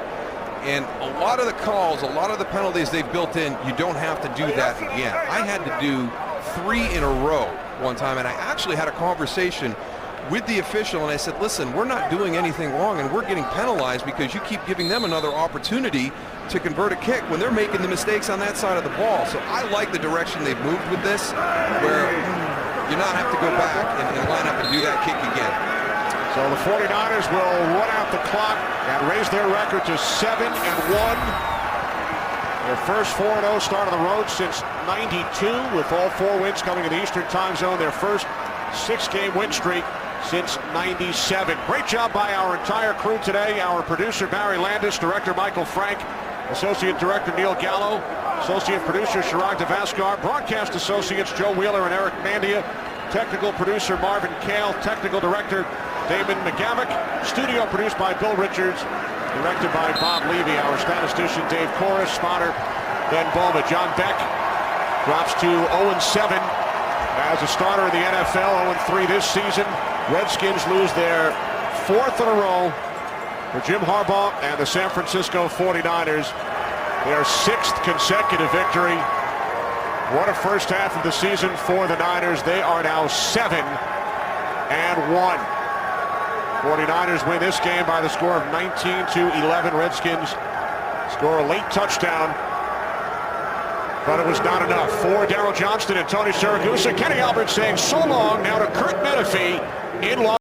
And a lot of the calls, a lot of the penalties they've built in, you don't have to do that again. I had to do 3 in a row one time, and I actually had a conversation with the official, and I said, listen, we're not doing anything wrong, and we're getting penalized because you keep giving them another opportunity to convert a kick when they're making the mistakes on that side of the ball. So I like the direction they've moved with this, where you not have to go back and line up and do that kick again. So the 49ers will run out the clock and raise their record to 7-1. Their first 4-0 start on the road since '92, with all 4 wins coming in the Eastern Time Zone. Their first 6-game win streak since '97. Great job by our entire crew today. Our producer Barry Landis, director Michael Frank, associate director Neil Gallo, associate producer Chirag Devaskar, broadcast associates Joe Wheeler and Eric Mandia, technical producer Marvin Kale, technical director Damon McGavick, studio produced by Bill Richards, directed by Bob Levy, our statistician Dave Corris, spotter Ben Boma. John Beck drops to 0-7 as a starter in the NFL, 0-3 this season. Redskins lose their 4th in a row for Jim Harbaugh and the San Francisco 49ers. Their 6th consecutive victory. What a first half of the season for the Niners. They are now 7-1. 49ers win this game by the score of 19-11. Redskins score a late touchdown, but it was not enough. For Darryl Johnston and Tony Siragusa, Kenny Albert saying so long now to Kurt Menefee in Los